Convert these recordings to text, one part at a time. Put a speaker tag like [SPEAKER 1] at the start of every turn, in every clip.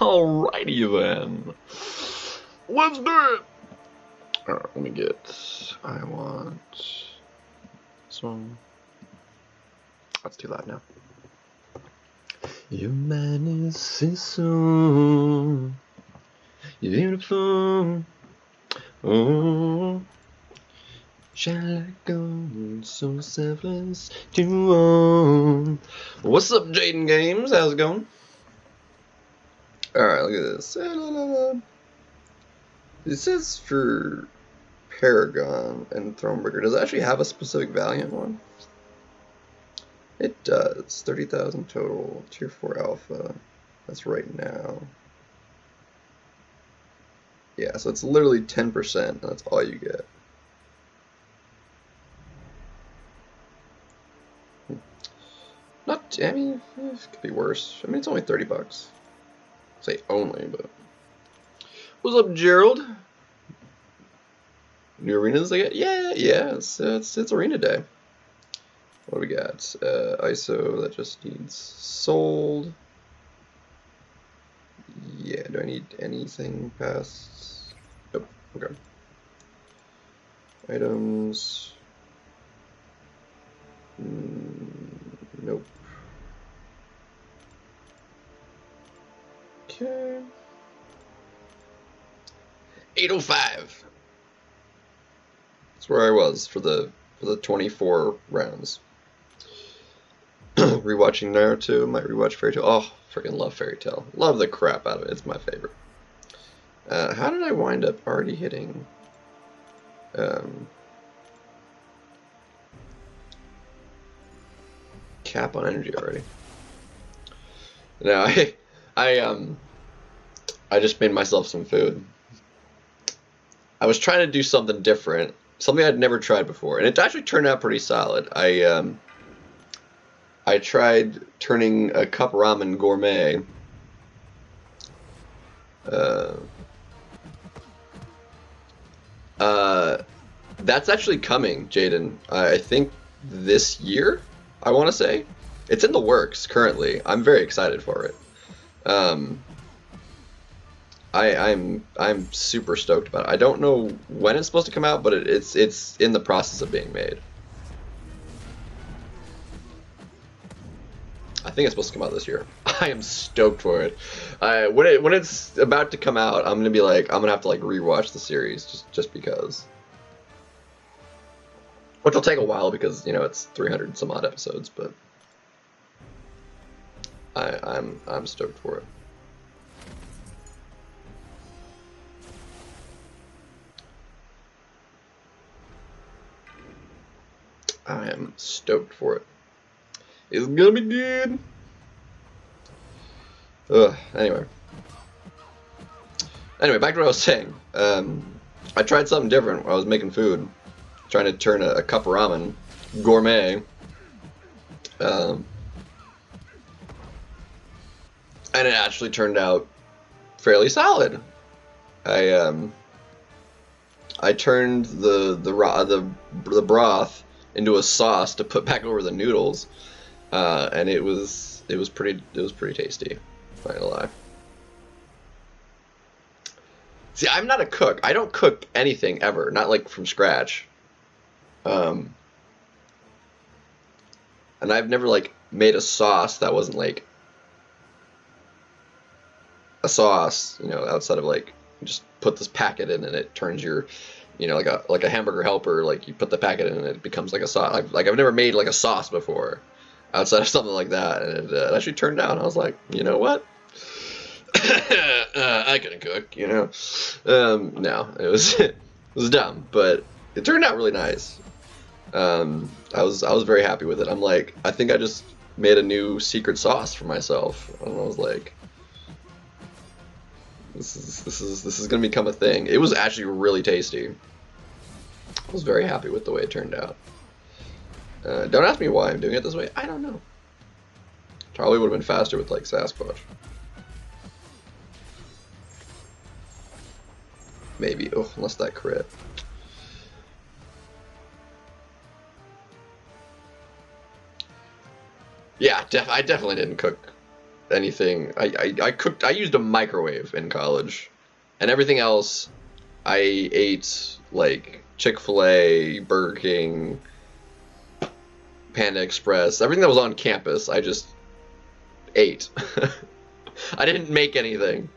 [SPEAKER 1] Alrighty then. Let's do it! Alright, let me get... I want... this one. That's too loud now. Your man is so beautiful. Oh, shall I go so selfless to own? What's up, Jaden Games? How's it going? Alright, look at this. This is for Paragon and Thronebreaker. Does it actually have a specific Valiant one? It does. 30,000 total. Tier 4 Alpha. That's right now. Yeah, so it's literally 10%, and that's all you get. Not, I mean, it could be worse. I mean, it's only 30 bucks. Say only, but... What's up, Gerald? New arenas I get? Yeah, it's arena day. What do we got? ISO, that just needs sold. Yeah, do I need anything past? Nope, okay. Items. Nope. Okay. 805. That's where I was for the 24 rounds. Rewatching Naruto, might rewatch Fairy Tail. Oh, freaking love Fairy Tail. Love the crap out of it. It's my favorite. How did I wind up already hitting cap on energy already? No, I just made myself some food. I was trying to do something different, something I'd never tried before, and it actually turned out pretty solid. I tried turning a cup ramen gourmet. That's actually coming, Jaden. I think this year, I want to say. It's in the works currently. I'm very excited for it. I'm super stoked about it. I don't know when it's supposed to come out, but it's in the process of being made. I think it's supposed to come out this year. I am stoked for it. When it's about to come out, I'm gonna have to rewatch the series just because. Which will take a while because it's 300 and some odd episodes, but I'm stoked for it. I am stoked for it. It's gonna be good. Anyway, back to what I was saying. I tried something different when I was making food, trying to turn a cup of ramen gourmet. And it actually turned out fairly solid. I turned the broth into a sauce to put back over the noodles, and it was pretty tasty. Not gonna lie. See, I'm not a cook. I don't cook anything ever, not from scratch. And I've never made a sauce that wasn't a sauce, outside of just put this packet in and it turns your, like a hamburger helper, you put the packet in and it becomes like a sauce. I've never made a sauce before, outside of something like that, and it actually turned out. And I was like, you know what? I can cook, No, it was dumb, but it turned out really nice. I was very happy with it. I'm I think I just made a new secret sauce for myself, and I was like, this is gonna become a thing. It was actually really tasty. I was very happy with the way it turned out. Don't ask me why I'm doing it this way. I don't know. Probably would have been faster with Sasquatch. Maybe. Oh, unless that crit. Yeah, I definitely didn't cook anything. I cooked. I used a microwave in college, and everything else I ate like Chick-fil-A, Burger King, Panda Express, everything that was on campus. I just ate. I didn't make anything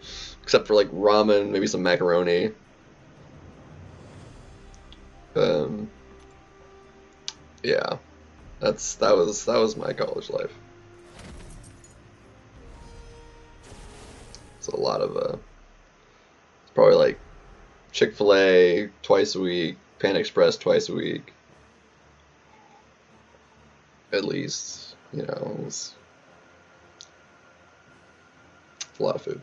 [SPEAKER 1] except for like ramen, maybe some macaroni. Yeah, that was my college life. It's a lot of it's probably like Chick-fil-A twice a week, Panda Express twice a week, at least. You know, it's a lot of food.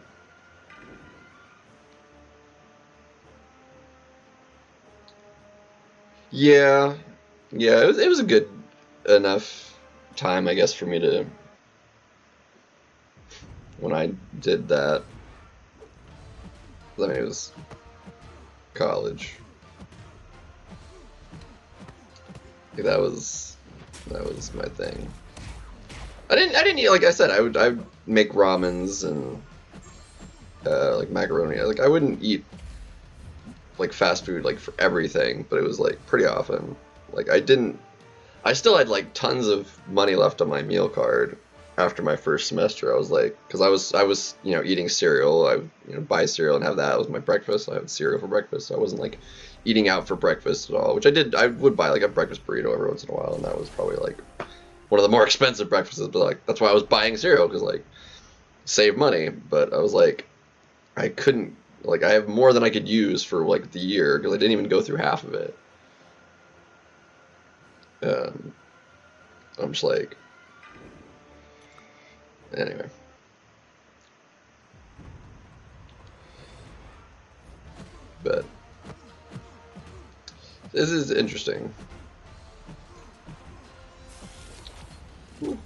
[SPEAKER 1] Yeah, yeah, it was a good enough time, I guess, for me to when I did that. I mean, it was college. Like, that was my thing. I didn't eat, like I said, I'd make ramens and like macaroni. Like I wouldn't eat like fast food like for everything, but it was like pretty often. Like I still had like tons of money left on my meal card after my first semester. I was like, because I was you know eating cereal. I would, you know, buy cereal and have that as my breakfast. I had cereal for breakfast, so I wasn't like eating out for breakfast at all. Which I did. I would buy like a breakfast burrito every once in a while, and that was probably like one of the more expensive breakfasts. But like that's why I was buying cereal, because like save money. But I was like, I couldn't. Like I have more than I could use for like the year, because I didn't even go through half of it. I'm just like, anyway. But this is interesting. Ooh.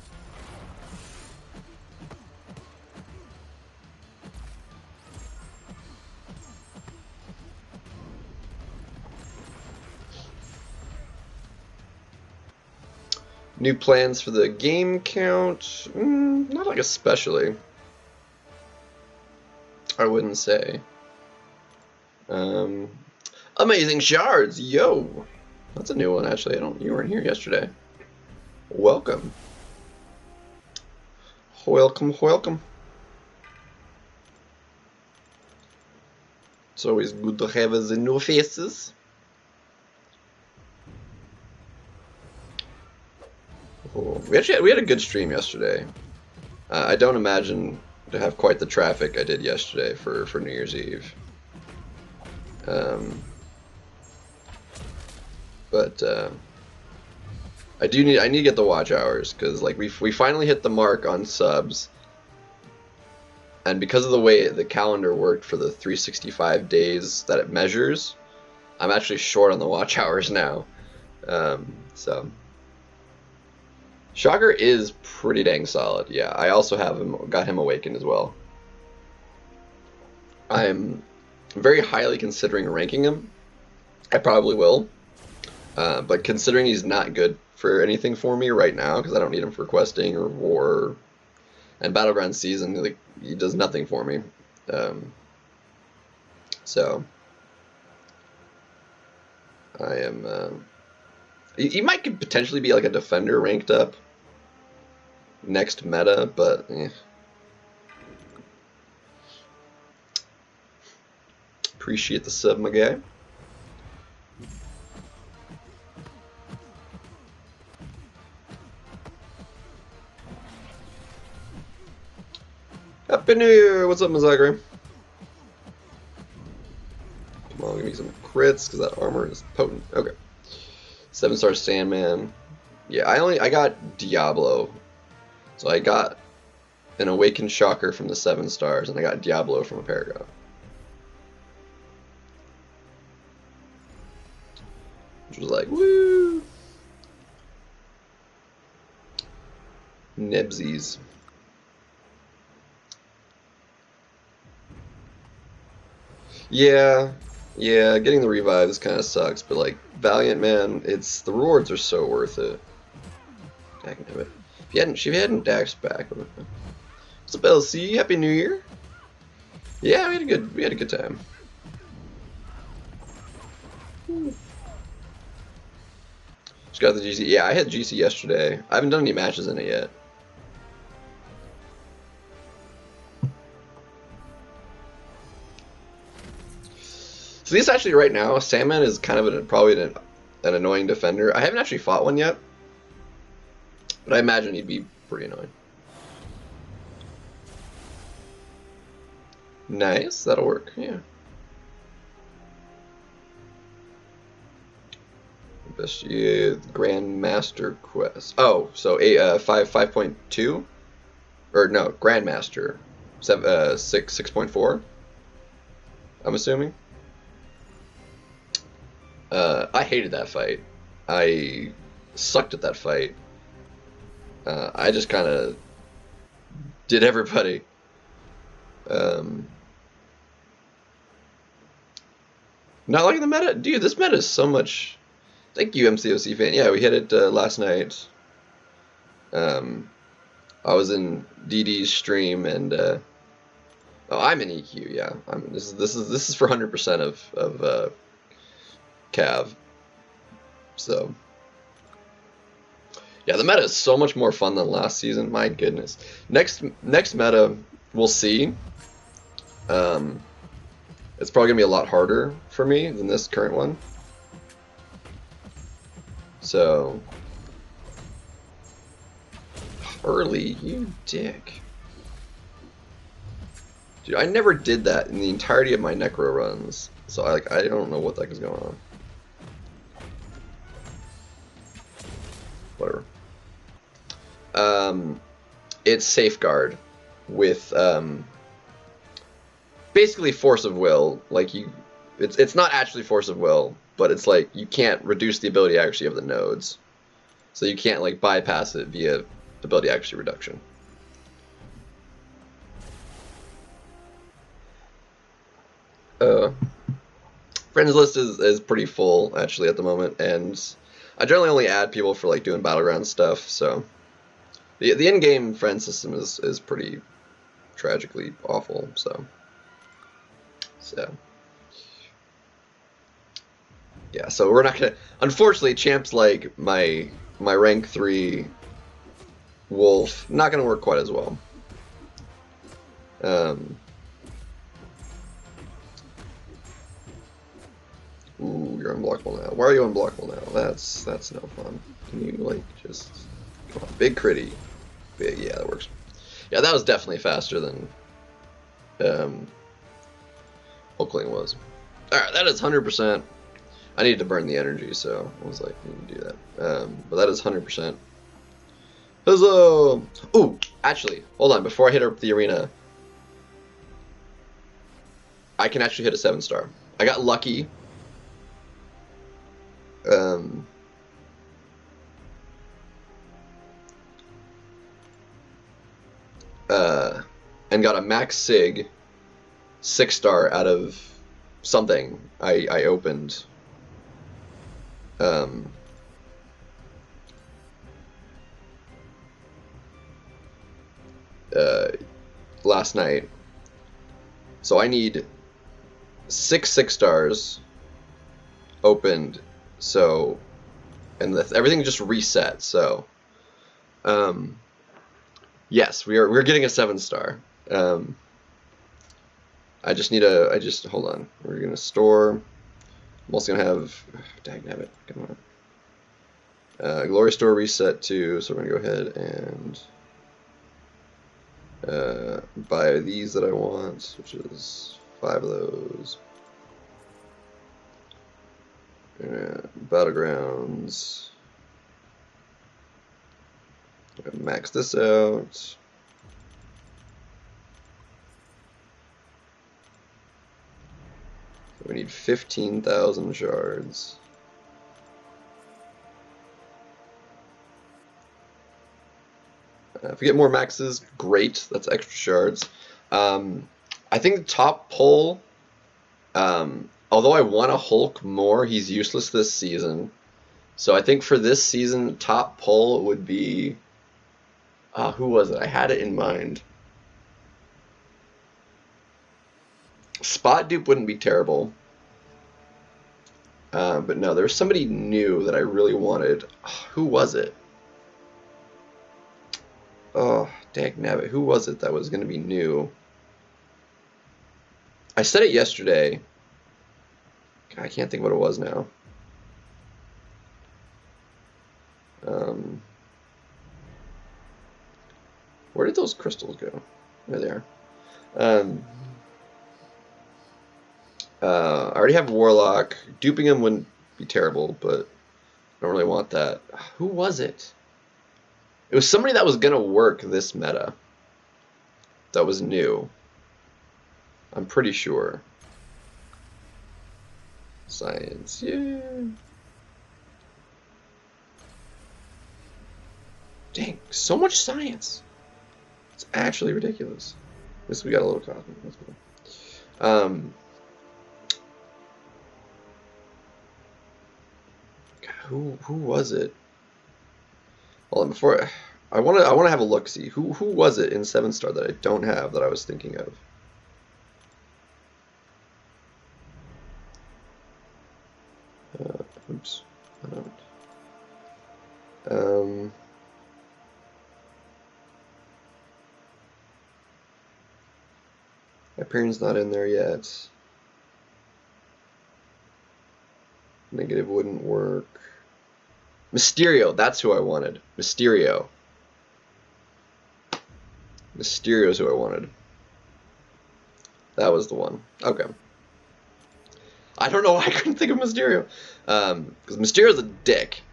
[SPEAKER 1] New plans for the game count? Not like especially. I wouldn't say. Amazing shards, yo! That's a new one, actually. You weren't here yesterday. Welcome. Welcome, welcome. It's always good to have the new faces. Oh, we had a good stream yesterday. I don't imagine to have quite the traffic I did yesterday for New Year's Eve. But I need to get the watch hours, because like we finally hit the mark on subs, and because of the way the calendar worked for the 365 days that it measures, I'm actually short on the watch hours now. So Shocker is pretty dang solid. Yeah, I also got him awakened as well. I'm very highly considering ranking him. I probably will. But considering he's not good for anything for me right now, because I don't need him for questing or war and Battleground season, like he does nothing for me. So I am. He might could potentially be like a defender ranked up next meta, but appreciate the sub, my guy. Happy New Year! What's up, Mazagri? Come on, give me some crits, because that armor is potent. Okay. 7-star Sandman. Yeah, I got Diablo. So I got an Awakened Shocker from the 7 stars, and I got Diablo from a Paragon. Which was like, woo! Nebsies. Yeah, getting the revives kind of sucks, but like Valiant, man, the rewards are so worth it. If you hadn't Daxed back, What's up, LC? Happy New Year. Yeah, we had a good time. Just got the GC. Yeah, I had GC yesterday. I haven't done any matches in it yet. So this actually right now, Sandman is kind of probably an annoying defender. I haven't actually fought one yet, but I imagine he'd be pretty annoying. Nice, that'll work. Yeah. Best Grandmaster Quest. Oh, so 5.2, or no, Grandmaster 6.4. I'm assuming. I hated that fight. I sucked at that fight. I just kind of did everybody. Not liking the meta? Dude, this meta is so much... Thank you, MCOC fan. Yeah, we hit it last night. I was in DD's stream, and... oh, I'm in EQ, yeah. This is for 100% of Cav. So... Yeah, the meta is so much more fun than last season. My goodness. Next meta, we'll see. It's probably gonna be a lot harder for me than this current one. So early, you dick. Dude, I never did that in the entirety of my Necro runs. So I don't know what the heck is going on. Whatever. It's Safeguard with basically force of will. Like it's not actually force of will, but it's like you can't reduce the ability accuracy of the nodes, so you can't like bypass it via ability accuracy reduction. Friends list is pretty full actually at the moment, and I generally only add people for like doing battleground stuff. So the in-game friend system is pretty tragically awful. So yeah, so we're not gonna. Unfortunately, champs like my rank 3 Wolf not gonna work quite as well. Ooh, you're unblockable now. Why are you unblockable now? That's no fun. Can you like just come on, big critty, big? Yeah, that works. Yeah, that was definitely faster than Oakling was. All right, that is 100%. I needed to burn the energy, so I was like, I need to do that. But that is 100%. Huzzah! Ooh, actually, hold on. Before I hit up the arena, I can actually hit a 7-star. I got lucky. And got a max sig 6-star out of something I opened. Last night. So I need 6 stars opened. So, and everything just reset. So, yes, we're getting a 7-star. I just need hold on. We're gonna store. I'm also gonna have, dagnabbit, come on. Glory store reset too. So we're gonna go ahead and buy these that I want, which is 5 of those. Battlegrounds. Max this out. We need 15,000 shards. If we get more maxes, great. That's extra shards. I think the top pull, although I want to Hulk more, he's useless this season. So I think for this season, top pull would be... who was it? I had it in mind. bot dupe wouldn't be terrible. But no, there was somebody new that I really wanted. Who was it? Oh, dagnabbit. Who was it that was going to be new? I said it yesterday. God, I can't think what it was now. Where did those crystals go? There they are. I already have Warlock. Duping him wouldn't be terrible, but I don't really want that. Who was it? It was somebody that was going to work this meta. That was new. I'm pretty sure. Science, yeah. Dang, so much science. It's actually ridiculous. At least we got a little cosmic. That's cool. Who was it? Well, before I want to have a look. See who was it in 7-star that I don't have that I was thinking of. Oops, I don't. Hyperion's not in there yet. Negative wouldn't work. Mysterio, that's who I wanted. Mysterio. Mysterio's who I wanted. That was the one. Okay. I don't know why I couldn't think of Mysterio. Because Mysterio's a dick.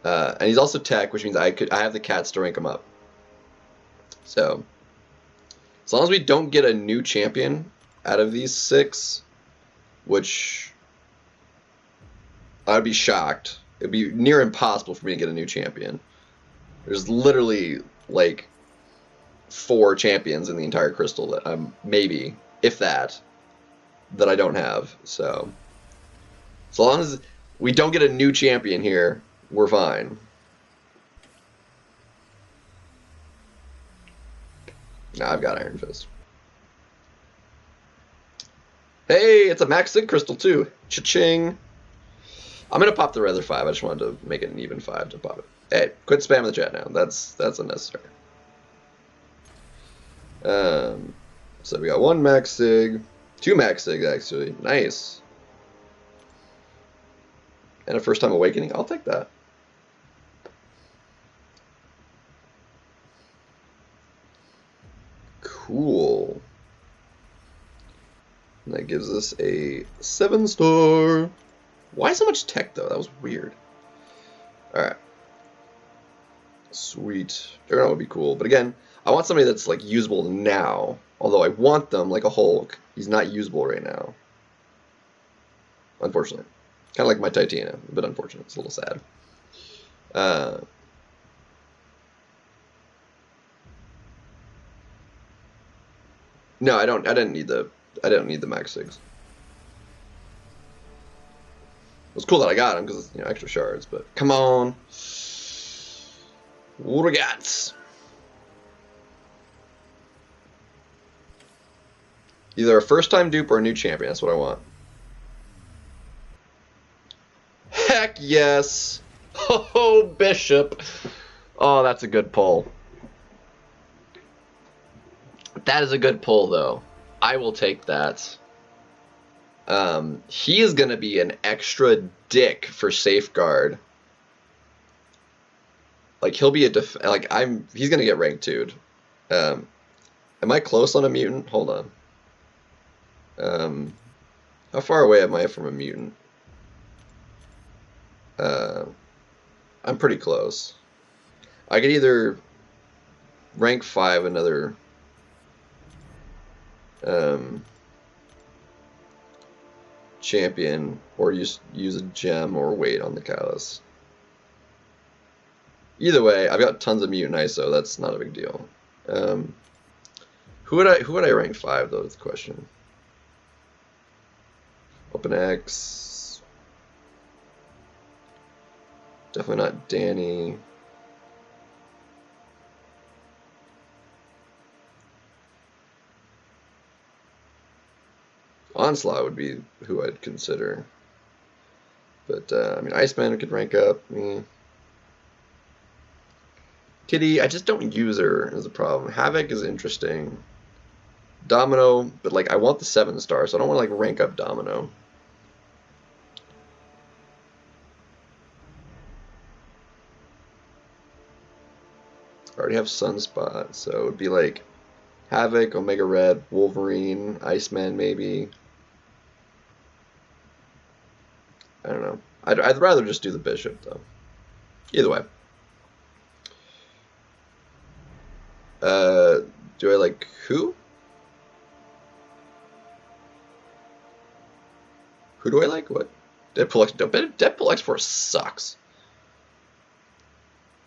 [SPEAKER 1] And he's also tech, which means I have the cats to rank him up. So, as long as we don't get a new champion out of these 6, which I'd be shocked. It'd be near impossible for me to get a new champion. There's literally like 4 champions in the entire crystal that I'm maybe, if that I don't have. So as long as we don't get a new champion here, we're fine. Now I've got Iron Fist. Hey, it's a Max Sig crystal too. Cha-ching. I'm gonna pop the other 5. I just wanted to make it an even 5 to pop it. Hey, quit spamming the chat now. That's unnecessary. So we got 1 Max Sig, 2 Max Sig actually. Nice. And a first time awakening. I'll take that. Cool. And that gives us a 7-star. Why so much tech, though? That was weird. Alright. Sweet. Juggernaut would be cool. But again, I want somebody that's, like, usable now. Although I want them like a Hulk. He's not usable right now. Unfortunately. Kind of like my Titania. A bit unfortunate. It's a little sad. No, I didn't need the Max Sigs. It was cool that I got him because, you know, extra shards, but come on. What do we got? Either a first-time dupe or a new champion. That's what I want. Heck yes. Oh, Bishop. Oh, that's a good pull. That is a good pull, though. I will take that. He is going to be an extra dick for Safeguard. Like, he'll be a he's going to get ranked 2'd. Am I close on a mutant? Hold on. How far away am I from a mutant? I'm pretty close. I could either rank 5 another champion, or use a gem, or wait on the callus. Either way, I've got tons of mutant ISO. That's not a big deal. Who would I rank 5 though? Is the question. Open X. Definitely not Danny. Onslaught would be who I'd consider. But, I mean, Iceman could rank up. Kitty, I just don't use her is a problem. Havoc is interesting. Domino, but, like, I want the 7-star, so I don't want to, like, rank up Domino. I already have Sunspot, so it would be, like, Havoc, Omega Red, Wolverine, Iceman, maybe. I don't know. I'd rather just do the Bishop, though. Either way. Do I like who? Who do I like? What? Deadpool X4 sucks.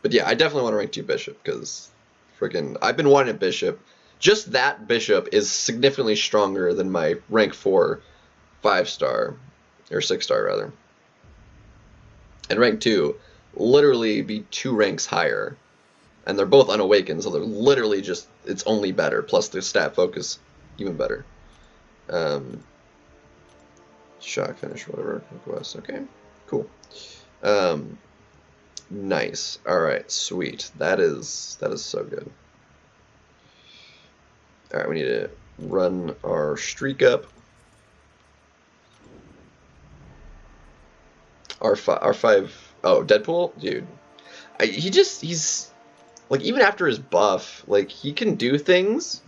[SPEAKER 1] But yeah, I definitely want to rank 2 Bishop, because freaking I've been wanting a Bishop. Just that Bishop is significantly stronger than my rank 4 5-star, or 6-star rather. And rank 2 literally be 2 ranks higher. And they're both unawakened, so they're literally just, it's only better, plus the stat focus even better. Shock finish, whatever, request, okay, cool. Nice, alright, sweet, that is so good. Alright, we need to run our streak up. R5, oh, Deadpool? Dude, he's... Like, even after his buff, like, he can do things,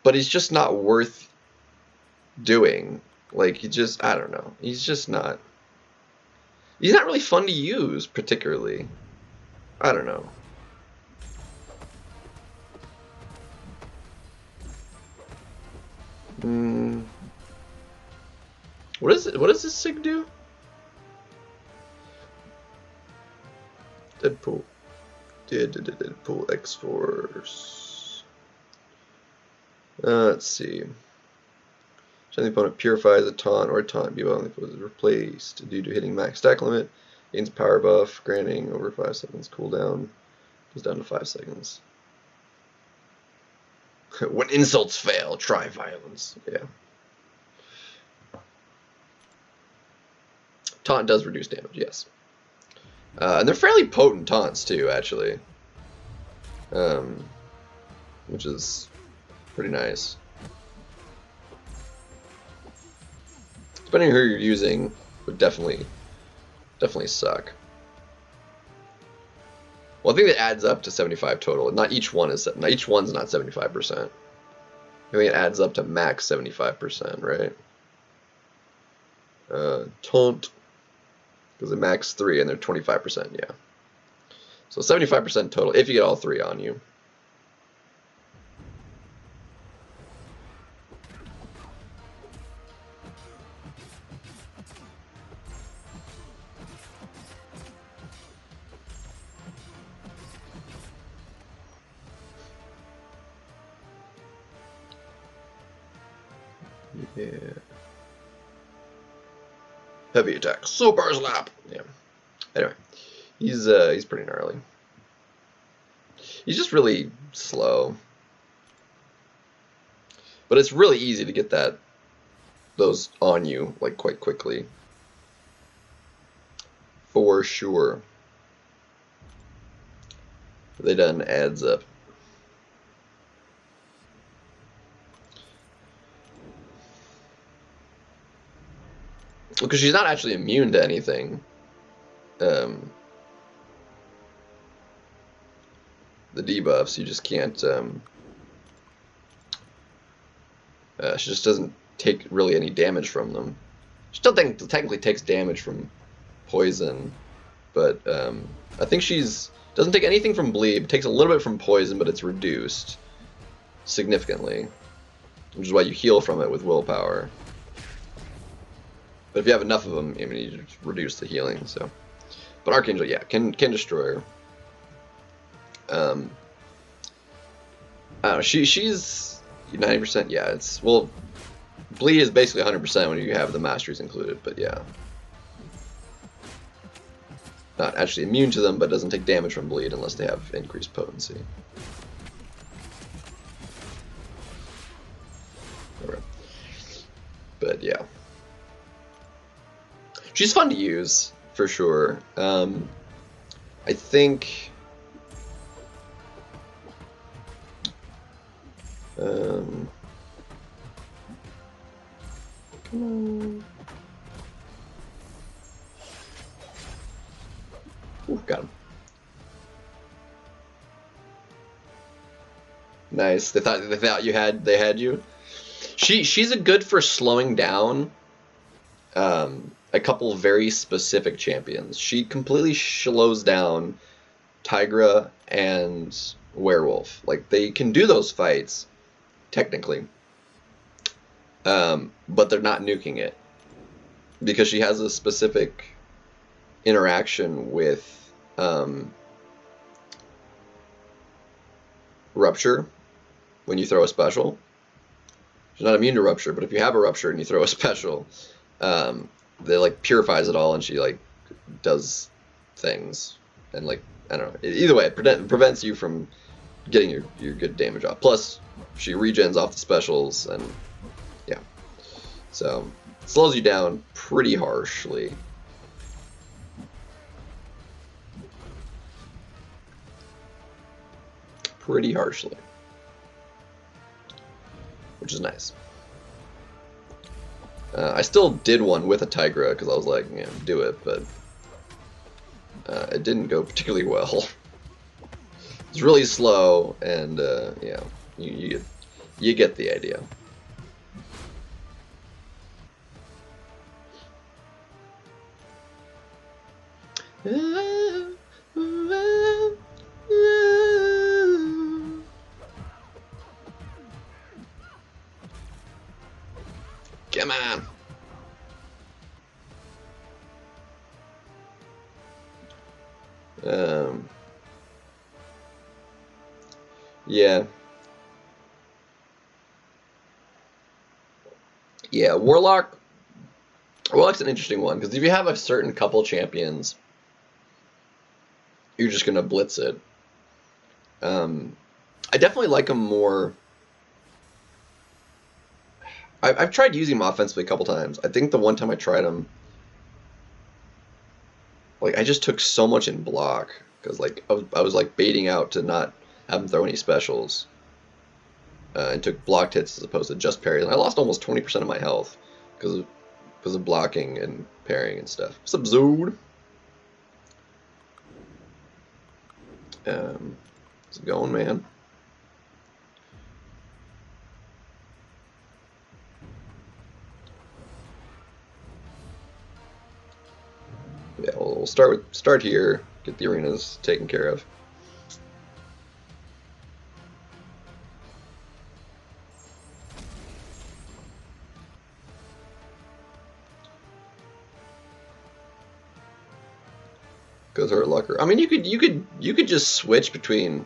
[SPEAKER 1] but he's just not worth doing. Like, he just, I don't know. He's just not... He's not really fun to use, particularly. I don't know. What does this Sig do? Deadpool. Deadpool X-Force. Let's see. The opponent purifies a taunt or a taunt be only is replaced due to hitting max stack limit. Gains power buff, granting over 5 seconds cooldown. Goes down to 5 seconds. When insults fail, try violence. Yeah. Taunt does reduce damage, yes. And they're fairly potent taunts too, actually. Which is pretty nice. Depending on who you're using, would definitely suck. Well, I think it adds up to 75 total. Not each one is. Not each one's not 75%. I think it adds up to max 75%, right? Taunt, because it max 3 and they're 25%. Yeah. So 75% total if you get all 3 on you. Yeah. Heavy attack, super slap. Yeah. Anyway, he's pretty gnarly. He's just really slow, but it's really easy to get those on you like quite quickly, for sure. They done adds up. Because she's not actually immune to anything. The debuffs, you just can't. She just doesn't take really any damage from them. She still technically takes damage from poison, but I think doesn't take anything from bleed. Takes a little bit from poison, but it's reduced significantly, which is why you heal from it with willpower. But if you have enough of them, I mean, you just reduce the healing. So, but Archangel, yeah, can destroy her. I don't know. She's 90%. Yeah, it's bleed is basically 100% when you have the masteries included. But yeah, not actually immune to them, but doesn't take damage from bleed unless they have increased potency. But yeah. She's fun to use, for sure. I think... come on. Ooh, got him. Nice. They thought they had you. She's a good for slowing down a couple very specific champions. She completely slows down Tigra and Werewolf. Like, they can do those fights technically, but they're not nuking it because she has a specific interaction with Rupture when you throw a special. She's not immune to Rupture, but if you have a Rupture and you throw a special, they like purifies it all, and she like does things, and like I don't know. Either way, it prevents you from getting your good damage off. Plus, she regens off the specials, and yeah, so it slows you down pretty harshly. Pretty harshly, which is nice. I still did one with a Tigra because I was like, yeah, do it, but it didn't go particularly well. It's really slow, and yeah, you get the idea. Come on. Yeah. Yeah, Warlock's an interesting one, because if you have a certain couple champions, you're just going to blitz it. I definitely like them more. I've tried using them offensively a couple times. I think the one time I tried them, like, I just took so much in block, because like I was like baiting out to not have them throw any specials, and took blocked hits as opposed to just parries. And I lost almost 20% of my health because of blocking and parrying and stuff. What's up, Zode? How's it going, man? Yeah, we'll start here. Get the arenas taken care of. Goes Hurt Lucker. I mean, you could just switch between.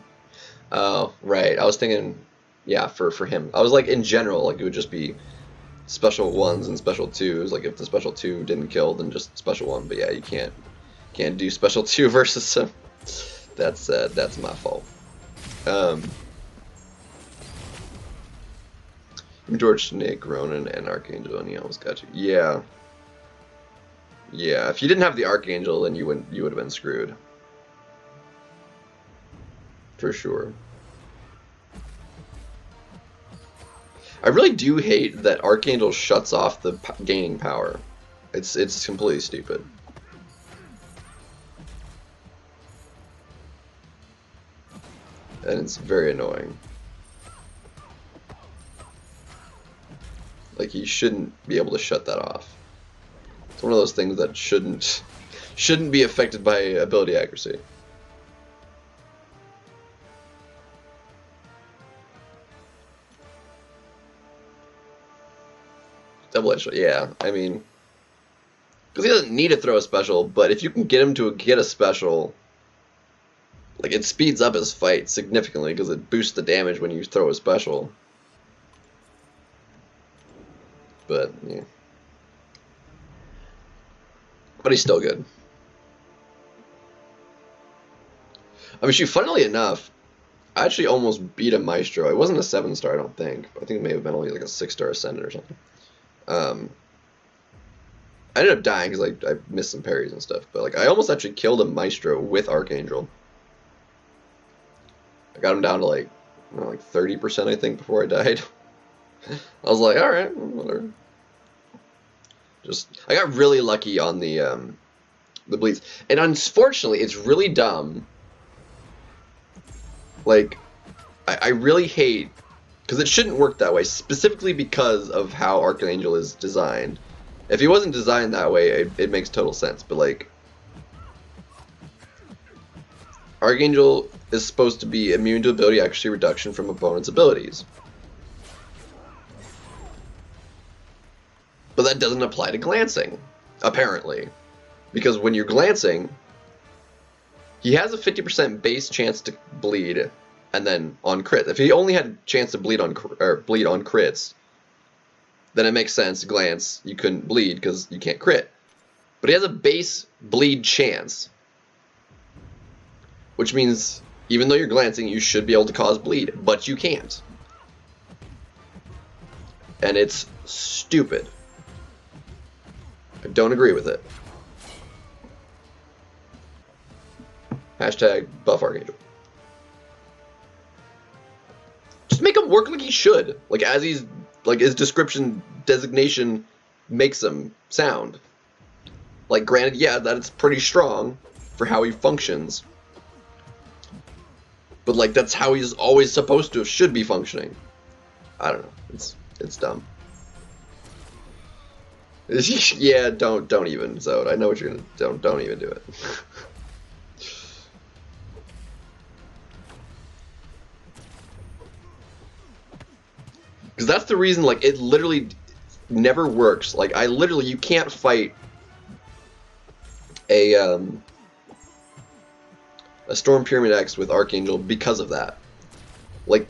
[SPEAKER 1] Oh, right. I was thinking, yeah, for him. I was like, in general, like it would just be special ones and special twos. Like if the special two didn't kill, then just special one. But yeah, you can't do special two versus him. That's my fault. George, Snake, Ronan, and Archangel, and he almost got you. Yeah. Yeah, if you didn't have the Archangel, then you would have been screwed. For sure. I really do hate that Archangel shuts off the gaining power. It's completely stupid. And it's very annoying. Like, he shouldn't be able to shut that off. It's one of those things that shouldn't be affected by ability accuracy. Double-edged, yeah. I mean, because he doesn't need to throw a special, but if you can get him to get a special, like, it speeds up his fight significantly because it boosts the damage when you throw a special. But yeah. But he's still good. I mean, shoot, funnily enough, I actually almost beat a Maestro. It wasn't a 7-star, I don't think. I think it may have been only like a 6-star Ascendant or something. I ended up dying because I missed some parries and stuff. But like I almost actually killed a Maestro with Archangel. I got him down to like, you know, like 30% I think before I died. I was like, all right, whatever. Just I got really lucky on the bleeds, and unfortunately, it's really dumb. Like, I really hate because it shouldn't work that way, specifically because of how Archangel is designed. If he wasn't designed that way, it makes total sense. But like, Archangel is supposed to be immune to ability accuracy reduction from opponent's abilities. But that doesn't apply to glancing, apparently. Because when you're glancing, he has a 50% base chance to bleed, and then on crit. If he only had a chance to bleed on crits, then it makes sense. Glance, you couldn't bleed because you can't crit. But he has a base bleed chance, which means even though you're glancing, you should be able to cause bleed, but you can't. And it's stupid. I don't agree with it. Hashtag buff Archangel. Just make him work like he should. Like as he's like his description designation makes him sound. Like granted, yeah, that it's pretty strong for how he functions. But like that's how he's always supposed to should be functioning. I don't know. It's dumb. Yeah, don't even, Zod. I know what you're gonna don't even do it. Because that's the reason, like, it literally never works. Like, you can't fight a Storm Pyramid X with Archangel because of that. Like,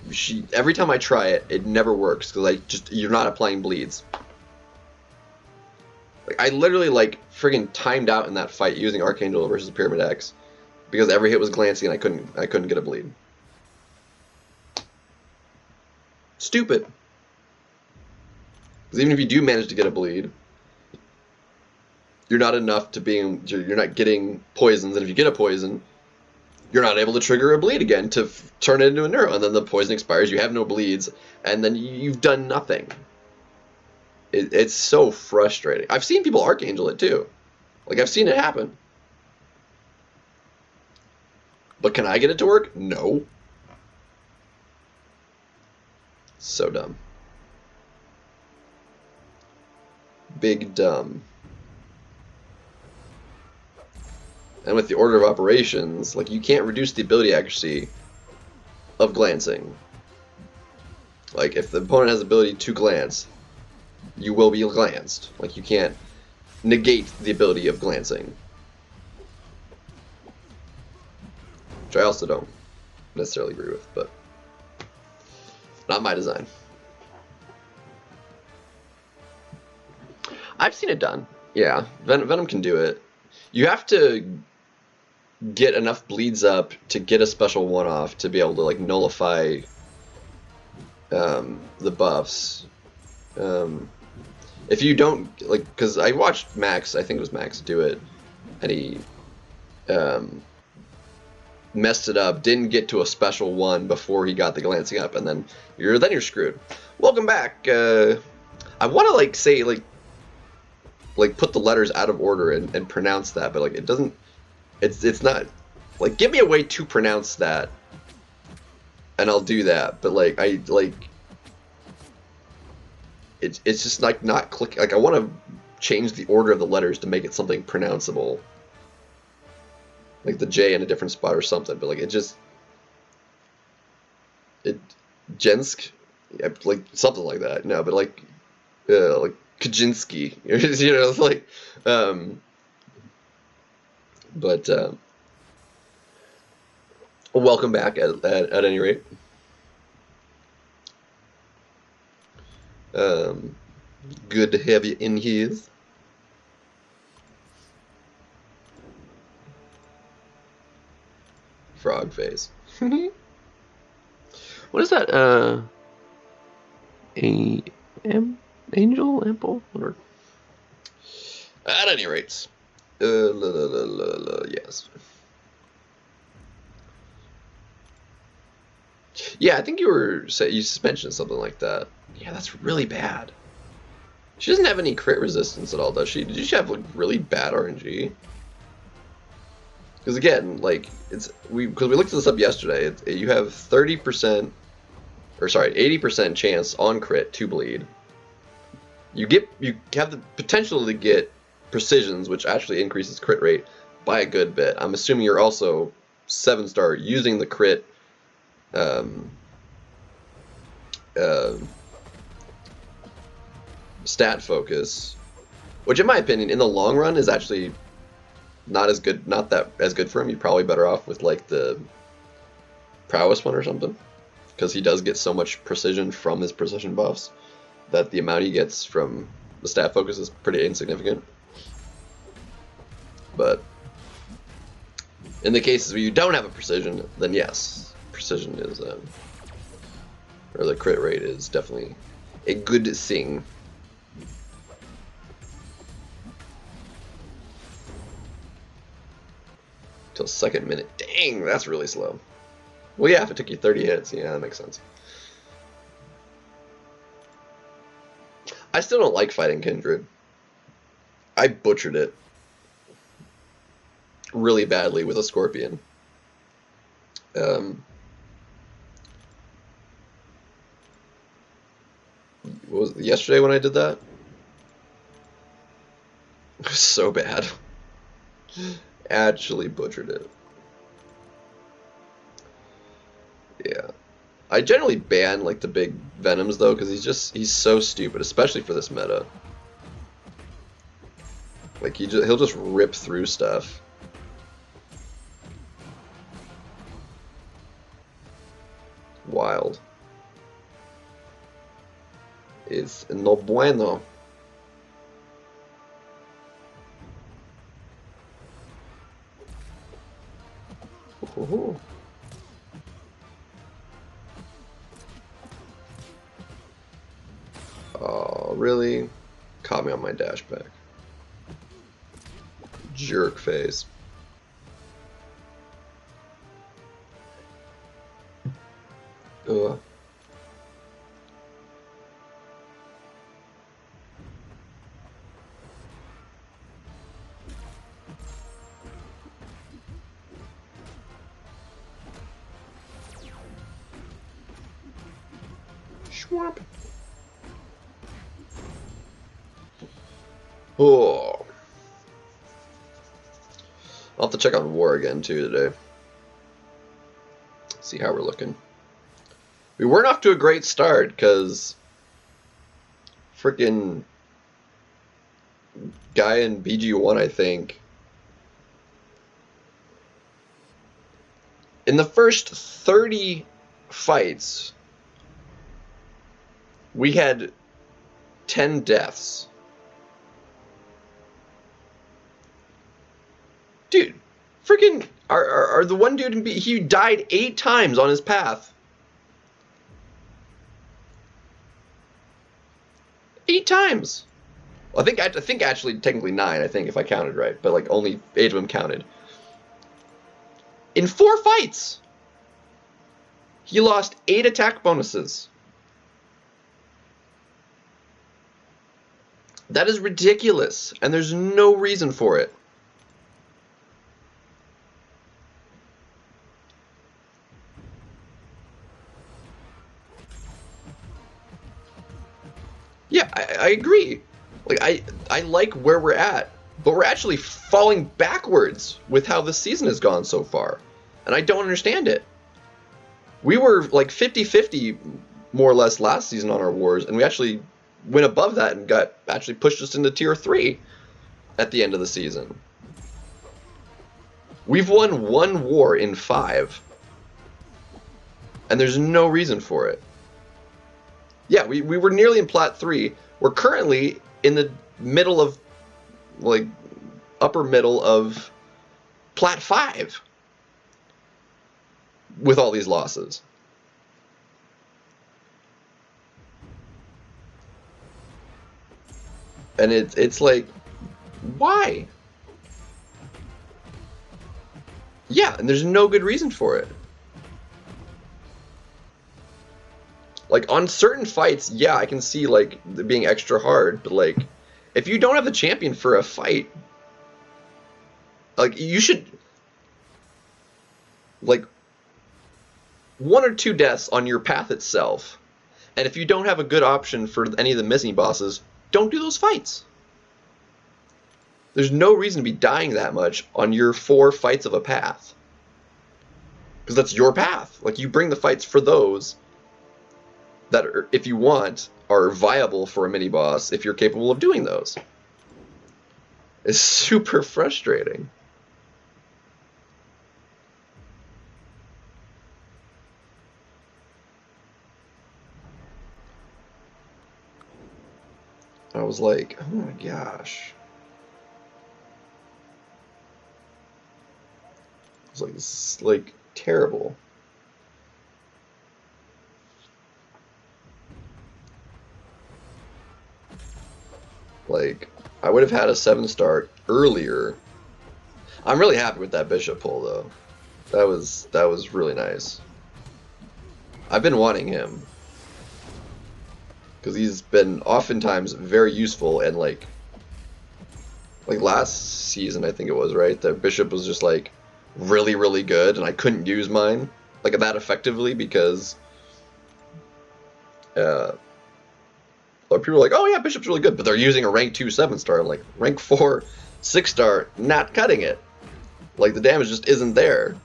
[SPEAKER 1] every time I try it, it never works, because you're not applying bleeds. Like, I literally, like, friggin' timed out in that fight using Archangel versus Pyramid X, because every hit was glancing and I couldn't get a bleed. Stupid. Because even if you do manage to get a bleed, you're not enough to you're not getting poisons, and if you get a poison, you're not able to trigger a bleed again to turn it into a neuro, and then the poison expires, you have no bleeds, and then you've done nothing. It's so frustrating. I've seen people Archangel it too. Like, I've seen it happen. But can I get it to work? No. So dumb. Big dumb. And with the order of operations, like, you can't reduce the ability accuracy of glancing. Like, if the opponent has the ability to glance, you will be glanced. Like, you can't negate the ability of glancing. Which I also don't necessarily agree with, but not my design. I've seen it done. Yeah, Venom can do it. You have to get enough bleeds up to get a special one-off to be able to, like, nullify the buffs. If you don't, like, because I watched Max, I think it was Max, do it, and he messed it up, didn't get to a special one before he got the glancing up, and then you're screwed. Welcome back. I want to, like, say, like put the letters out of order and pronounce that, but like it doesn't. It's not, like, give me a way to pronounce that, and I'll do that. But like it's just like not click. Like, I want to change the order of the letters to make it something pronounceable, like the J in a different spot or something. But like Jensk, like something like that. No, but like Kaczynski, you know, it's like, but welcome back at any rate. Good to have you in here. Frog face. What is that? AM? Angel, Ample, whatever. At any rate, yes. Yeah, I think you mentioned something like that. Yeah, that's really bad. She doesn't have any crit resistance at all, does she? Did she have like really bad RNG? Because again, like because we looked this up yesterday. You have 30%, or sorry, 80% chance on crit to bleed. You have the potential to get precisions, which actually increases crit rate by a good bit. I'm assuming you're also 7-star using the crit stat focus, which in my opinion, in the long run, is actually not that as good for him. You're probably better off with like the prowess one or something, because he does get so much precision from his precision buffs that the amount he gets from the stat focus is pretty insignificant. But in the cases where you don't have a precision, then yes, precision is, or the crit rate is definitely a good thing. Till 2nd minute. Dang, that's really slow. Well, yeah, if it took you 30 hits, yeah, that makes sense. I still don't like fighting Kindred. I butchered it really badly with a Scorpion. What was it, yesterday when I did that? It was so bad. Actually butchered it. Yeah. I generally ban like the big Venoms though, because he's so stupid, especially for this meta. Like he'll just rip through stuff. Wild. It's no bueno. Ooh. Oh, really? Caught me on my dash back. Jerk face. Ugh. Schwamp. Oh. I'll have to check on War again too today. See how we're looking. We weren't off to a great start because freaking guy in BG1, I think, in the first 30 fights, we had 10 deaths. Dude, freaking our the one dude in he died 8 times on his path. 8 times. Well, I think actually technically 9. I think if I counted right, but like only 8 of them counted. In 4 fights, he lost 8 attack bonuses. That is ridiculous, and there's no reason for it. Yeah, I agree. Like I like where we're at, but we're actually falling backwards with how this season has gone so far, and I don't understand it. We were like 50-50 more or less last season on our wars, and we actually went above that and actually pushed us into tier 3 at the end of the season. We've won 1 war in 5, and there's no reason for it. Yeah, we were nearly in Plat 3. We're currently in the middle of, like, upper middle of Plat 5 with all these losses. And it's like, why? Yeah, and there's no good reason for it. Like, on certain fights, yeah, I can see, like, being extra hard, but, like, if you don't have the champion for a fight, like, you should, like, 1 or 2 deaths on your path itself, and if you don't have a good option for any of the missing bosses, don't do those fights. There's no reason to be dying that much on your 4 fights of a path. Because that's your path. Like, you bring the fights for those that, are, if you want, are viable for a mini-boss if you're capable of doing those. It's super frustrating. I was like, oh my gosh. It's like, it's like terrible. Like, I would have had a 7-star earlier. I'm really happy with that bishop pull though. That was really nice. I've been wanting him because he's been oftentimes very useful, and like last season I think it was, right? The bishop was just like really good, and I couldn't use mine like that effectively because people are like, oh yeah, bishop's really good, but they're using a rank 2 7-star. I'm like, rank 4 6-star, not cutting it. Like, the damage just isn't there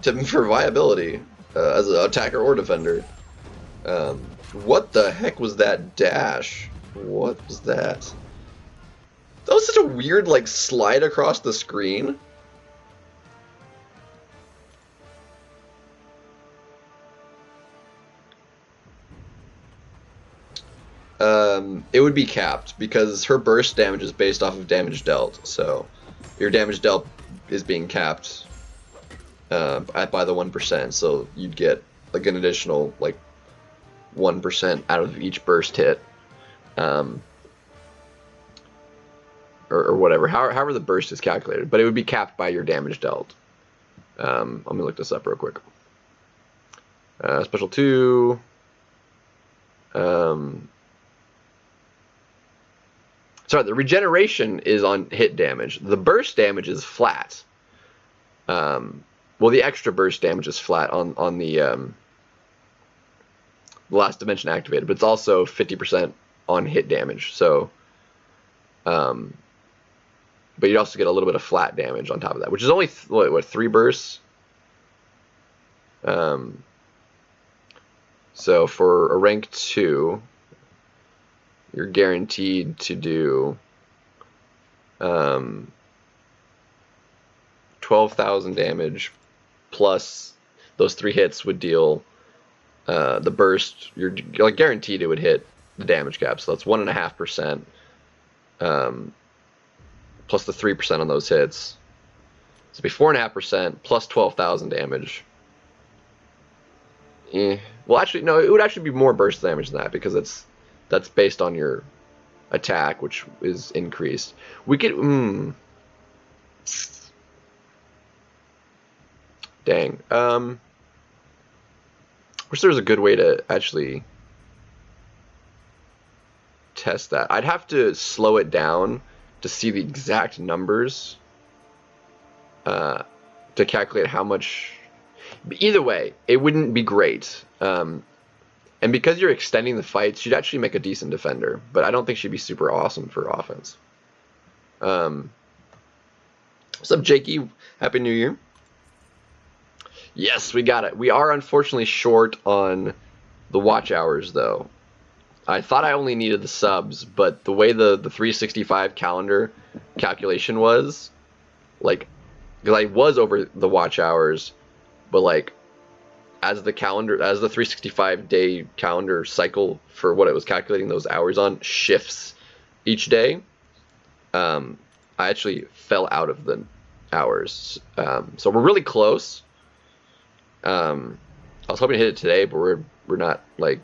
[SPEAKER 1] for viability as an attacker or defender. What the heck was that dash? What was that? That was such a weird, like, slide across the screen. It would be capped because her burst damage is based off of damage dealt. So your damage dealt is being capped by the 1%. So you'd get like an additional like 1% out of each burst hit, or whatever. However the burst is calculated, but it would be capped by your damage dealt. Let me look this up real quick. Special 2. Sorry, the regeneration is on hit damage. The burst damage is flat. Well, the extra burst damage is flat on the last dimension activated, but it's also 50% on hit damage. So, but you'd also get a little bit of flat damage on top of that, which is only what 3 bursts. So for a rank 2. You're guaranteed to do 12,000 damage, plus those 3 hits would deal the burst. You're like guaranteed it would hit the damage cap, so that's 1.5%, plus the 3% on those hits. So it'd be 4.5% plus 12,000 damage. Well, actually, no, it would actually be more burst damage than that because that's based on your attack, which is increased. We could, dang. Wish there was a good way to actually test that. I'd have to slow it down to see the exact numbers to calculate how much. But either way, it wouldn't be great. And because you're extending the fights, she'd actually make a decent defender, but I don't think she'd be super awesome for offense. What's up, Jakey? Happy New Year. Yes, we got it. We are unfortunately short on the watch hours, though. I thought I only needed the subs, but the way the 365 calendar calculation was, like, because I was over the watch hours, but like, as the 365-day calendar cycle for what it was calculating those hours on shifts each day, I actually fell out of the hours. So we're really close. I was hoping to hit it today, but we're not like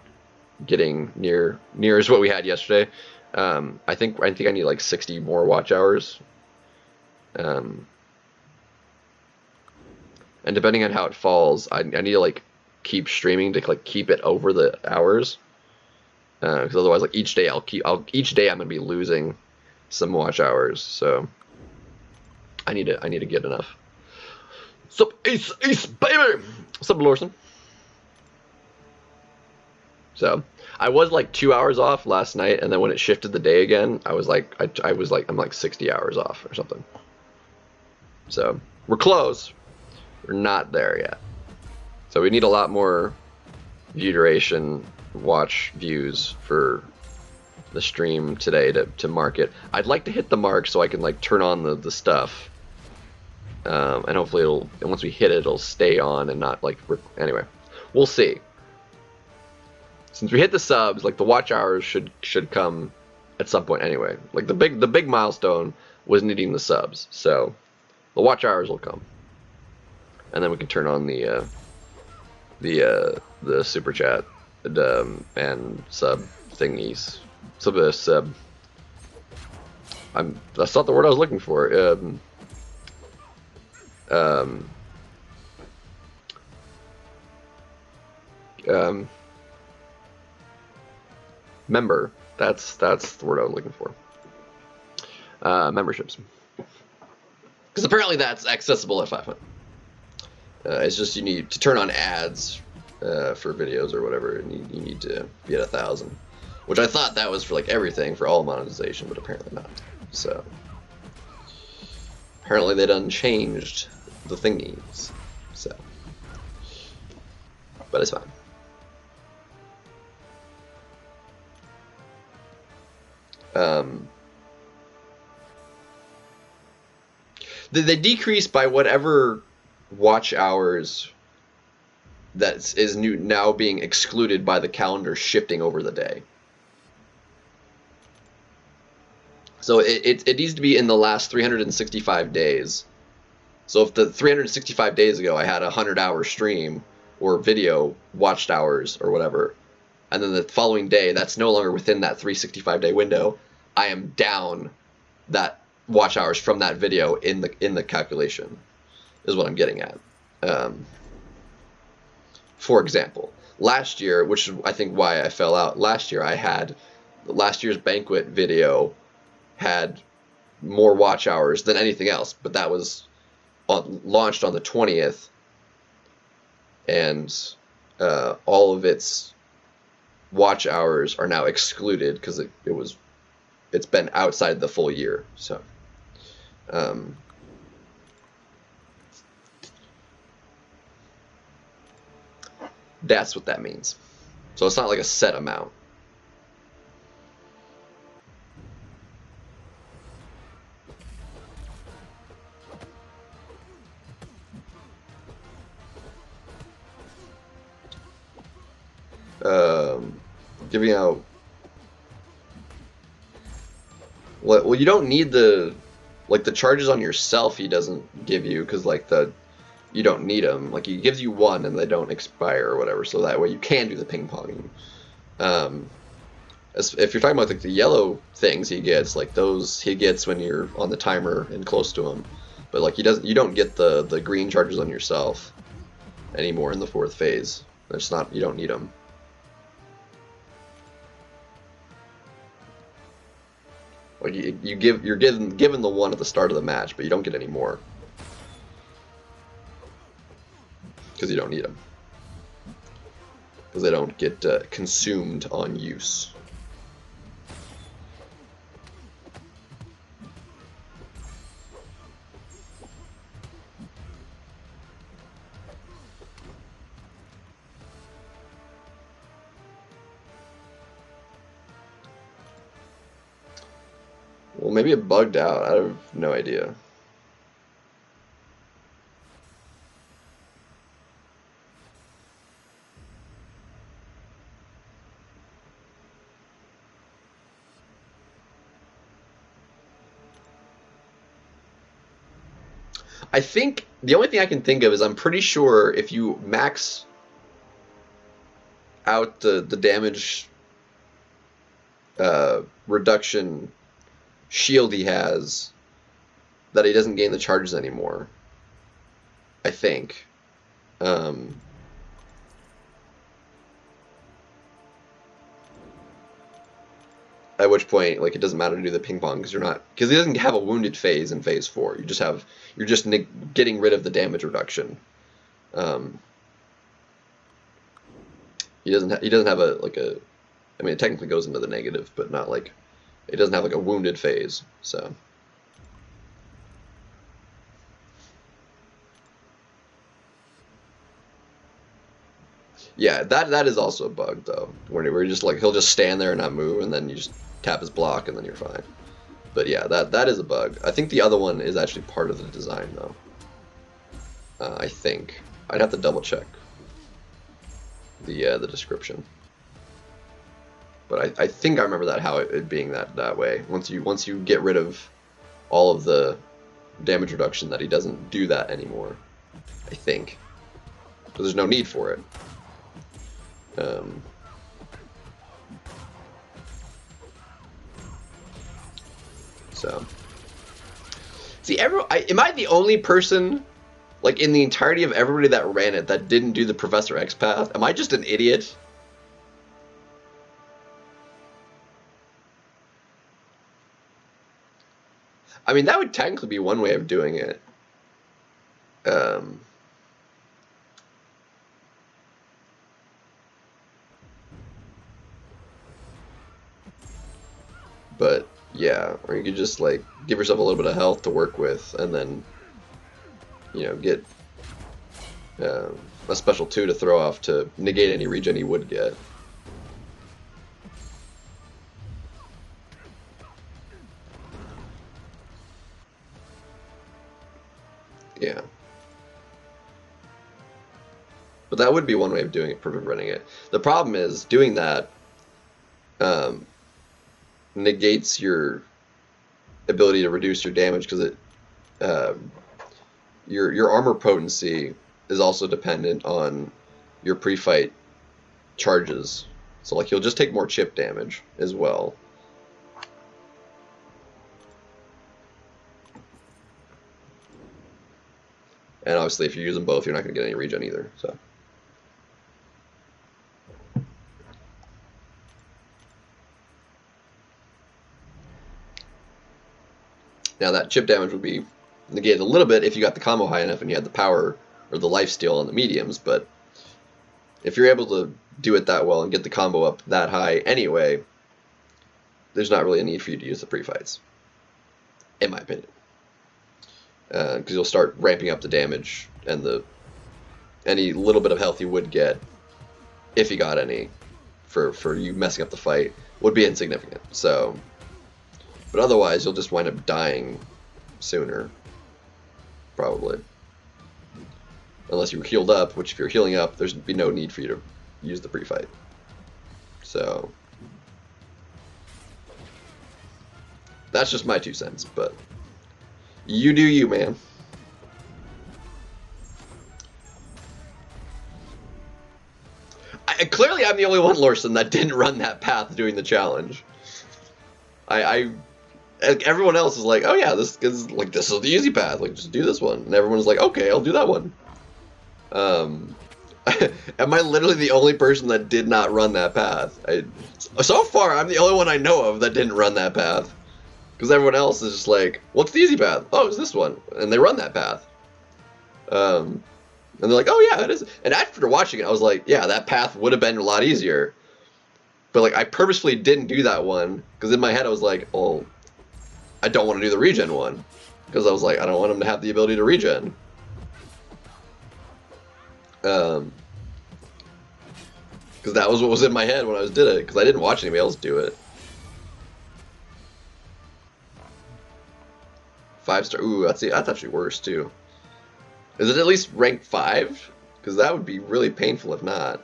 [SPEAKER 1] getting near as what we had yesterday. I think I need like 60 more watch hours. And depending on how it falls, I need to like keep streaming to like keep it over the hours. Because otherwise, like each day each day I'm gonna be losing some watch hours. So I need to get enough. Sup, Ace, baby. Sup, Lorson. So I was like 2 hours off last night, and then when it shifted the day again, I was like, I'm like 60 hours off or something. So we're close. We're not there yet. So we need a lot more view duration, watch views for the stream today to mark it. I'd like to hit the mark so I can like turn on the stuff. And hopefully once we hit it, it'll stay on and not like, anyway, we'll see. Since we hit the subs, like the watch hours should come at some point anyway. Like the big milestone was needing the subs, so the watch hours will come, and then we can turn on the super chat and sub thingies. Sub. That's not the word I was looking for. Member. That's the word I was looking for. Memberships. Because apparently that's accessible at 500. It's just you need to turn on ads for videos or whatever, and you need to be at 1,000. Which I thought that was for like everything, for all monetization, but apparently not. So apparently they done changed the thingies. So, but it's fine. They decrease by whatever watch hours that is now being excluded by the calendar shifting over the day. So it needs to be in the last 365 days. So if the 365 days ago I had a 100-hour stream or video watched hours or whatever, and then the following day that's no longer within that 365-day window, I am down that watch hours from that video in the calculation, is what I'm getting at. For example, last year, which is I think why I fell out, last year I had last year's banquet video had more watch hours than anything else, but that was launched on the 20th, and all of its watch hours are now excluded because it's been outside the full year. So that's what that means. So it's not like a set amount. Giving out. Well, you don't need the charges on yourself. He doesn't give you because you don't need them. Like he gives you one and they don't expire or whatever. So that way you can do the ping ponging. If you're talking about like the yellow things he gets, like those he gets when you're on the timer and close to him. But like you don't get the green charges on yourself anymore in the 4th phase. That's not, you don't need them. Like you're given the one at the start of the match, but you don't get any more because you don't need them, because they don't get consumed on use. Well, maybe it bugged out. I have no idea. I think the only thing I can think of is I'm pretty sure if you max out the damage reduction shield he has that he doesn't gain the charges anymore, I think. At which point, like, it doesn't matter to do the ping pong because he doesn't have a wounded phase in phase 4. You're just getting rid of the damage reduction. He doesn't have I mean, it technically goes into the negative, but not like, it doesn't have like a wounded phase. So yeah, that is also a bug though, where you're just like, he'll just stand there and not move, and then you just tap his block, and then you're fine. But yeah, that is a bug. I think the other one is actually part of the design though. I think I'd have to double check the description. But I think I remember that, how it being that way. Once you get rid of all of the damage reduction, that he doesn't do that anymore. I think. So there's no need for it. So see, am I the only person, like, in the entirety of everybody that ran it, that didn't do the Professor X path? Am I just an idiot? I mean, that would technically be one way of doing it. But yeah, or you could just like give yourself a little bit of health to work with, and then, you know, get a special 2 to throw off to negate any regen you would get. Yeah. But that would be one way of doing it, preventing it. The problem is, doing that negates your ability to reduce your damage, because your armor potency is also dependent on your pre-fight charges. So like, you'll just take more chip damage as well. And obviously, if you use them both, you're not going to get any regen either. So. Now that chip damage would be negated a little bit if you got the combo high enough and you had the power or the lifesteal on the mediums, but if you're able to do it that well and get the combo up that high anyway, there's not really a need for you to use the pre-fights, in my opinion. Because you'll start ramping up the damage, and any little bit of health you would get, if you got any, for you messing up the fight, would be insignificant. So, but otherwise, you'll just wind up dying sooner, probably. Unless you were healed up, which if you're healing up, there's be no need for you to use the pre-fight. So, that's just my 2 cents, but you do you, man. Clearly, I'm the only one, Lorson, that didn't run that path doing the challenge. Everyone else is like, oh yeah, this is the easy path. Like, just do this one, and everyone's like, okay, I'll do that one. Am I literally the only person that did not run that path? So far, I'm the only one I know of that didn't run that path. Because everyone else is just like, what's the easy path? Oh, it's this one. And they run that path. And they're like, oh yeah, it is. And after watching it, I was like, yeah, that path would have been a lot easier. But like, I purposefully didn't do that one. Because in my head, I was like, oh, I don't want to do the regen one. Because I was like, I don't want him to have the ability to regen. Because that was what was in my head when I did it. Because I didn't watch anybody else do it. 5-star. Ooh, that's actually worse too. Is it at least rank 5? Because that would be really painful if not.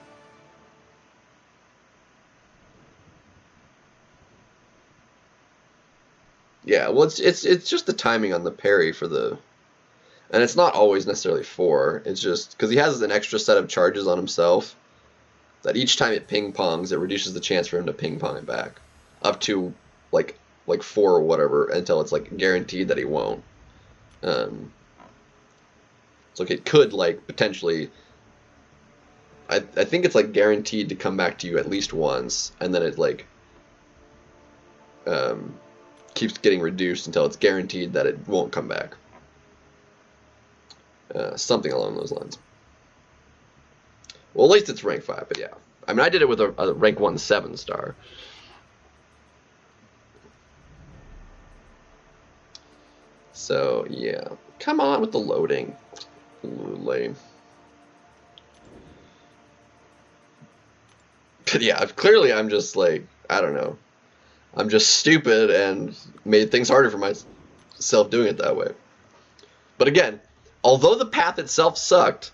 [SPEAKER 1] Yeah, well, it's just the timing on the parry for the, and it's not always necessarily 4. It's just because he has an extra set of charges on himself that each time it ping pongs, it reduces the chance for him to ping pong it back up to like 4 or whatever until it's like guaranteed that he won't. So it could like potentially. I think it's like guaranteed to come back to you at least once, and then it like keeps getting reduced until it's guaranteed that it won't come back. Something along those lines. Well, at least it's rank 5, but yeah. I mean, I did it with a rank 1 7-star. So, yeah. Come on with the loading. Lame. But yeah, clearly I'm just like, I don't know. I'm just stupid and made things harder for myself doing it that way. But again, although the path itself sucked,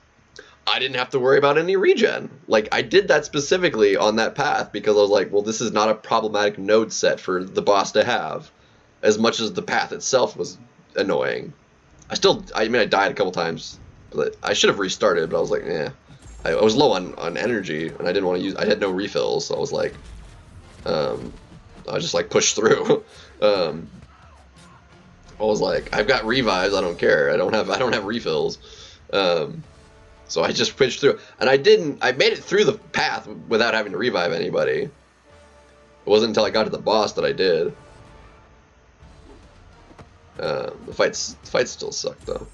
[SPEAKER 1] I didn't have to worry about any regen. Like, I did that specifically on that path because I was like, well, this is not a problematic node set for the boss to have, as much as the path itself was annoying. I mean, I died a couple times, but I should have restarted, but I was like, eh. I was low on energy, and I didn't want to use, I had no refills, so I was like, I just like pushed through. I was like, I've got revives, I don't care. I don't have refills. So I just pushed through, and I made it through the path without having to revive anybody. It wasn't until I got to the boss that I did. The fights still suck though.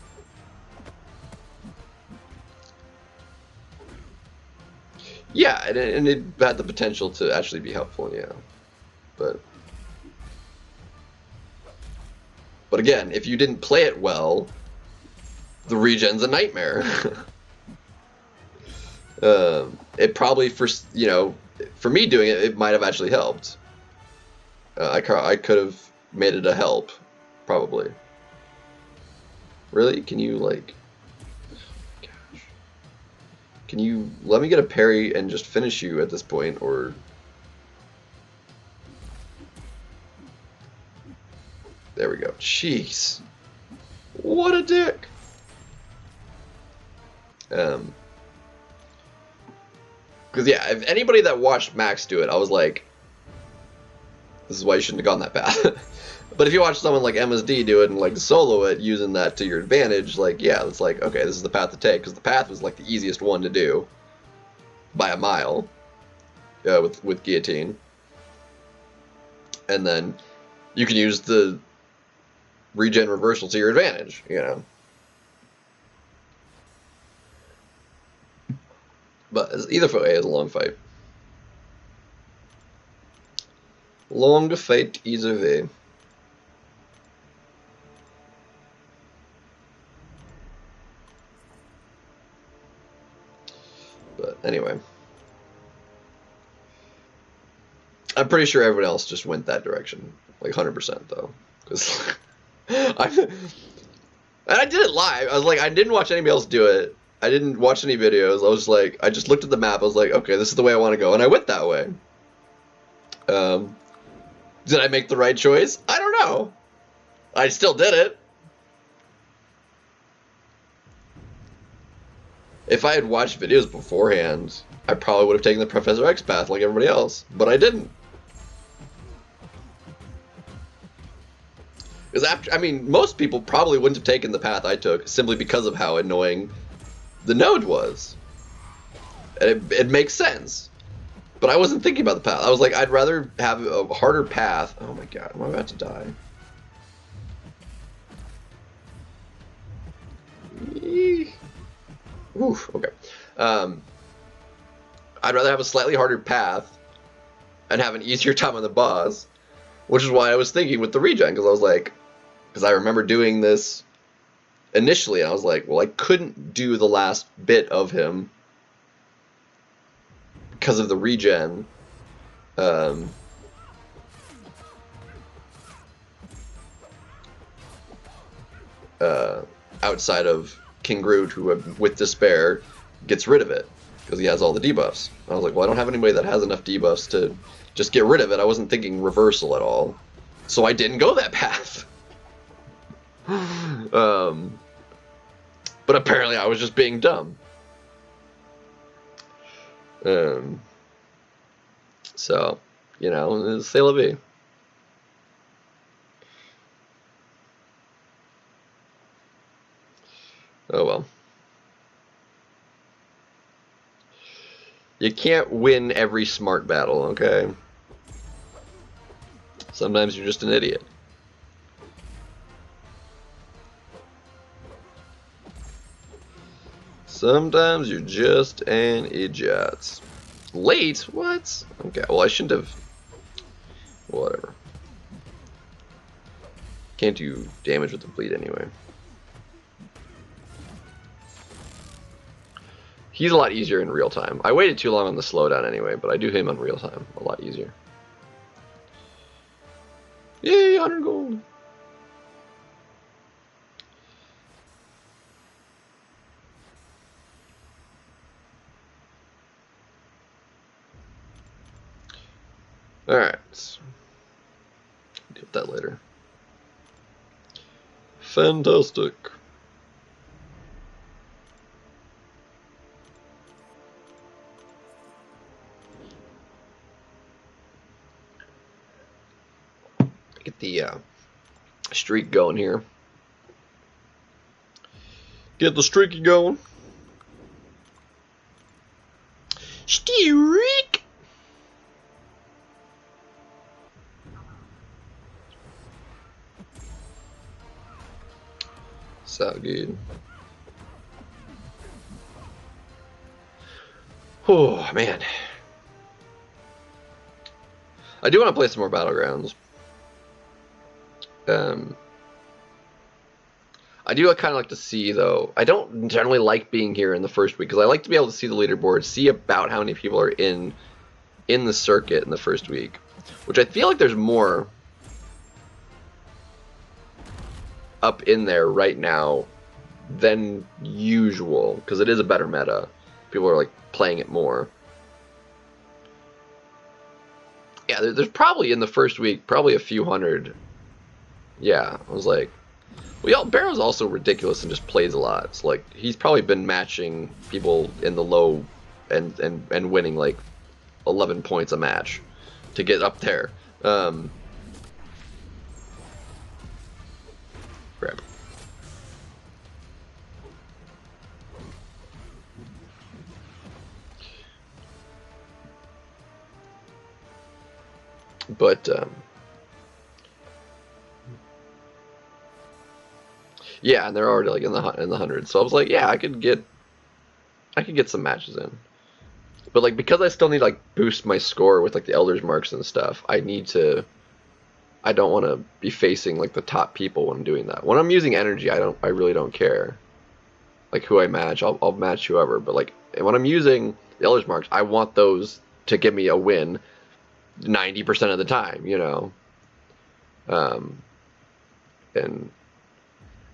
[SPEAKER 1] Yeah, and it had the potential to actually be helpful, yeah. But again, if you didn't play it well, the regen's a nightmare. It probably, for me doing it, it might have actually helped. I could have made it a help, probably. Really? Can you, like... Gosh. Can you let me get a parry and just finish you at this point, or... There we go. Jeez. What a dick. Because, yeah, if anybody that watched Max do it, I was like, this is why you shouldn't have gone that path. But if you watch someone like MSD do it and, like, solo it, using that to your advantage, like, yeah, it's like, okay, this is the path to take. Because the path was, like, the easiest one to do. By a mile. With Guillotine. And then you can use the regen reversal to your advantage, you know. But either way is a long fight. Long fight either way. But anyway. I'm pretty sure everyone else just went that direction. Like 100% though. Because and I did it live. I was like, I didn't watch anybody else do it. I didn't watch any videos. I was like, I just looked at the map. I was like, okay, this is the way I want to go, and I went that way. Did I make the right choice? I don't know. I still did it. If I had watched videos beforehand, I probably would have taken the Professor X path like everybody else, but I didn't. Because I mean, most people probably wouldn't have taken the path I took simply because of how annoying the node was. And it makes sense. But I wasn't thinking about the path. I was like, I'd rather have a harder path. Oh my god, am I about to die? Oof, okay. I'd rather have a slightly harder path and have an easier time on the boss, which is why I was thinking with the regen, because I was like, because I remember doing this initially, and I was like, well, I couldn't do the last bit of him because of the regen. Outside of King Groot, who with despair gets rid of it because he has all the debuffs. I was like, well, I don't have anybody that has enough debuffs to just get rid of it. I wasn't thinking reversal at all, so I didn't go that path. But apparently I was just being dumb. So, you know, c'est la vie. You can't win every smart battle, okay? Sometimes you're just an idiot. Sometimes you're just an idiot. Late? What? Okay, well I shouldn't have... Whatever. Can't do damage with the bleed anyway. He's a lot easier in real time. I waited too long on the slowdown anyway, but I do him on real time. A lot easier. Yay, 100 gold! Alright. Deal with that later. Fantastic. Get the streak going here. Get the streaky going. Streak! So good. Oh man, I do want to play some more Battlegrounds. I do kind of like to see, though. I don't generally like being here in the first week because I like to be able to see the leaderboard, see about how many people are in the circuit in the first week, which I feel like there's more up in there right now than usual because it is a better meta. People are like playing it more. Yeah, there's probably in the first week probably a few hundred. Yeah, I was like, well, Barrow's also ridiculous and just plays a lot. It's like he's probably been matching people in the low and winning like 11 points a match to get up there. Crap. But yeah, and they're already like in the hundreds. So I was like, yeah, I could get some matches in. But like because I still need to like boost my score with like the Elders marks and stuff, I don't want to be facing like the top people when I'm doing that. When I'm using energy, I really don't care. Like who I match, I'll match whoever. But like when I'm using the Elders marks, I want those to give me a win 90% of the time, you know. And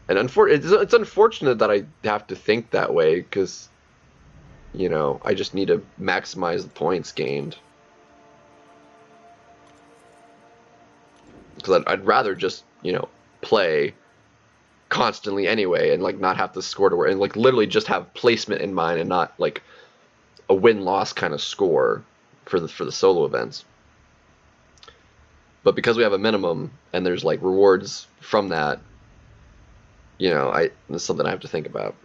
[SPEAKER 1] it's unfortunate that I have to think that way because, you know, I just need to maximize the points gained. Because I'd rather just, you know, play constantly anyway and like not have to score to where and like literally just have placement in mind and not like a win-loss kind of score for the solo events. But because we have a minimum and there's like rewards from that, you know, it's something I have to think about.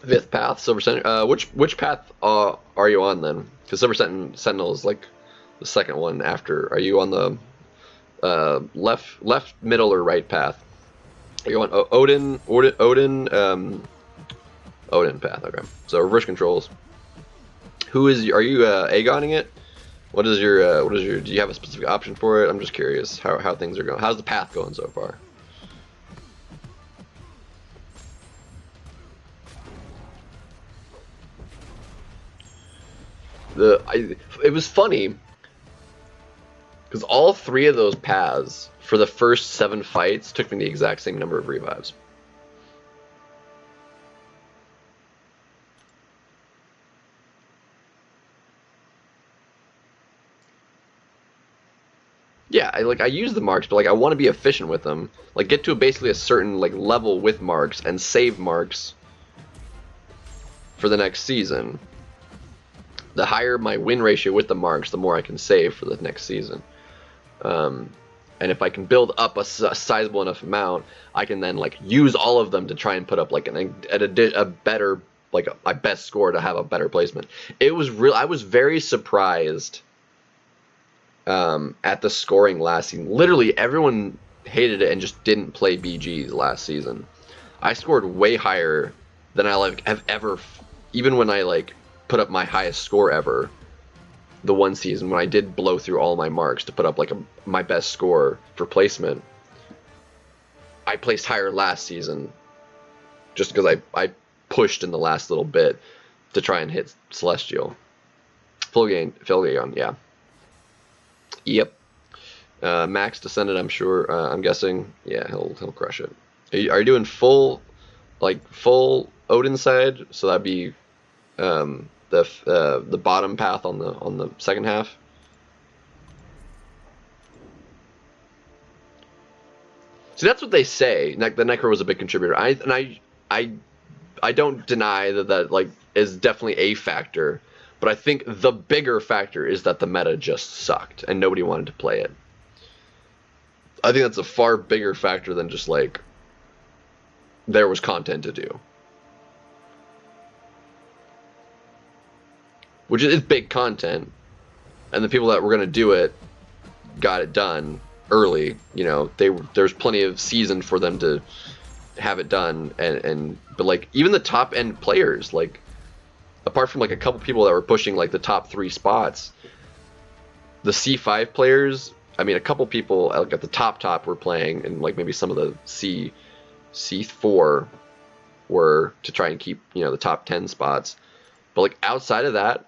[SPEAKER 1] Fifth path, Silver Sentinel. Which path are you on then? Because Silver Sentinel is like the second one after. Are you on the left, middle, or right path? Are you on Odin path? Okay. So reverse controls. Are you Aegoning it? What is your do you have a specific option for it? I'm just curious how things are going. How's the path going so far? It was funny because all three of those paths for the first 7 fights took me the exact same number of revives. Yeah, I use the marks, but like I want to be efficient with them. Like get to basically a certain like level with marks and save marks for the next season. The higher my win ratio with the marks, the more I can save for the next season. And if I can build up a sizable enough amount, I can then like use all of them to try and put up like a better, like my best score to have a better placement. It was real. I was very surprised at the scoring last season. Literally everyone hated it and just didn't play BGs last season. I scored way higher than I like have ever, even when I like put up my highest score ever. The one season when I did blow through all my marks to put up like my best score for placement, I placed higher last season just because I pushed in the last little bit to try and hit Celestial. Filgaon, yeah. Yep. Max Descendant, I'm sure. I'm guessing. Yeah, he'll crush it. Are you doing full Odin side? So that'd be the bottom path on the second half. So that's what they say. The Necro was a big contributor. I don't deny that like is definitely a factor, but I think the bigger factor is that the meta just sucked and nobody wanted to play it. I think that's a far bigger factor than just like there was content to do. Which is big content, and the people that were going to do it got it done early. You know, there's plenty of season for them to have it done, but like even the top end players, like apart from like a couple people that were pushing like the top 3 spots, the C5 players, I mean a couple people like at the top were playing, and like maybe some of the C4 were to try and keep, you know, the top 10 spots, but like outside of that,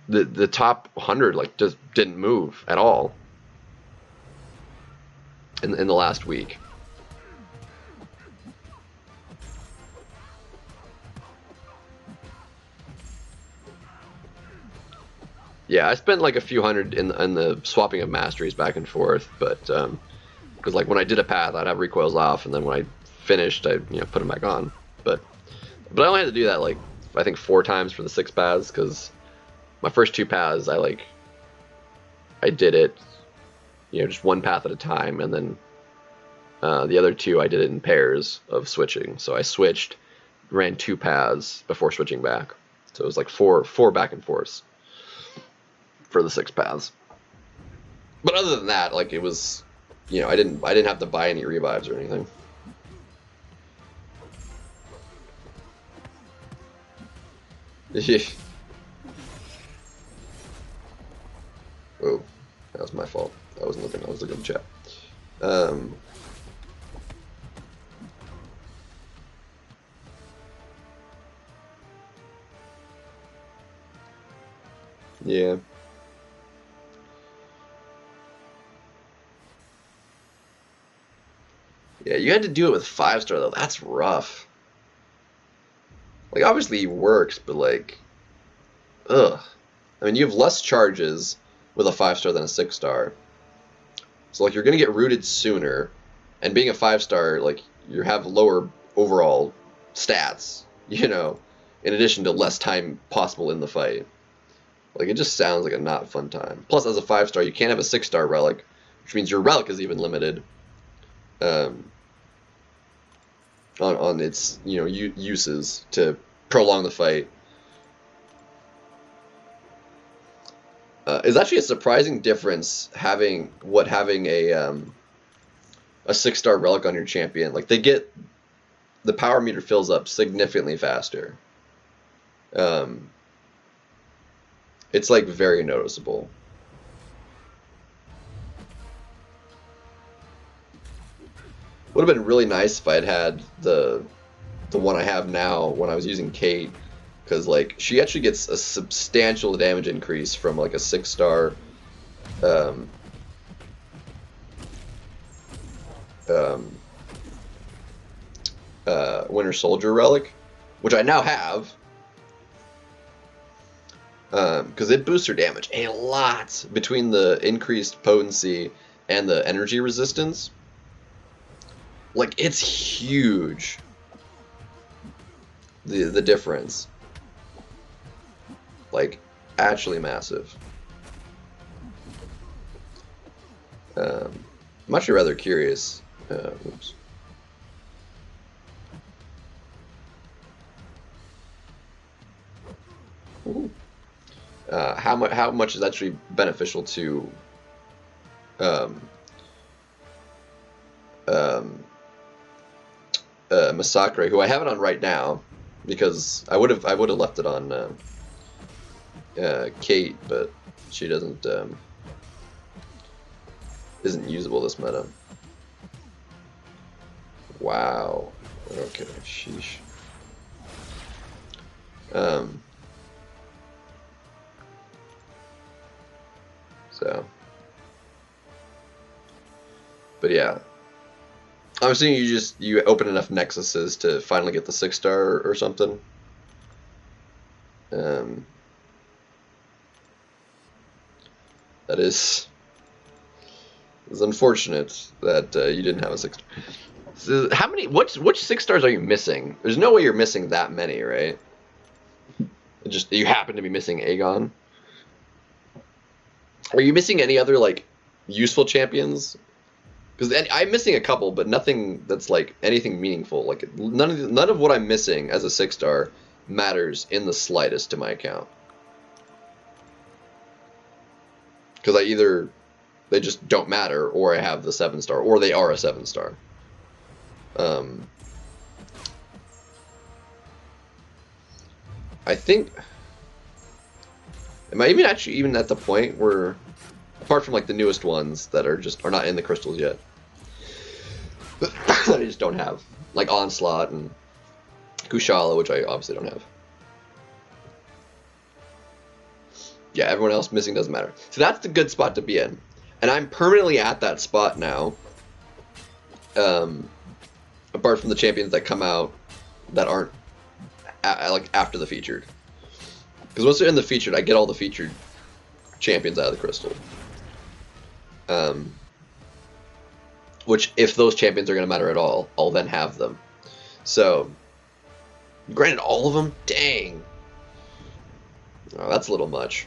[SPEAKER 1] the top 100 like just didn't move at all in the last week. Yeah, I spent like a few hundred in the swapping of masteries back and forth, but because like when I did a path, I'd have recoils off, and then when I finished, I put them back on. But I only had to do that like I think 4 times for the 6 paths, because my first 2 paths I did it, just one path at a time, and then the other 2 I did it in pairs of switching. So I switched, ran 2 paths before switching back. So it was like four back and forths for the 6 paths. But other than that, like it was, I didn't have to buy any revives or anything. Oh, that was my fault. I wasn't looking. I was looking at the chat. Yeah. Yeah, you had to do it with 5-star though. That's rough. Like obviously it works, but like, ugh. I mean, you have less charges with a 5-star than a 6-star. So like you're gonna get rooted sooner, and being a 5-star, like you have lower overall stats, in addition to less time possible in the fight. Like it just sounds like a not fun time. Plus, as a 5-star, you can't have a 6-star relic, which means your relic is even limited. On its uses to prolong the fight. It's actually a surprising difference having a 6-star relic on your champion. Like the power meter fills up significantly faster. It's like very noticeable. Would have been really nice if I'd had the one I have now when I was using Kate, because like she actually gets a substantial damage increase from like a 6-star Winter Soldier relic, which I now have, because it boosts her damage a lot between the increased potency and the energy resistance. Like, it's huge, the difference. Like, actually massive. I'm actually rather curious. Oops. How much is actually beneficial to Masakre, who I have it on right now, because I would have left it on Kate, but she doesn't isn't usable this meta. Wow. Okay. Sheesh. So. But yeah. I'm assuming you open enough nexuses to finally get the 6-star or something. That is unfortunate that you didn't have a 6-star. So how many? Which 6-stars are you missing? There's no way you're missing that many, right? Just you happen to be missing Aegon. Are you missing any other like useful champions? Because I'm missing a couple, but nothing that's like anything meaningful. Like none of what I'm missing as a 6-star matters in the slightest to my account. Because they just don't matter, or I have the 7-star, or they are a 7-star. I think, am I even at the point where, apart from like the newest ones that are not in the crystals yet, that I just don't have, like Onslaught and Kushala, which I obviously don't have. Yeah, everyone else missing doesn't matter. So that's the good spot to be in. And I'm permanently at that spot now. Apart from the champions that come out that aren't like after the featured. Because once they're in the featured, I get all the featured champions out of the crystal. Which, if those champions are going to matter at all, I'll then have them. So, granted, all of them? Dang. Oh, that's a little much.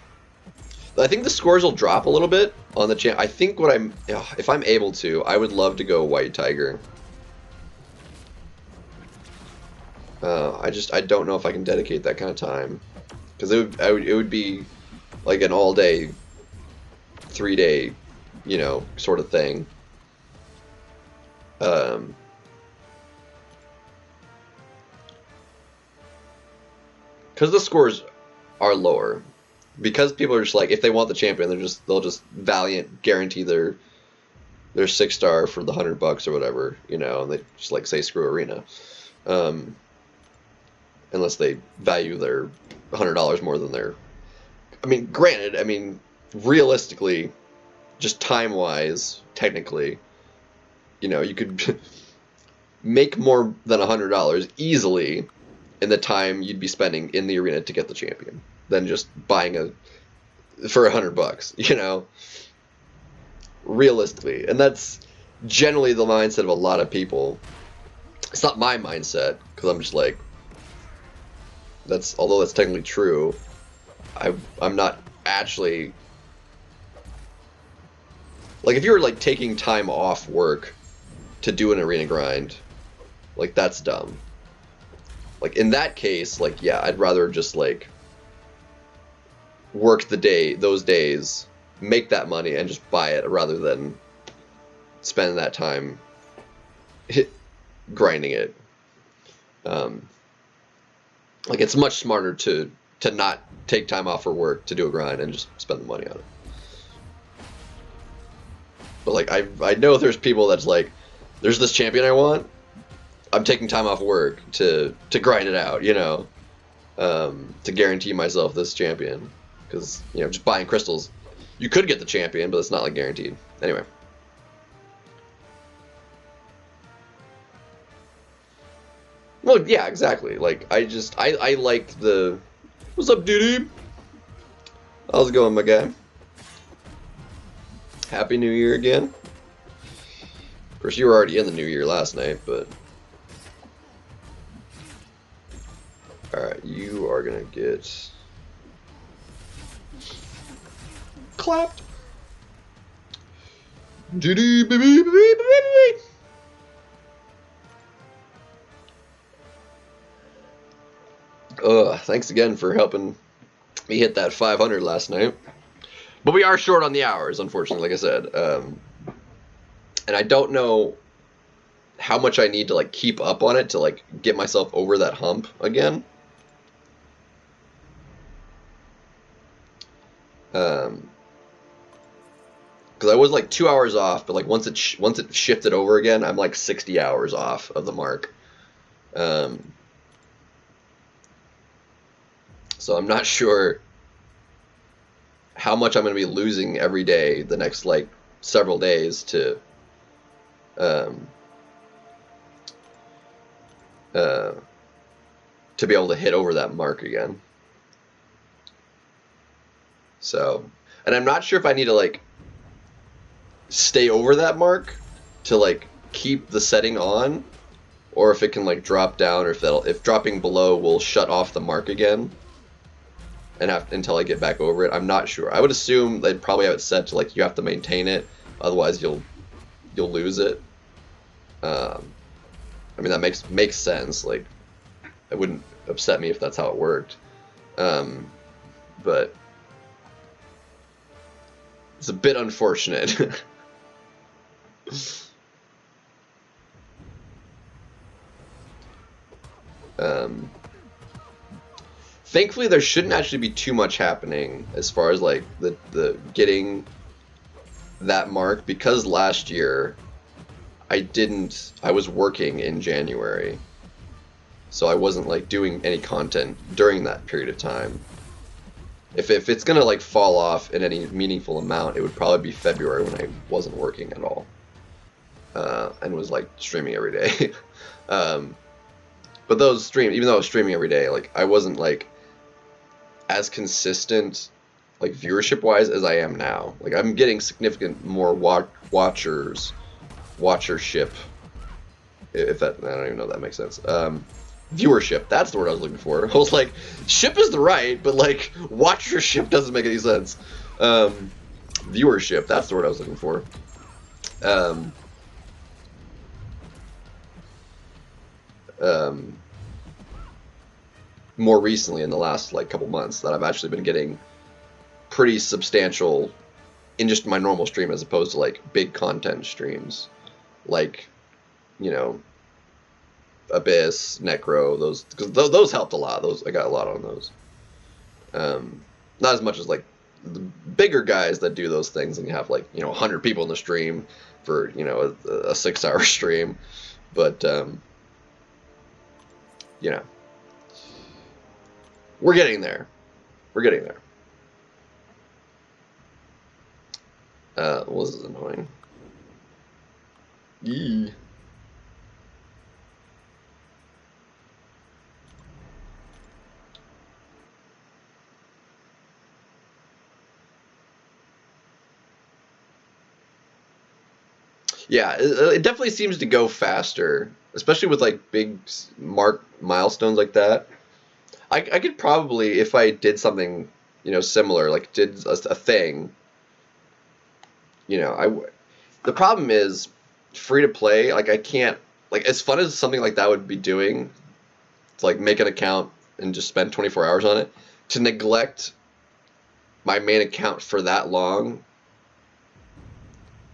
[SPEAKER 1] I think the scores will drop a little bit on the champ. I think if I'm able to, I would love to go White Tiger. I don't know if I can dedicate that kind of time, because it would be like an all day, 3-day, sort of thing. Because the scores are lower, because people are just like, if they want the champion, they'll just Valiant guarantee their 6-star for the $100 or whatever, and they just like say screw Arena, unless they value their $100 more than their. I mean, granted, realistically, just time wise, technically, you could make more than $100 easily in the time you'd be spending in the arena to get the champion than just buying for $100, realistically. And that's generally the mindset of a lot of people. It's not my mindset, because I'm just like, although that's technically true, I'm not actually, like, if you're like taking time off work to do an arena grind, like, that's dumb. Like, in that case, like, yeah, I'd rather just like work those days, make that money, and just buy it, rather than spend that time grinding it. Like, it's much smarter to not take time off for work to do a grind and just spend the money on it. But like, I know there's people that's like, there's this champion I want, I'm taking time off work to grind it out, to guarantee myself this champion. Because, just buying crystals, you could get the champion, but it's not like guaranteed. Anyway. Well, yeah, exactly. Like, I like the... What's up, dude? How's it going, my guy? Happy New Year again. Of course, you were already in the New Year last night, but... Alright, you are gonna get... clapped. GD, baby, baby, baby. Thanks again for helping me hit that 500 last night. But we are short on the hours, unfortunately, like I said. And I don't know how much I need to like keep up on it to like get myself over that hump again. Because I was like 2 hours off, but like once it shifted over again, I'm like 60 hours off of the mark. So I'm not sure how much I'm going to be losing every day the next like several days to be able to hit over that mark again. So, and I'm not sure if I need to like stay over that mark to like keep the setting on, or if it can like drop down, or if dropping below will shut off the mark again and until I get back over it. I'm not sure. I would assume they'd probably have it set to like you have to maintain it, otherwise you'll lose it. I mean, that makes sense. Like, it wouldn't upset me if that's how it worked. But it's a bit unfortunate. Thankfully, there shouldn't actually be too much happening as far as like the getting that mark, because last year I was working in January, so I wasn't like doing any content during that period of time. If it's gonna like fall off in any meaningful amount, it would probably be February when I wasn't working at all, and was like streaming every day. But those streams, even though I was streaming every day, like I wasn't like as consistent like viewership wise as I am now. Like I'm getting significant more watchership. If that, I don't even know if that makes sense. Viewership, that's the word I was looking for. I was like, ship is the right, but like watchership doesn't make any sense. Viewership, that's the word I was looking for. More recently, in the last like couple months, that I've actually been getting pretty substantial in just my normal stream, as opposed to like big content streams, like, you know, Abyss, Necro, those, because those helped a lot. Those, I got a lot on those. Not as much as like the bigger guys that do those things and you have like, you know, 100 people in the stream for, you know, a 6-hour stream, but you know, we're getting there. We're getting there. Was this annoying? Yee. Yeah, it definitely seems to go faster, especially with like big milestones like that. I could probably, if I did something, you know, similar, like did a thing, you know, the problem is free to play. Like I can't, like as fun as something like that would be doing, to like make an account and just spend 24 hours on it, to neglect my main account for that long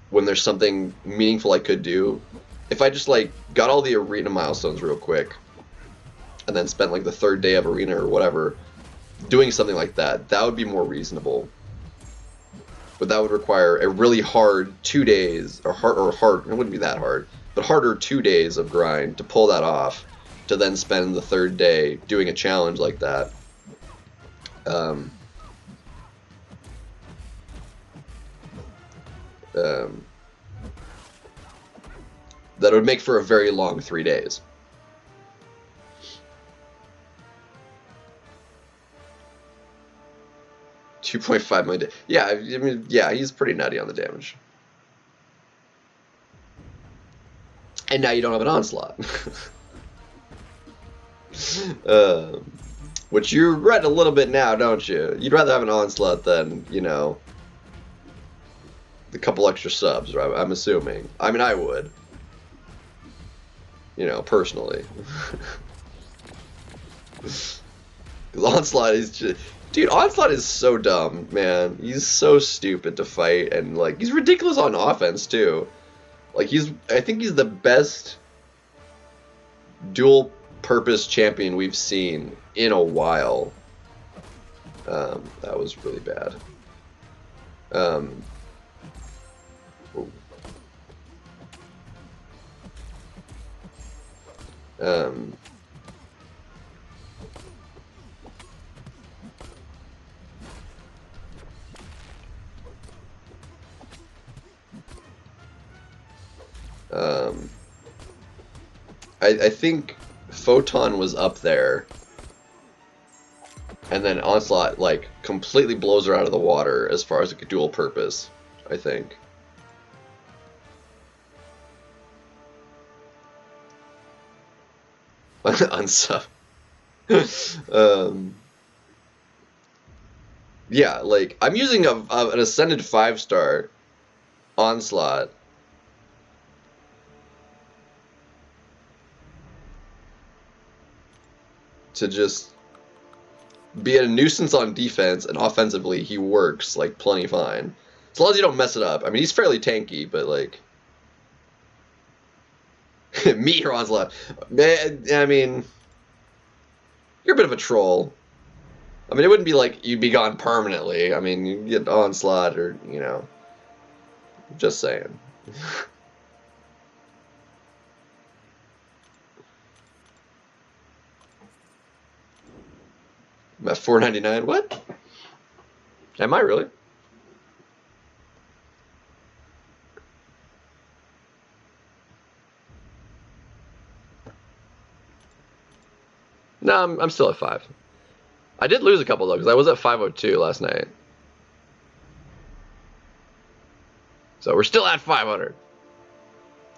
[SPEAKER 1] when there's something meaningful I could do. If I just like got all the arena milestones real quick and then spent like the 3rd day of arena or whatever doing something like that, that would be more reasonable. But that would require a really hard 2 days, or hard, it wouldn't be that hard, but harder 2 days of grind to pull that off, to then spend the 3rd day doing a challenge like that. That would make for a very long 3 days. $2.5 million. Yeah, I mean, yeah, he's pretty nutty on the damage. And now you don't have an onslaught. Which you regret a little bit now, don't you? You'd rather have an onslaught than, you know, a couple extra subs, right? I'm assuming. I mean, I would. You know, personally. Because Onslaught is just... Dude, Onslaught is so dumb, man. He's so stupid to fight, and, like, he's ridiculous on offense, too. Like, I think he's the best dual-purpose champion we've seen in a while. That was really bad. Oh. I think Photon was up there, and then Onslaught, like, completely blows her out of the water as far as like a dual purpose, I think. Unsub. Yeah, like, I'm using an Ascended 5-star Onslaught. To just be a nuisance on defense, and offensively he works, like, plenty fine. As long as you don't mess it up. I mean, he's fairly tanky, but, like... Meet your Onslaught. Man, I mean... You're a bit of a troll. I mean, it wouldn't be like you'd be gone permanently. I mean, you get Onslaught or, you know... Just saying. I'm at $4.99. What? Am I really? No, I'm still at 5. I did lose a couple though, because I was at 502 last night. So we're still at 500.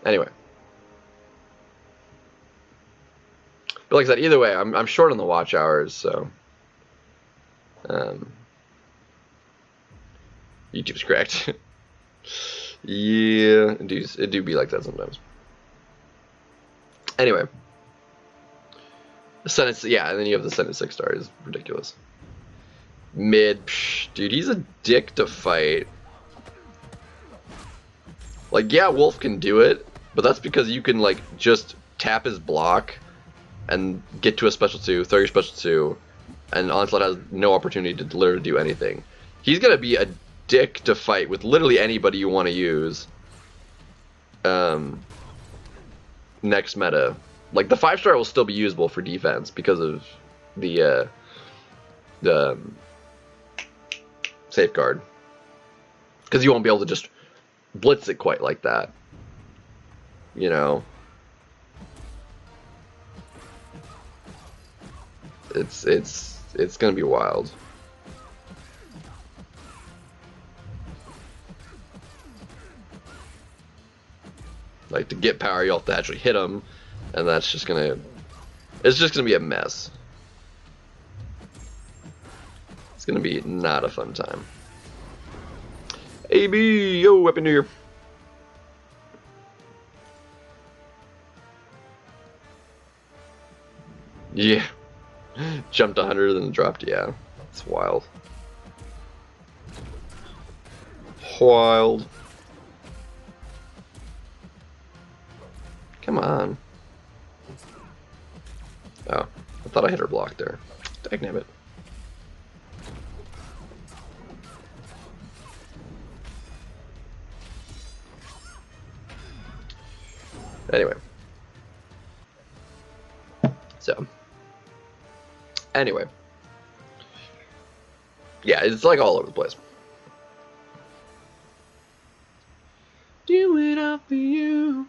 [SPEAKER 1] Anyway. But like I said, either way, I'm short on the watch hours, so... YouTube's correct. Yeah, it do be like that sometimes. Anyway. Ascendant, yeah, and then you have the Ascendant 6-star. Is ridiculous. Mid, dude, he's a dick to fight. Like, yeah, Wolf can do it, but that's because you can, like, just tap his block and get to a special 2, throw your special 2, and Onslaught has no opportunity to literally do anything. He's gonna be a dick to fight with literally anybody you want to use. Next meta. Like, the 5-star will still be usable for defense because of the safeguard. Because you won't be able to just blitz it quite like that. You know? It's gonna be wild. Like, to get power, you have to actually hit him, and that's just gonna... It's just gonna be a mess. It's gonna be not a fun time. AB, yo, Happy New Year. Yeah. Jumped 100 and then dropped, yeah. It's wild. Wild. Come on. Oh, I thought I hit her block there. Dagnabbit. Anyway. So. Anyway. Yeah, it's like all over the place. Do it all for you.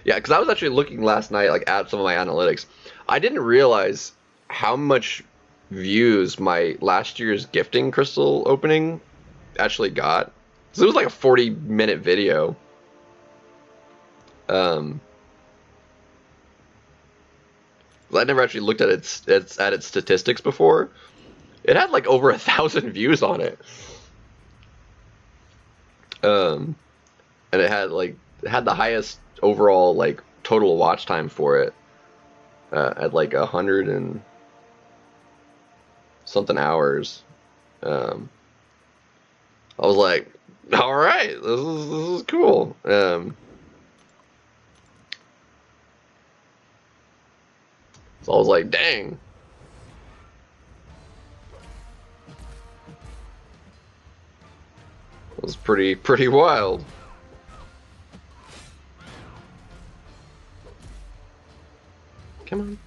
[SPEAKER 1] Yeah, because I was actually looking last night, like, at some of my analytics. I didn't realize how much views my last year's gifting crystal opening actually got. So it was like a 40-minute video. I never actually looked at its statistics before. It had like over 1,000 views on it. And it had the highest overall like total watch time for it at like 100 and something hours. I was like, all right, this is cool. So I was like, dang. It was pretty wild. Come on.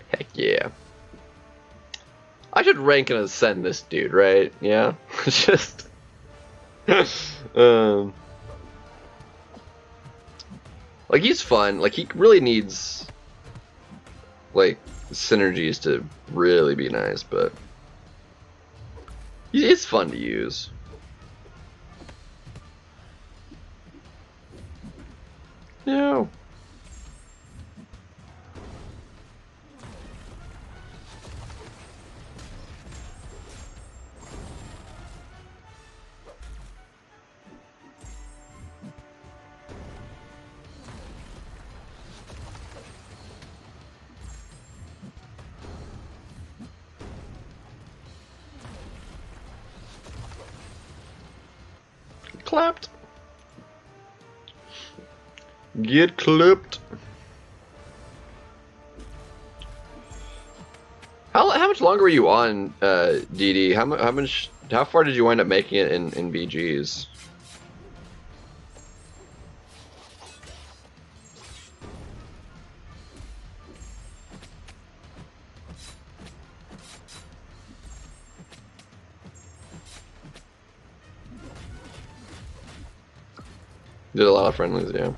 [SPEAKER 1] Heck yeah. I should rank and ascend this dude, right? Yeah? Just... like, he's fun. Like, he really needs, like, synergies to really be nice, but... it's fun to use. No. Clapped. Get clipped. How much longer were you on DD? How far did you wind up making it in BGs? Did a lot of friendlies, yeah.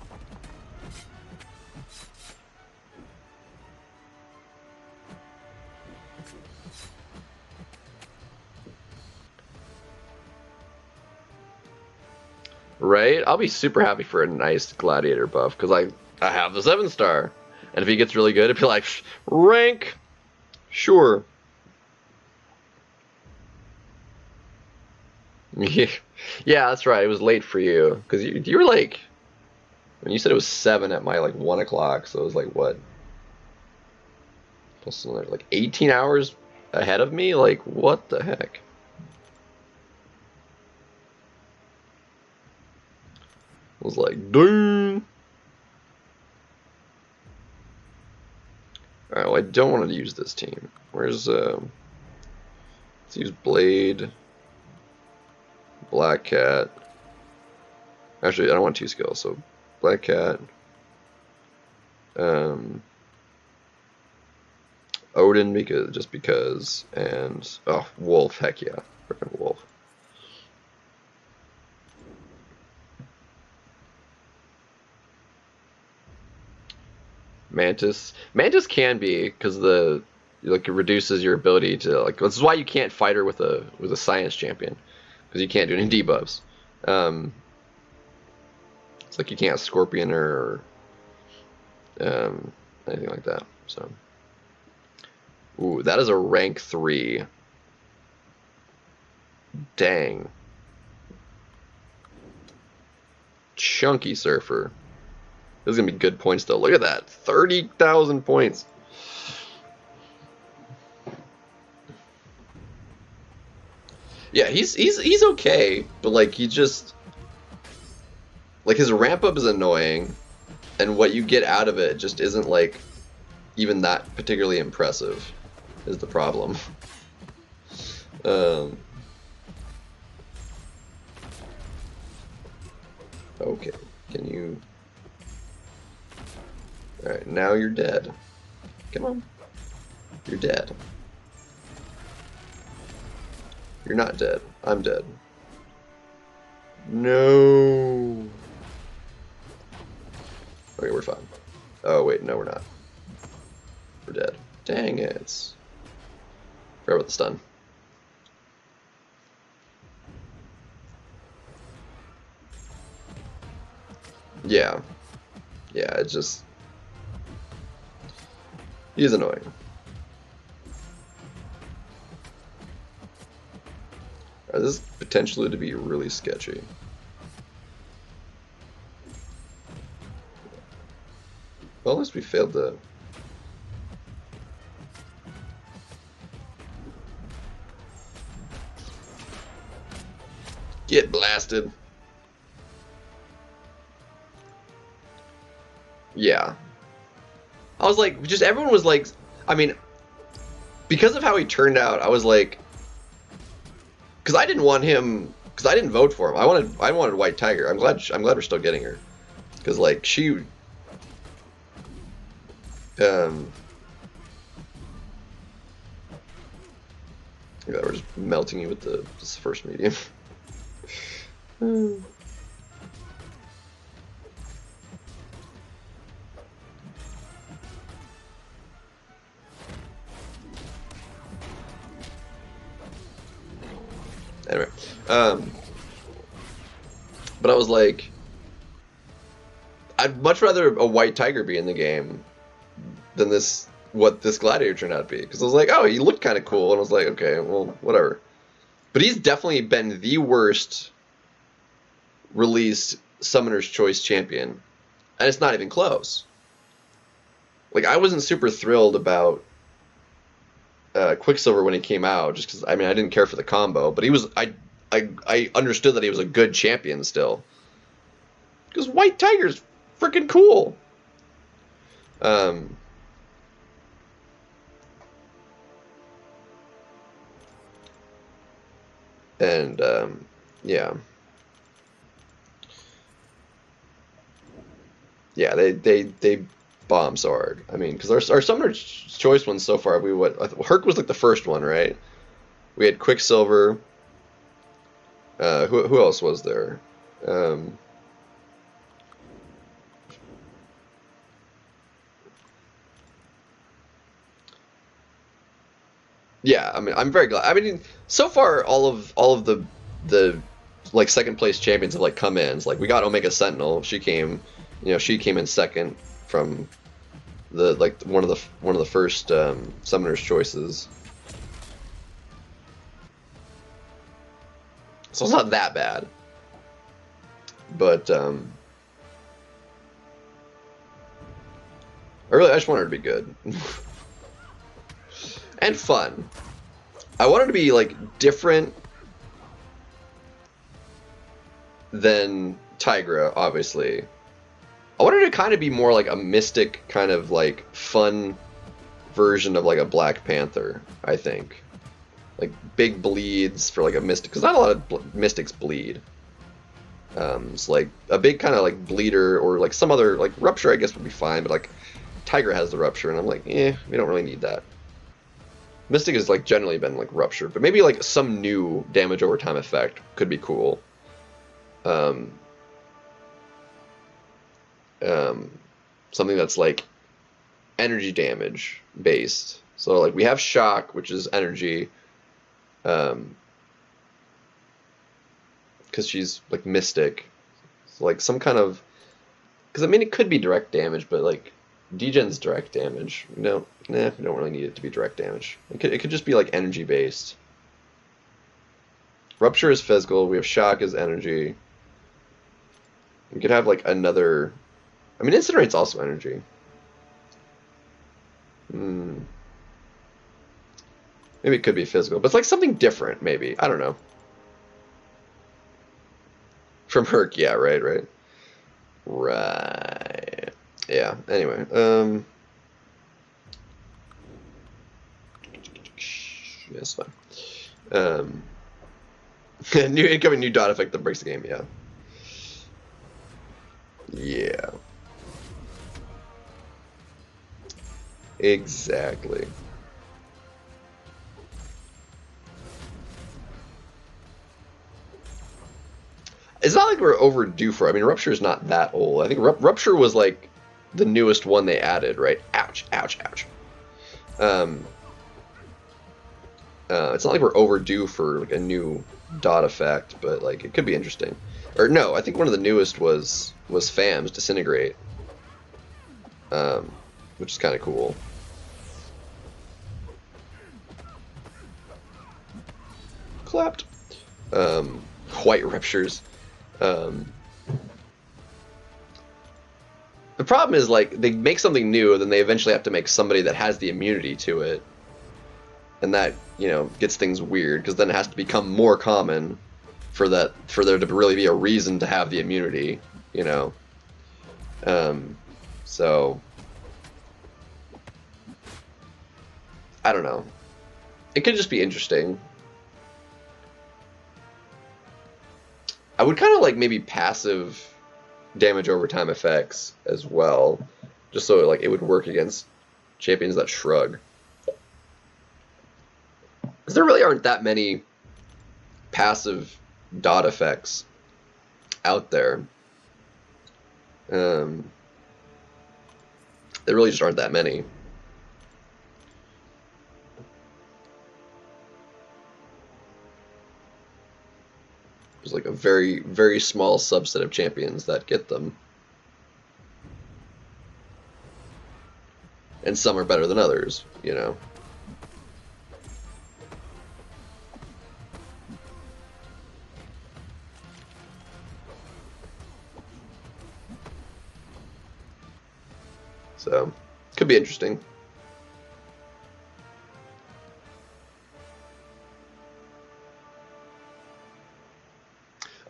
[SPEAKER 1] Right? I'll be super happy for a nice gladiator buff, because I have the 7-star. And if he gets really good, it'd be like, rank! Sure. Yeah, that's right. It was late for you. Because you were like... When you said it was 7 at my like 1 o'clock, so it was like what? Plus another like 18 hours ahead of me? Like, what the heck? I was like, dang! Alright, well, I don't want to use this team. Where's, let's use Blade, Black Cat. Actually, I don't want 2 skills, so Black Cat, Odin, because, and, oh, Wolf, heck yeah, freaking Wolf. Mantis can be, because it reduces your ability to, like, this is why you can't fight her with a science champion, because you can't do any debuffs. It's like you can't scorpion her or anything like that. So, ooh, that is a rank 3. Dang. Chunky Surfer. This is gonna be good points though. Look at that, 30,000 points. Yeah, he's okay, but like he just like his ramp up is annoying, and what you get out of it just isn't like even that particularly impressive. Is the problem. Okay, can you? Alright, now you're dead. Come on. You're dead. You're not dead. I'm dead. No. Okay, we're fine. Oh, wait, no, we're not. We're dead. Dang it. Forgot about the stun. Yeah. Yeah, it's just... He's annoying. This is potentially to be really sketchy. Well, at least we failed to... Get blasted. Yeah. I was like, just everyone was like, I mean, because of how he turned out, I was like, because I didn't want him, because I didn't vote for him. I wanted White Tiger. I'm glad we're still getting her, because like she, yeah, we're just melting you with this first medium. Anyway, but I was like, I'd much rather a White Tiger be in the game than what this Gladiator turned out to be. Because I was like, oh, he looked kind of cool, and I was like, okay, well, whatever. But he's definitely been the worst released Summoner's Choice champion, and it's not even close. Like, I wasn't super thrilled about Quicksilver when he came out, just because, I mean, I didn't care for the combo, but he was, I understood that he was a good champion still. Because White Tiger's freaking cool. Yeah. Yeah, they bomb so hard. I mean, because our Summoner's Choice ones so far, Herc was like the first one, right? We had Quicksilver. Who else was there? Yeah, I mean, I'm very glad. I mean, so far all of the like second place champions have like come in. It's like we got Omega Sentinel. She came in second from one of the first Summoner's Choices. So it's not that bad. But I just want her to be good. And fun. I want her to be like different than Tigra, obviously. I want her to kind of be more like a mystic, kind of like fun version of like a Black Panther, I think. Like big bleeds for like a mystic, because not a lot of mystics bleed. It's like a big kind of like bleeder, or like some other, like Rupture I guess would be fine, but like Tigra has the Rupture, and I'm like, we don't really need that. Mystic has like generally been like Rupture, but maybe like some new damage over time effect could be cool. Something that's like energy damage based. So like we have Shock, which is energy, because she's like mystic. So like some kind of, because I mean it could be direct damage, but like Degen's direct damage. We don't really need it to be direct damage. It could just be like energy based. Rupture is physical. We have Shock as energy. We could have like another. I mean, Incinerate's also energy. Maybe it could be physical, but it's like something different. Maybe, I don't know. From Herc, yeah, right. Yeah. Anyway, yeah, it's fine. New incoming new dot effect that breaks the game. Yeah. Exactly. It's not like we're overdue for it. I mean, Rupture is not that old. I think Rupture was like the newest one they added, right? Ouch, ouch, ouch. It's not like we're overdue for like a new dot effect, but like it could be interesting. Or no, I think one of the newest was FAM's Disintegrate, which is kind of cool. Clapped. White Ruptures. The problem is, like, they make something new, then they eventually have to make somebody that has the immunity to it. And that, you know, gets things weird, because then it has to become more common for there to really be a reason to have the immunity, you know. So, I don't know. It could just be interesting. I would kind of like maybe passive damage over time effects as well, just so like it would work against champions that shrug. Because there really aren't that many passive dot effects out there. There really just aren't that many. There's like a very, very small subset of champions that get them. And some are better than others, you know. So, could be interesting.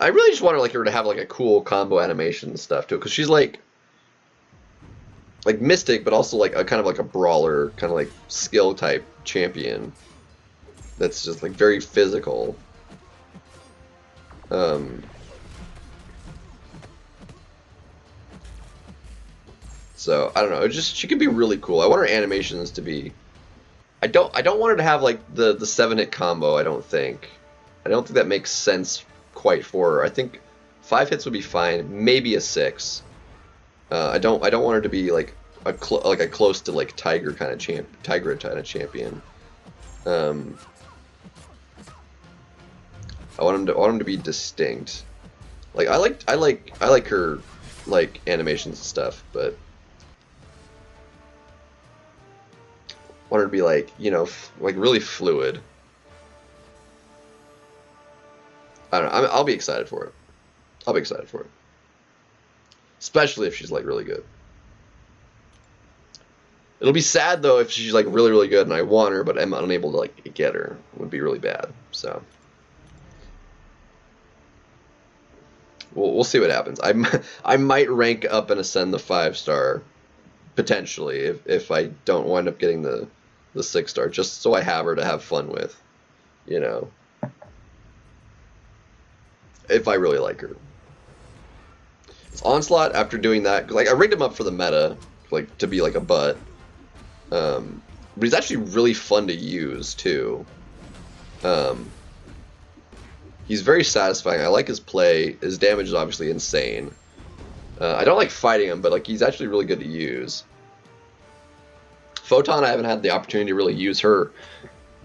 [SPEAKER 1] I really just want her to have like a cool combo animation and stuff too, because she's like Mystic, but also like a kind of like a brawler, kind of like skill type champion. That's just like very physical. So I don't know. She could be really cool. I want her animations to be. I don't want her to have like the 7-hit combo. I don't think that makes sense quite for her. I think 5 hits would be fine. Maybe a 6. I don't want her to be like a close to like Tiger kind of champion. I want him to be distinct. Like I like her like animations and stuff, but I want her to be like, you know, like really fluid. I don't know. I'll be excited for it. I'll be excited for it. Especially if she's like really good. It'll be sad though if she's like really, really good and I want her, but I'm unable to like get her. It would be really bad. So we'll see what happens. I might rank up and ascend the 5-star potentially if I don't wind up getting the 6-star, just so I have her to have fun with, you know. If I really like her. Onslaught, after doing that, like I rigged him up for the meta, like to be like a butt. But he's actually really fun to use too. He's very satisfying. I like his play. His damage is obviously insane. I don't like fighting him, but like he's actually really good to use. Photon, I haven't had the opportunity to really use her.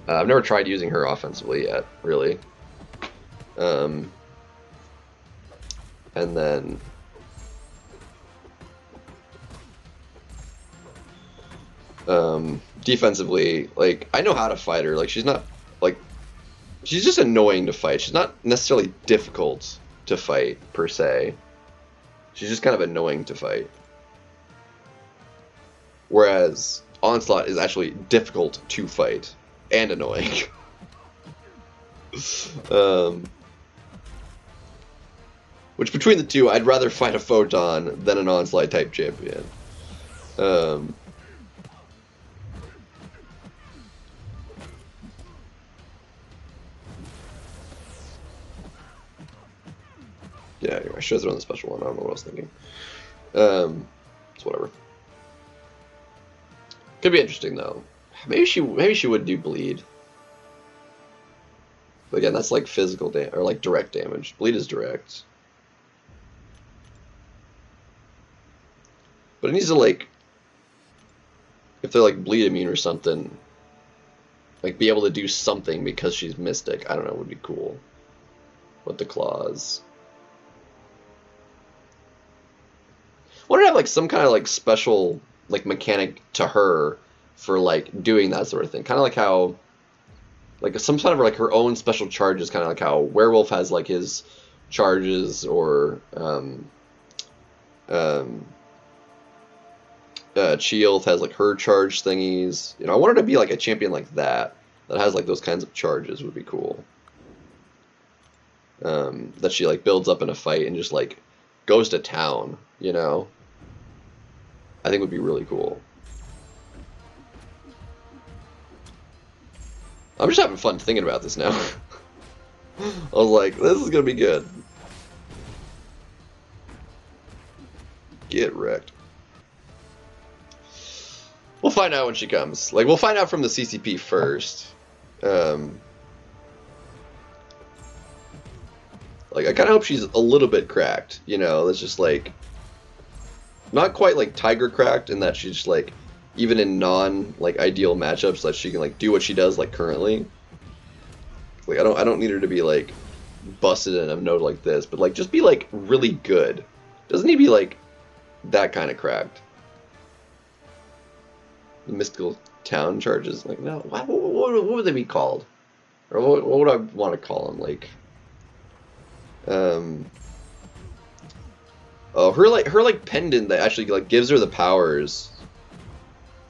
[SPEAKER 1] I've never tried using her offensively yet, really. And then defensively, like I know how to fight her. Like she's not like she's just annoying to fight. She's not necessarily difficult to fight per se. She's just kind of annoying to fight. Whereas Onslaught is actually difficult to fight and annoying. Which between the two, I'd rather fight a Photon than an Onslaught type champion. Yeah, anyway, I should have thrown the special one. I don't know what I was thinking. It's whatever. Could be interesting though. Maybe she would do bleed. But again, that's like physical damage or like direct damage. Bleed is direct. But But it needs to, like, if they're, like, bleed immune or something, like, be able to do something because she's Mystic. I don't know, would be cool. With the claws. I wonder to have, like, some kind of, like, special, like, mechanic to her for, like, doing that sort of thing. Kind of like how, like, some sort of, like, her own special charges, kind of like how Werewolf has, like, his charges, or, Chielth has, like, her charge thingies. You know, I want her to be, like, a champion like that has, like, those kinds of charges would be cool. That she, like, builds up in a fight and just, like, goes to town, you know? I think would be really cool. I'm just having fun thinking about this now. I was like, this is gonna be good. Get wrecked. We'll find out when she comes. Like, we'll find out from the CCP first. Like, I kind of hope she's a little bit cracked, you know? That's just, like, not quite, like, Tiger cracked in that she's just, like, even in like, ideal matchups, that she can, like, do what she does, like, currently. Like, I don't need her to be, like, busted in a node like this, but, like, just be, like, really good. Doesn't need to be, like, that kind of cracked. The mystical town charges, like, no, what would they be called? Or what would I want to call them? Like, oh, her pendant that actually, like, gives her the powers.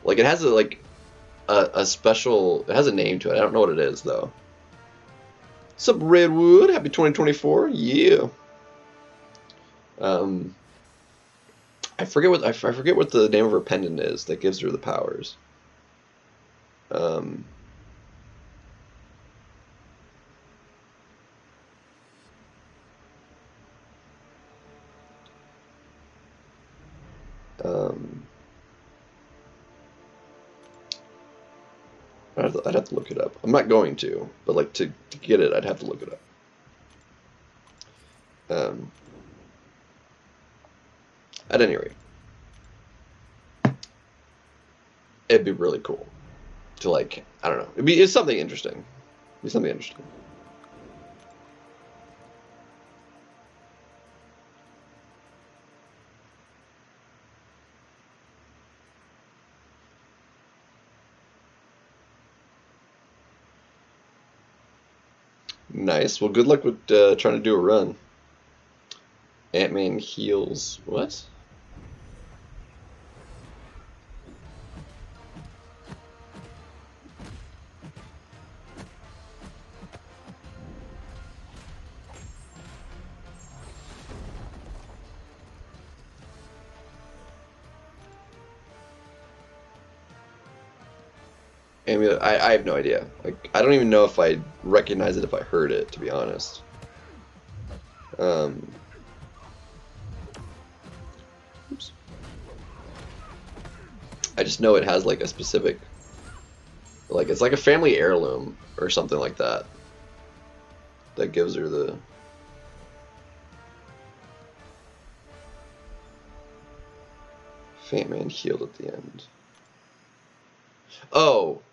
[SPEAKER 1] Like, it has a special, it has a name to it. I don't know what it is though. What's up, Redwood? Happy 2024. Yeah. I forget what the name of her pendant is that gives her the powers. I'd have to look it up. I'm not going to, but, like, to get it, I'd have to look it up. At any rate, it'd be really cool to, like, I don't know. It's something interesting. It'd be something interesting. Nice. Well, good luck with trying to do a run. Ant-Man heals. What? I mean, I have no idea. Like, I don't even know if I'd recognize it if I heard it, to be honest. Oops. I just know it has, like, a specific, like, it's like a family heirloom or something like that. That gives her the... Ant-Man healed at the end. Oh.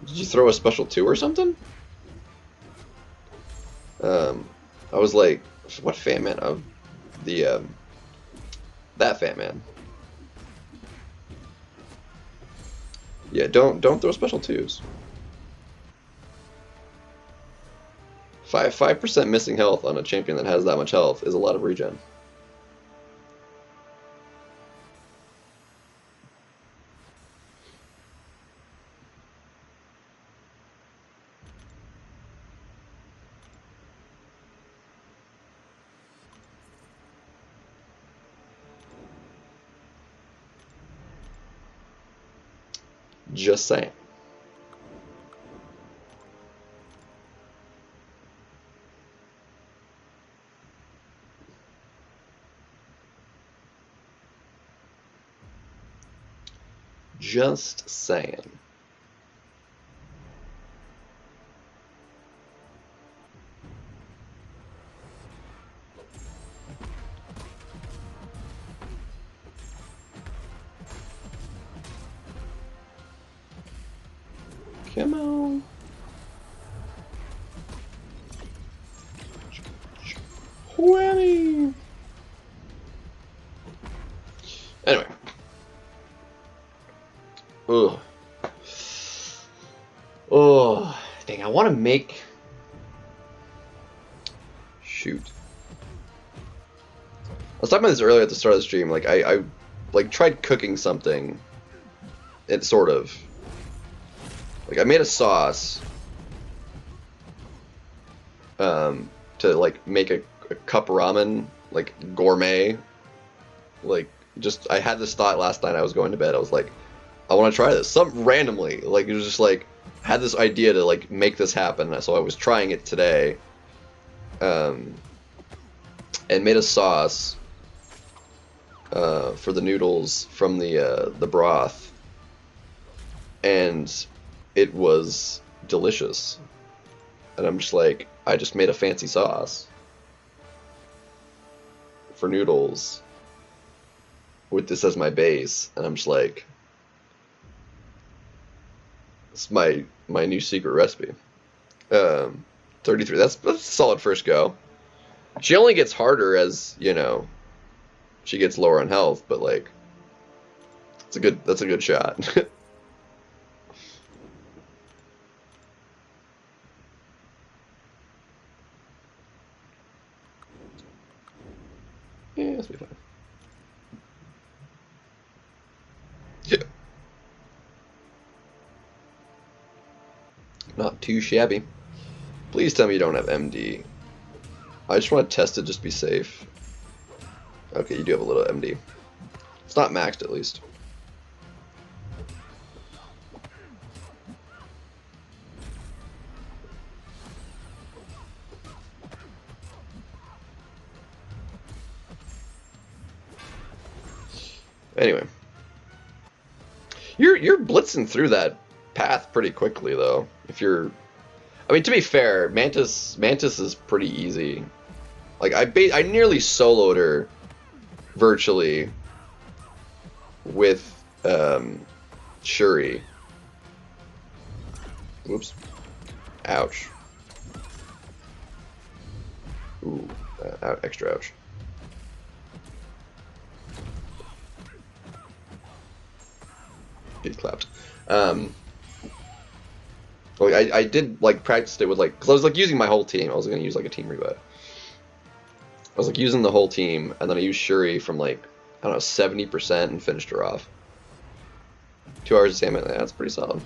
[SPEAKER 1] Did you throw a special 2 or something? I was like, what Fat Man? Oh, that Fat Man. Yeah, don't throw special 2s. 5% missing health on a champion that has that much health is a lot of regen. Just saying. Just saying. Come on. Whammy! Anyway. Ugh. Oh, dang, I want to make... Shoot. I was talking about this earlier at the start of the stream. Like, I like, tried cooking something. It sort of. Like, I made a sauce. To, like, make a cup ramen, like, gourmet. Like, just, I had this thought last night I was going to bed. I was like, I want to try this. Some randomly. Like, it was just like, I had this idea to, like, make this happen. So I was trying it today. And made a sauce for the noodles from the broth. And it was delicious. And I'm just like, I just made a fancy sauce for noodles with this as my base, and I'm just like, it's my new secret recipe. 33. That's a solid first go. She only gets harder as, you know, she gets lower on health, but like, that's a good shot. Yeah, that's be fine. Yeah. Not too shabby. Please tell me you don't have MD. I just want to test it just to be safe. Okay, you do have a little MD. It's not maxed at least. Anyway. You're blitzing through that path pretty quickly though. If you're, I mean, to be fair, Mantis is pretty easy. Like I nearly soloed her virtually with Shuri. Whoops. Ouch. Ooh, extra ouch. Get clapped. Like I did like practice it with like, cause I was like using my whole team. I was gonna use like a team revive. I was like using the whole team, and then I used Shuri from like, I don't know, 70% and finished her off. 2 hours of stamina. That's pretty solid.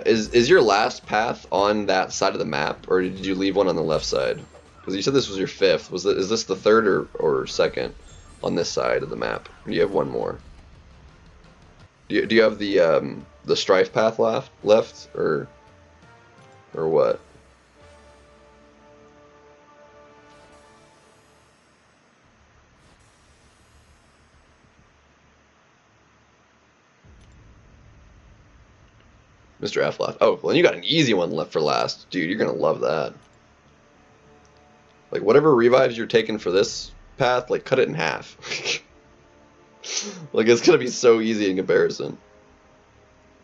[SPEAKER 1] Is your last path on that side of the map, or did you leave one on the left side? Because you said this was your fifth. Is this the third or second on this side of the map? Or do you have one more? Do you have the strife path left or what? Mr. F left. Oh, well, you got an easy one left for last. Dude, you're going to love that. Like, whatever revives you're taking for this path, like, cut it in half. Like, it's going to be so easy in comparison.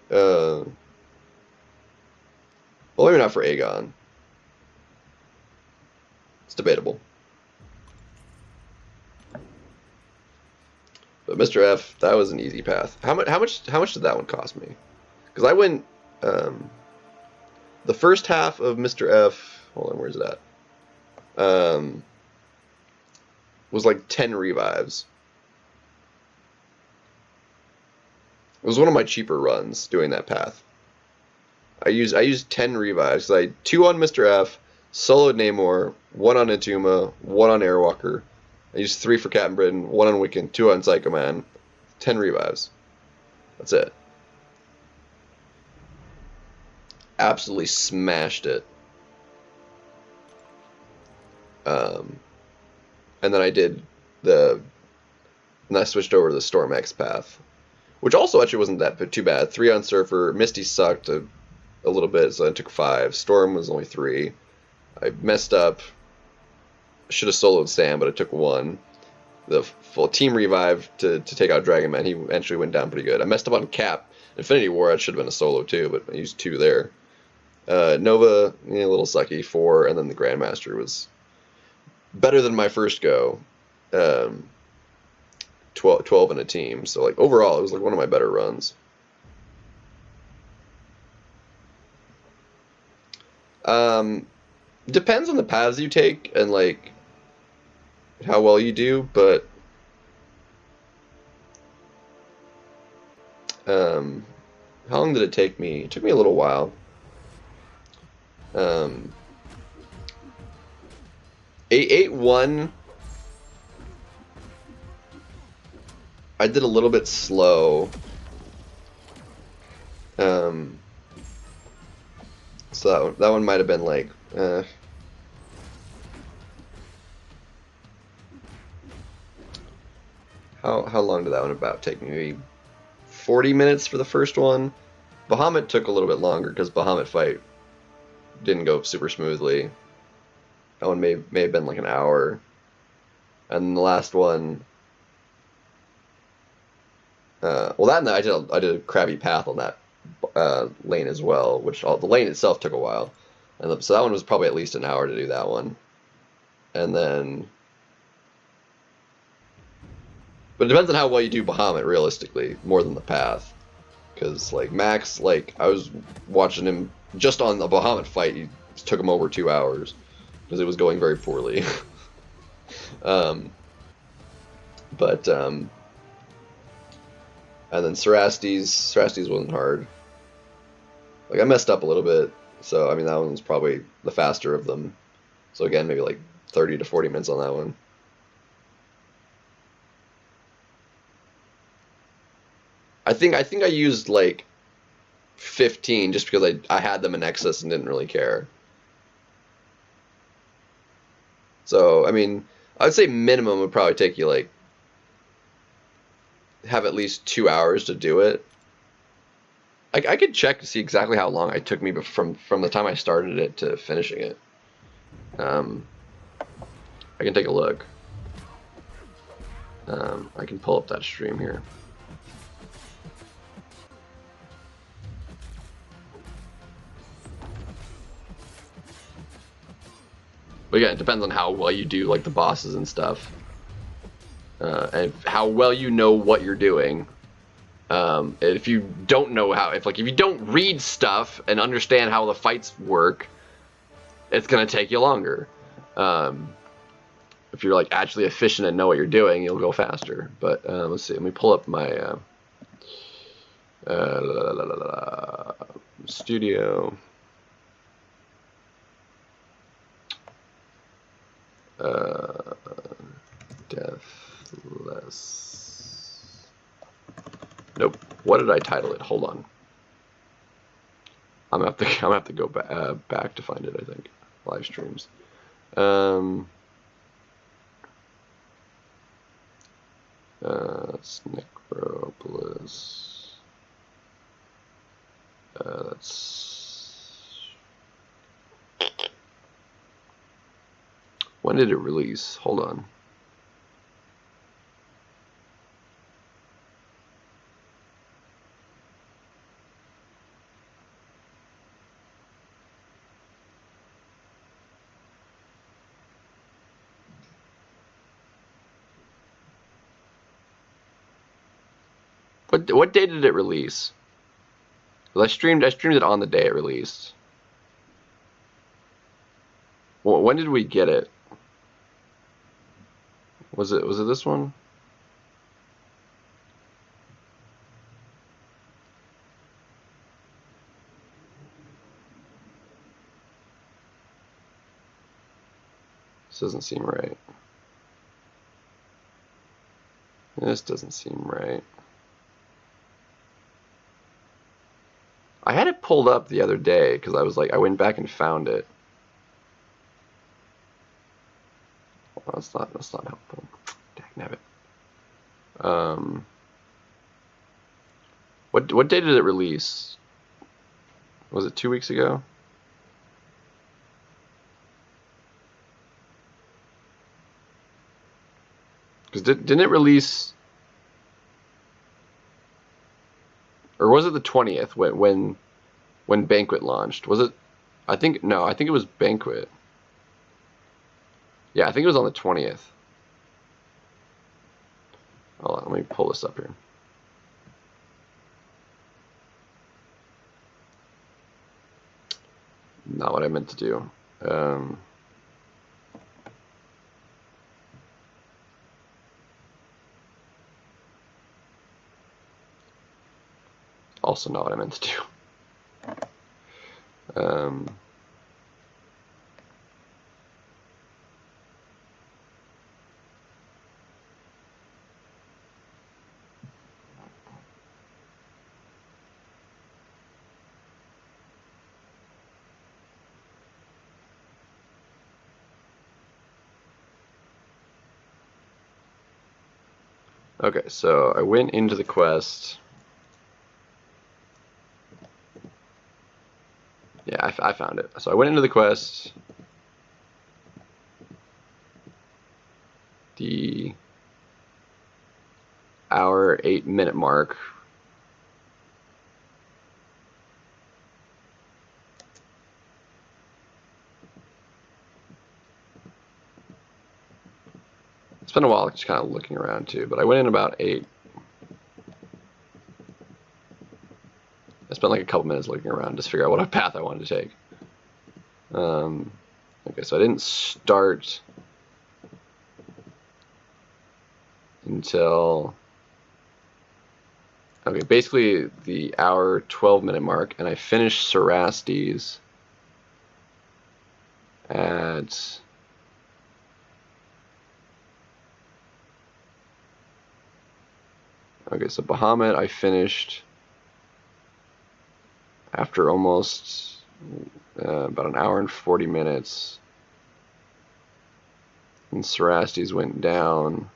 [SPEAKER 1] Well, maybe not for Aegon. It's debatable. But Mr. F, that was an easy path. How much did that one cost me? Because I went... the first half of Mr. F, hold on, where's it at? Was like 10 revives. It was one of my cheaper runs doing that path. I used 10 revives. I had 2 on Mr. F, soloed Namor, 1 on Atuma, 1 on Airwalker. I used 3 for Captain Britain, 1 on Wiccan, 2 on Psycho Man. 10 revives. That's it. Absolutely smashed it. And then I did and I switched over to the Storm X path, which also actually wasn't that too bad. 3 on Surfer. Misty sucked a little bit, so I took 5. Storm was only 3. I messed up. I should have soloed Sam, but I took 1. the full team revive to take out Dragon Man. He eventually went down pretty good. I messed up on Cap. Infinity War, that should have been a solo too, but I used 2 there. Nova, a little sucky, 4, and then the Grandmaster was better than my first go. 12 in a team. So like overall, it was like one of my better runs. Depends on the paths you take and like how well you do, but how long did it take me? It took me a little while. 8-1. I did a little bit slow. So that one might have been like, how long did that one about take me? Maybe 40 minutes for the first one. Bahamut took a little bit longer because Bahamut fight didn't go super smoothly. That one may have been like an hour. And the last one, well, that night I did a crabby path on that lane as well, which the lane itself took a while, and so that one was probably at least an hour to do that one. And then, but it depends on how well you do Bahamut realistically, more than the path, because like Max, like I was watching him just on the Bahamut fight, he took him over 2 hours because it was going very poorly. And then Cerastes wasn't hard. Like I messed up a little bit, so I mean that one was probably the faster of them. So again, maybe like 30 to 40 minutes on that one. I think I used like 15 just because I had them in excess and didn't really care. So I mean, I would say minimum would probably take you like have at least 2 hours to do it. I could check to see exactly how long it took me from the time I started it to finishing it. I can take a look. I can pull up that stream here. But yeah, it depends on how well you do like the bosses and stuff, and how well you know what you're doing. If you don't know how, if you don't read stuff and understand how the fights work, it's gonna take you longer. If you're like actually efficient and know what you're doing, you'll go faster. But let's see. Let me pull up my studio. Deathless. Nope. What did I title it? Hold on. I'm gonna have to go back to find it. I think live streams. That's Necropolis. That's when did it release? Hold on. What day did it release? Well, I streamed it on the day it released. Well, when did we get it? Was it this one? This doesn't seem right. This doesn't seem right. I had it pulled up the other day because I was like, I went back and found it. Well, that's not helpful. Dagnabbit. What day did it release? Was it 2 weeks ago? Because
[SPEAKER 2] didn't it release, or was it the 20th when Banquet launched? Was it? I think it was Banquet. Yeah, I think it was on the 20th. Hold on, let me pull this up here. Not what I meant to do. Also not what I meant to do. Okay, so I went into the quest. Yeah, I found it. So I went into the quest. The hour 8-minute mark. It's been a while just kind of looking around too, but I went in about 8. I spent like a couple minutes looking around just to figure out what path I wanted to take. Okay, so I didn't start until, okay, basically the hour 12-minute mark, and I finished Cerastes at okay, so Bahamut I finished after almost about an hour and 40 minutes, and Cerastes went down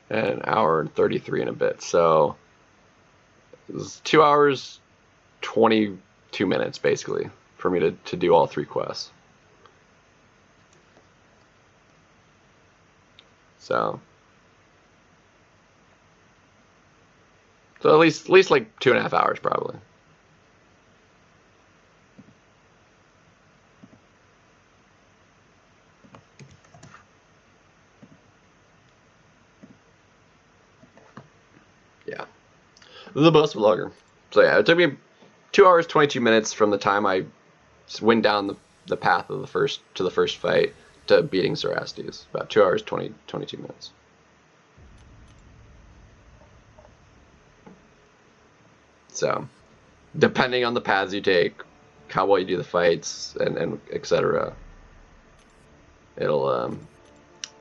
[SPEAKER 2] an hour and 33 and a bit. So it was 2 hours 22 minutes basically for me to do all 3 quests. So at least like 2.5 hours probably. Yeah, the bus vlogger. So yeah, it took me 2 hours 22 minutes from the time I went down the path of the first fight to beating Cerastes. About 2 hours 22 minutes. So, depending on the paths you take, how well you do the fights, and etc., it'll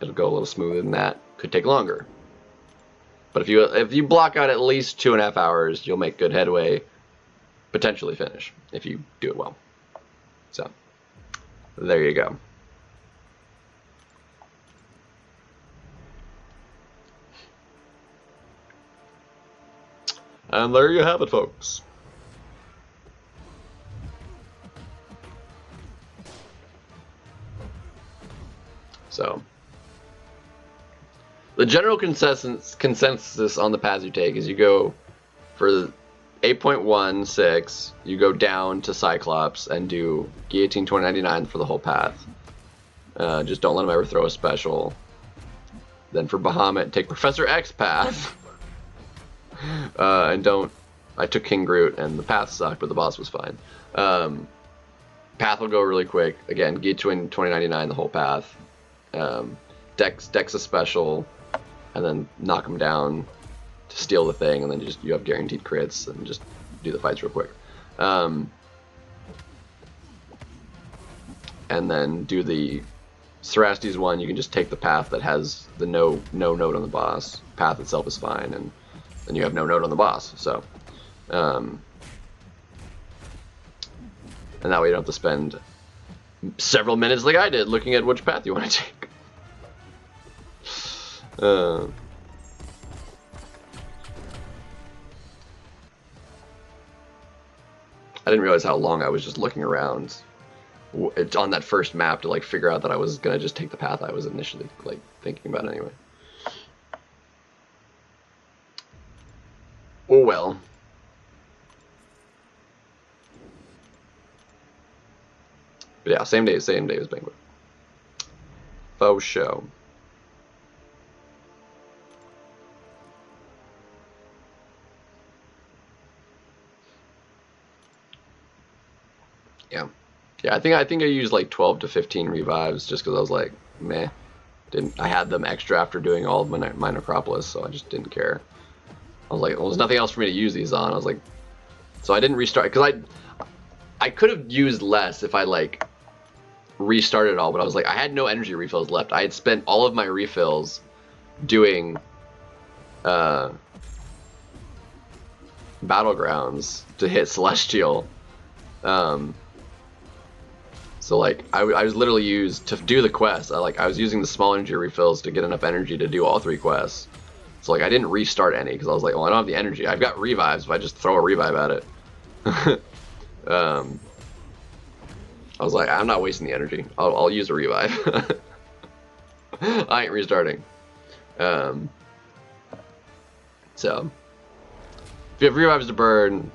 [SPEAKER 2] go a little smoother than that. Could take longer. But if you block out at least 2.5 hours, you'll make good headway. Potentially finish if you do it well. So there you go. And there you have it, folks. So the general consensus on the paths you take is you go for 8.16, you go down to Cyclops and do Guillotine 2099 for the whole path. Just don't let him ever throw a special. Then for Bahamut, take Professor X path. And don't... I took King Groot, and the path sucked, but the boss was fine. Path will go really quick. Again, Guillotine 2099 the whole path. Dex a special, and then knock him down to steal the thing, and then you have guaranteed crits, and just do the fights real quick. And then do the Cerastes one. You can just take the path that has the no note on the boss. Path itself is fine, and then you have no note on the boss. So, and that way you don't have to spend several minutes like I did looking at which path you want to take. Uh, I didn't realize how long I was just looking around on that first map to like figure out that I was gonna just take the path I was initially like thinking about anyway. Oh well. But yeah, same day as Banquet. Faux show. Yeah. Yeah, I think I used like 12 to 15 revives just because I was like, meh. I had them extra after doing all of my necropolis, so I just didn't care. I was like, well, there's nothing else for me to use these on. I was like, so I didn't restart because I could have used less if I like restarted it all, but I was like, I had no energy refills left. I had spent all of my refills doing battlegrounds to hit Celestial. So like I was literally used to do the quest. I was using the small energy refills to get enough energy to do all 3 quests. So like I didn't restart any because I was like, well, I don't have the energy. I've got revives. If I just throw a revive at it, I was like, I'm not wasting the energy. I'll use a revive. I ain't restarting. So if you have revives to burn,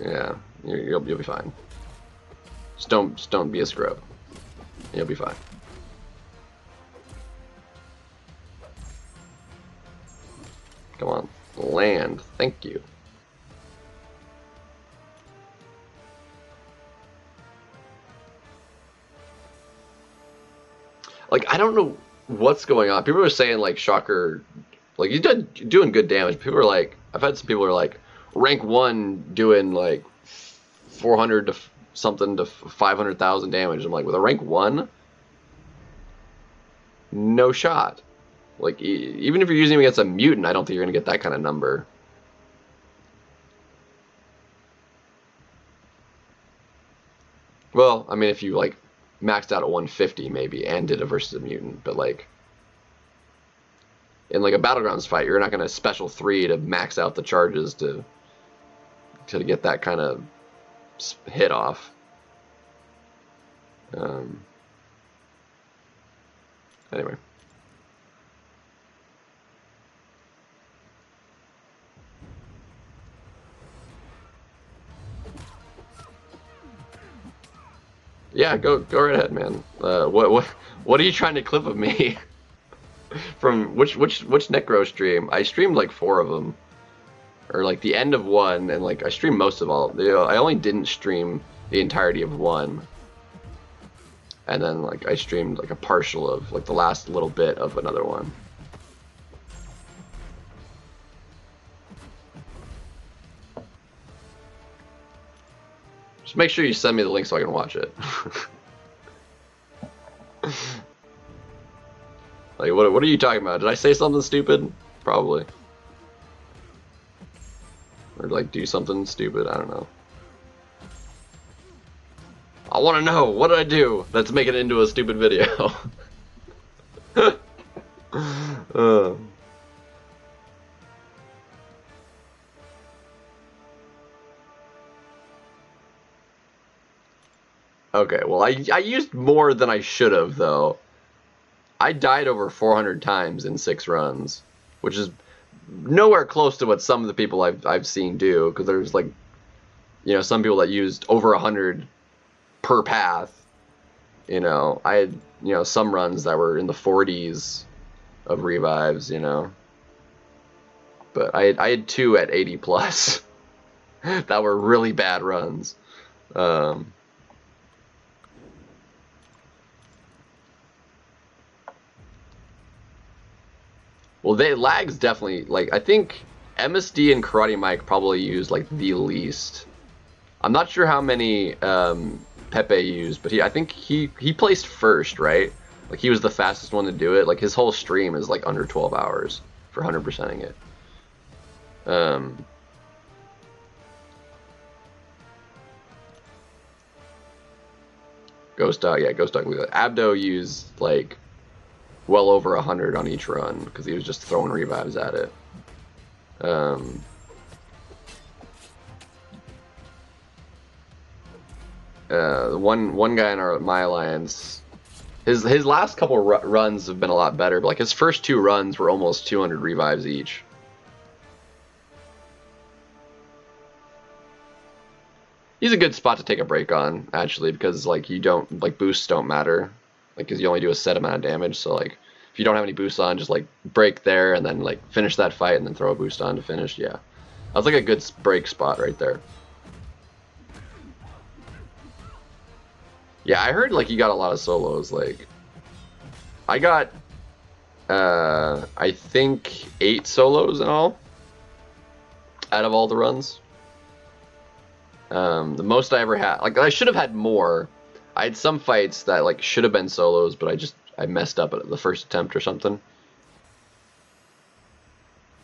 [SPEAKER 2] yeah, you'll be fine. Just don't be a scrub. You'll be fine. Come on, land. Thank you. Like I don't know what's going on. People are saying like Shocker, like he's doing good damage. People are like, I've had some people who are like rank 1 doing like 400 to something to 500,000 damage. I'm like, with a rank 1, no shot. Like even if you're using him against a mutant, I don't think you're gonna get that kind of number. Well, I mean, if you like maxed out at 150 maybe and did it versus a mutant, but like in like a battlegrounds fight, you're not gonna special 3 to max out the charges to get that kind of hit off. Anyway. Yeah, go right ahead, man. What are you trying to clip of me? From which Necro stream? I streamed like 4 of them, or like the end of 1, and like I streamed most of all. I only didn't stream the entirety of 1, and then like I streamed like a partial of like the last little bit of another one. Just make sure you send me the link so I can watch it. Like, what are you talking about? Did I say something stupid? Probably. Or like do something stupid, I don't know. I want to know, what did I do that's making it into a stupid video? Okay, well, I used more than I should have, though. I died over 400 times in 6 runs, which is nowhere close to what some of the people I've seen do, because there's, like, you know, some people that used over 100 per path. You know, I had, you know, some runs that were in the 40s of revives, you know. But I had 2 at 80 plus that were really bad runs. Well, lags definitely, like, I think MSD and Karate Mike probably used, like, the least. I'm not sure how many Pepe used, but I think he placed first, right? Like, he was the fastest one to do it. Like, his whole stream is, like, under 12 hours for 100%ing it. Ghost Dog, yeah, Ghost Dog. Abdo used, like, well over 100 on each run because he was just throwing revives at it. One guy in my alliance, his last couple runs have been a lot better, but like his first 2 runs were almost 200 revives each. He's a good spot to take a break on, actually, because like you don't, like, boosts don't matter, like, because you only do a set amount of damage. So like if you don't have any boosts on, just like break there and then like finish that fight and then throw a boost on to finish. Yeah, that was like a good break spot right there. Yeah, I heard like you got a lot of solos. Like I got I think 8 solos in all out of all the runs. The most I ever had, like, I should have had more. I had some fights that like should have been solos, but I messed up at the first attempt or something.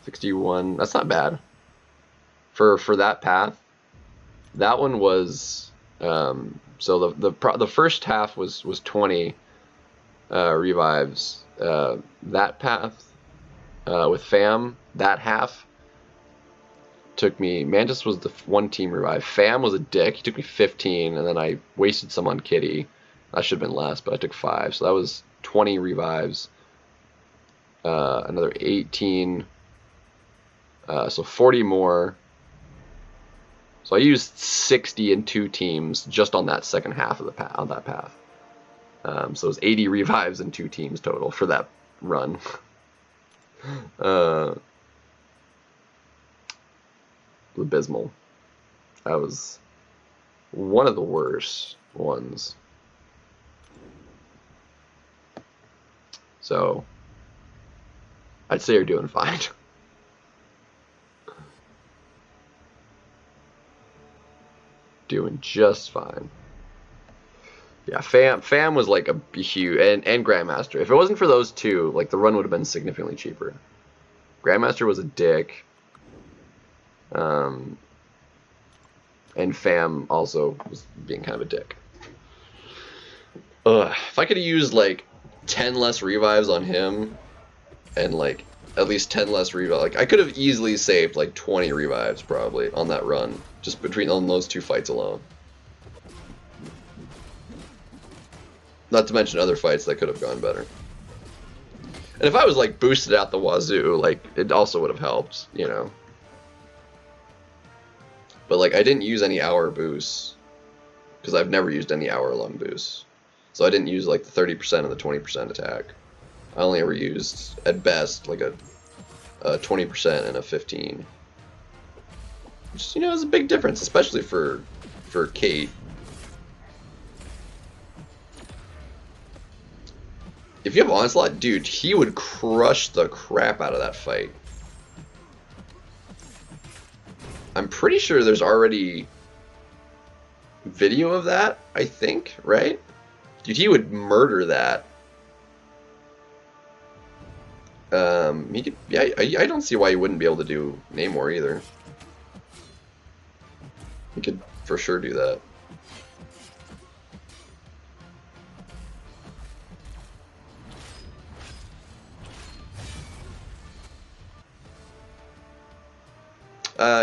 [SPEAKER 2] 61, that's not bad for that path. That one was so the first half was 20 revives. That path with Fam, that half took me, Mantis was the 1 team revive. Fam was a dick. He took me 15, and then I wasted some on Kitty. That should have been less, but I took 5. So that was 20 revives. Another 18. So 40 more. So I used 60 in 2 teams just on that second half of that path. So it was 80 revives in 2 teams total for that run. Abysmal. That was one of the worst ones. So I'd say you're doing fine. Doing just fine. Yeah, Fam was like a huge, and Grandmaster. If it wasn't for those 2, like, the run would have been significantly cheaper. Grandmaster was a dick. And Fam also was being kind of a dick. If I could have used like 10 less revives on him, and like at least 10 less revives, like I could have easily saved like 20 revives probably on that run, just on those 2 fights alone. Not to mention other fights that could have gone better. And if I was like boosted out the wazoo, like, it also would have helped, you know. But like I didn't use any hour boosts because I've never used any hour-long boosts. So I didn't use like the 30% and the 20% attack. I only ever used at best like a 20% and a 15. Which, you know, is a big difference, especially for Kate. If you have Onslaught, dude, he would crush the crap out of that fight. I'm pretty sure there's already video of that, I think, right? Dude, he would murder that. He could, yeah, I don't see why he wouldn't be able to do Namor either. He could for sure do that.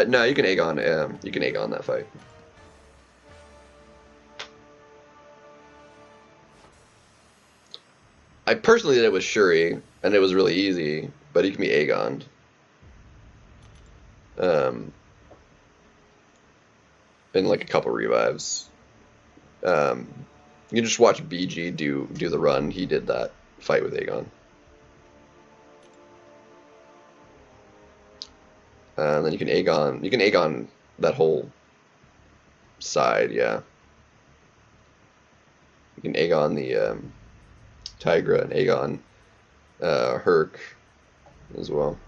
[SPEAKER 2] No, you can Aegon. You can Aegon that fight. I personally did it with Shuri, and it was really easy, but he can be Aegoned. In like a couple revives. You can just watch BG do the run. He did that fight with Aegon. And then you can Aegon that whole side, yeah. You can Aegon the Tigra and Aegon Herc as well.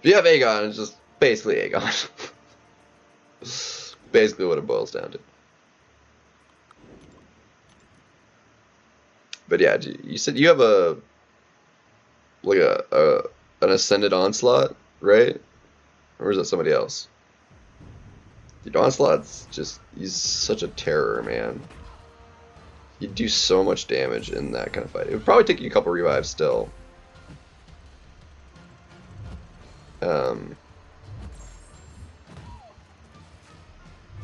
[SPEAKER 2] If you have Aegon, it's just basically Aegon. Basically what it boils down to. But yeah, you said you have an Ascended Onslaught, right? Or is that somebody else?
[SPEAKER 1] Dude, Onslaught's just, he's such a terror, man. You do so much damage in that kind of fight. It would probably take you a couple revives still.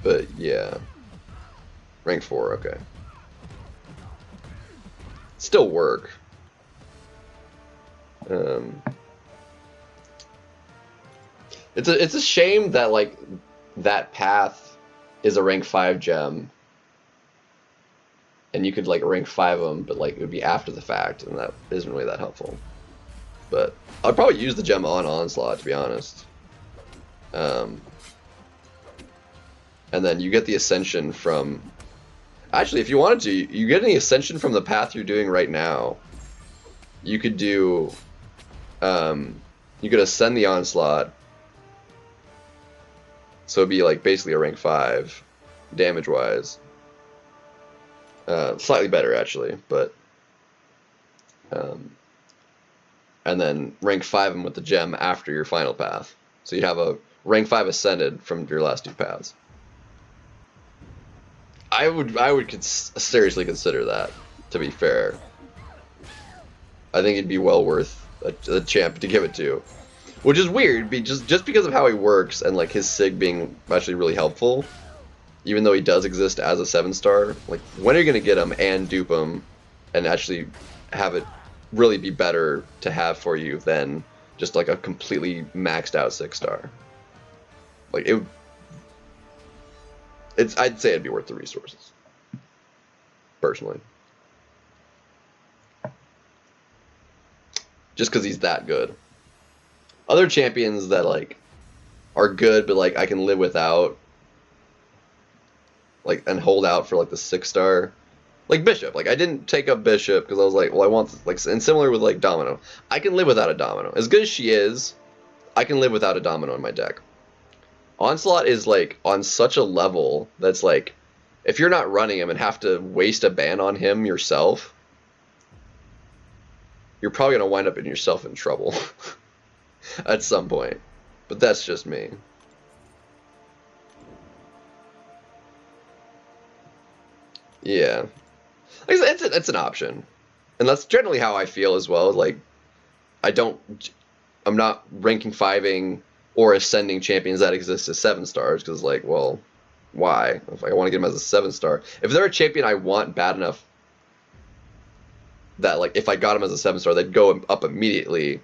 [SPEAKER 1] But yeah. Rank 4, okay. Still work. It's a shame that like that path is a rank 5 gem, and you could like rank 5 them, but like it would be after the fact, and that isn't really that helpful. But I'd probably use the gem on Onslaught, to be honest. And then you get the ascension from. Actually, if you wanted to, you get any ascension from the path you're doing right now. You could do. You could ascend the Onslaught. So it'd be like basically a rank 5, damage-wise. Slightly better actually, but. And then rank 5 them with the gem after your final path. So you'd have a rank 5 ascended from your last 2 paths. I would seriously consider that, to be fair. I think it'd be well worth a champ to give it to. Which is weird, just because of how he works and like his sig being actually really helpful. Even though he does exist as a 7-star, like when are you gonna get him and dupe him and actually have it really be better to have for you than just like a completely maxed out 6-star? Like I'd say it'd be worth the resources, personally. Just because he's that good. Other champions that like are good, but like I can live without, like, and hold out for like the 6-star, like Bishop. Like I didn't take up Bishop because I was like, well, I want like, and similar with like Domino. I can live without a Domino. As good as she is, I can live without a Domino in my deck. Onslaught is like on such a level that's like, if you're not running him and have to waste a ban on him yourself, you're probably gonna wind up in yourself in trouble at some point. But that's just me. Yeah, it's an option, and that's generally how I feel as well. Like, I'm not ranking 5ing or ascending champions that exist as 7-stars because, like, well, why? If I want to get them as a 7-star, if they're a champion I want bad enough that, like, if I got them as a 7-star, they'd go up immediately.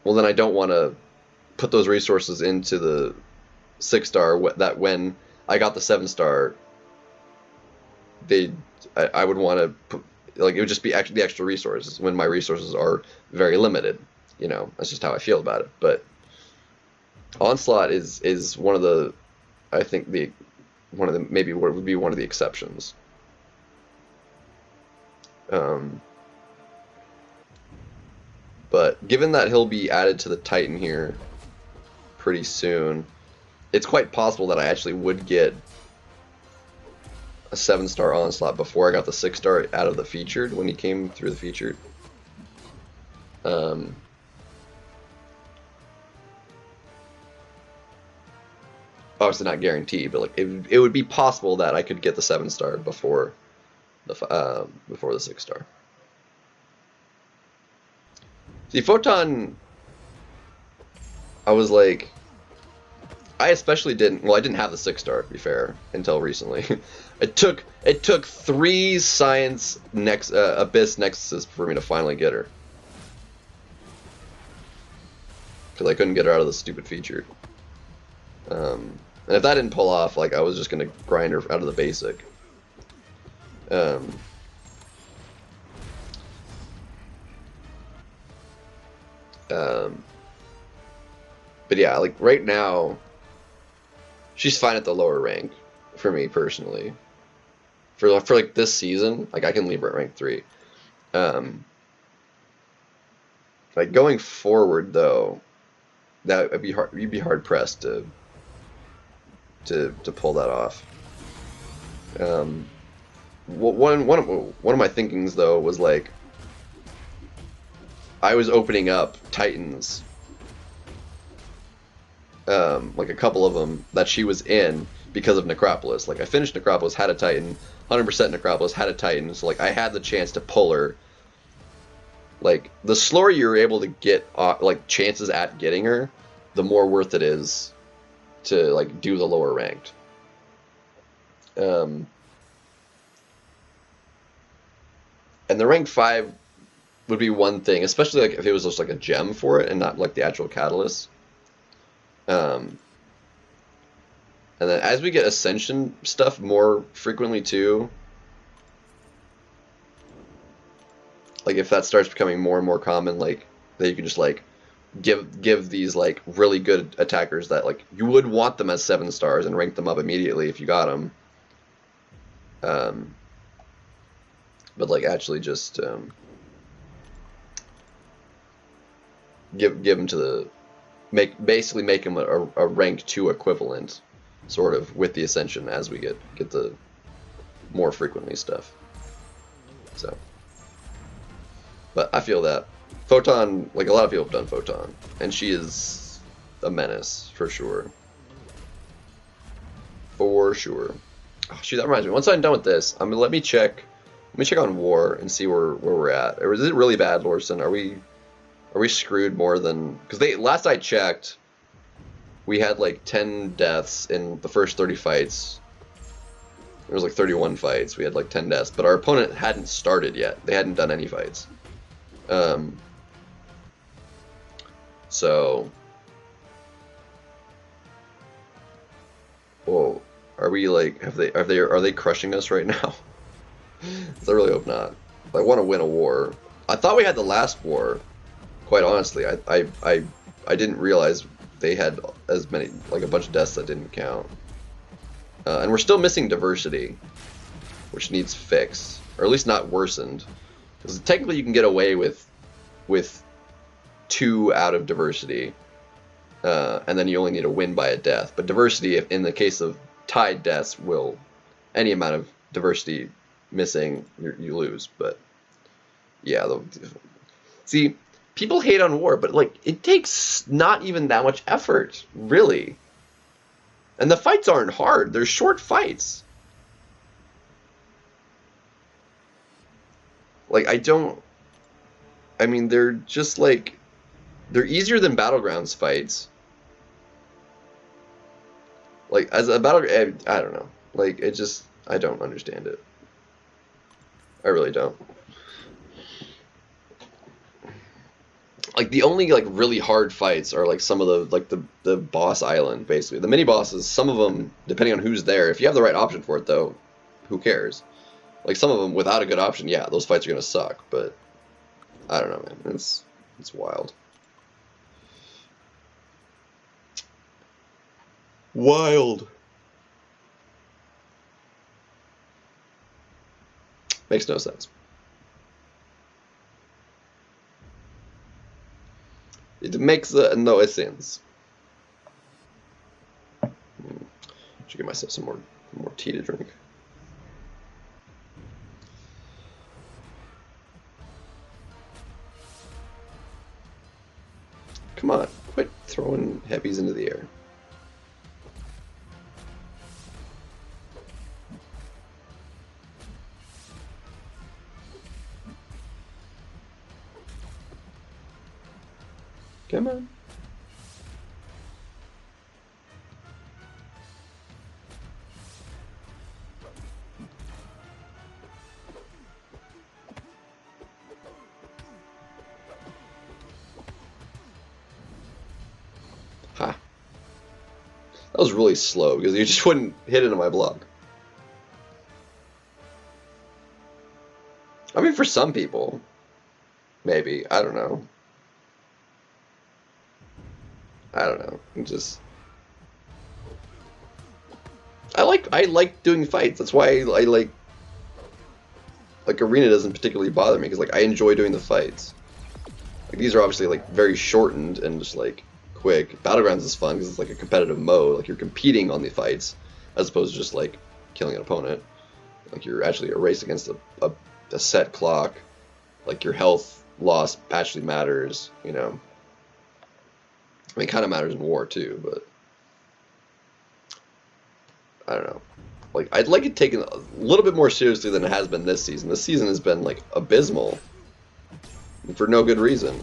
[SPEAKER 1] Well, then I don't want to put those resources into the 6-star that when I got the 7-star, I would want to put, like, it would just be the extra resources when my resources are very limited. You know, that's just how I feel about it. But Onslaught is one of the, I think maybe what would be one of the exceptions. But given that he'll be added to the Titan here pretty soon, it's quite possible that I actually would get a 7-star Onslaught before I got the 6-star out of the featured when he came through the featured. Obviously not guaranteed, but like it would be possible that I could get the 7-star before the 6-star. See, Photon, I was like, I especially didn't. Well, I didn't have the 6-star, to be fair, until recently. It took 3 Science Abyss Nexuses for me to finally get her, because I couldn't get her out of the stupid feature. And if that didn't pull off, like, I was just gonna grind her out of the basic. But yeah, like right now, she's fine at the lower rank for me personally. For like this season, like I can leave her at rank 3. Like going forward though, that would be hard. You'd be hard pressed to pull that off. One of my thinkings though was like, I was opening up Titans like a couple of them that she was in because of Necropolis. Like I finished Necropolis, had a Titan, 100% Necropolis, had a Titan. So like I had the chance to pull her. Like the slower you're able to get like chances at getting her, the more worth it is to like do the lower ranked. And the rank 5 would be one thing, especially like if it was just like a gem for it and not like the actual catalyst. And then as we get ascension stuff more frequently too, like if that starts becoming more and more common, like that you can just like give these like really good attackers that like you would want them as 7 stars and rank them up immediately if you got them. But like actually just give them to the basically make them a rank 2 equivalent, sort of, with the ascension as we get the more frequently stuff. So, but I feel that Photon, like a lot of people have done Photon, and she is a menace for sure. For sure. Oh, shoot, that reminds me. Once I'm done with this, let me check on War and see where we're at. Or is it really bad, Lorson? Are we screwed more than... Because last I checked, we had like 10 deaths in the first 30 fights. There was like 31 fights. We had like 10 deaths. But our opponent hadn't started yet. They hadn't done any fights. So... Whoa. Are we like... Are they crushing us right now? I really hope not. I want to win a war. I thought we had the last war. Quite honestly, I didn't realize they had as many, like a bunch of deaths that didn't count. And we're still missing diversity, which needs fixed, or at least not worsened. Because technically you can get away with 2 out of diversity, and then you only need to win by a death. But diversity, in the case of tied deaths, will any amount of diversity missing, you lose. But yeah, see. People hate on War, but like it takes not even that much effort, really. And the fights aren't hard. They're short fights. Like I mean, they're just like, they're easier than Battlegrounds fights. Like as a I don't know. Like I don't understand it. I really don't. Like the only like really hard fights are like some of the boss island, basically the mini bosses. Some of them, depending on who's there, if you have the right option for it though, who cares? Like some of them without a good option, yeah, those fights are gonna suck. But I don't know, man. It's wild. Wild. Makes no sense. It makes no sense. Should get myself some more tea to drink. Come on, quit throwing heavies into the air. Come on. Ha. That was really slow because you just wouldn't hit into my block. I mean, for some people, maybe. I don't know. I like doing fights. That's why I like Arena doesn't particularly bother me, because like I enjoy doing the fights. Like these are obviously like very shortened and just like quick. Battlegrounds is fun because it's like a competitive mode. Like you're competing on the fights as opposed to just like killing an opponent. Like you're actually a race against a set clock. Like your health loss actually matters, you know. I mean, it kind of matters in War too, but I don't know. Like, I'd like it taken a little bit more seriously than it has been this season. This season has been, like, abysmal. For no good reason.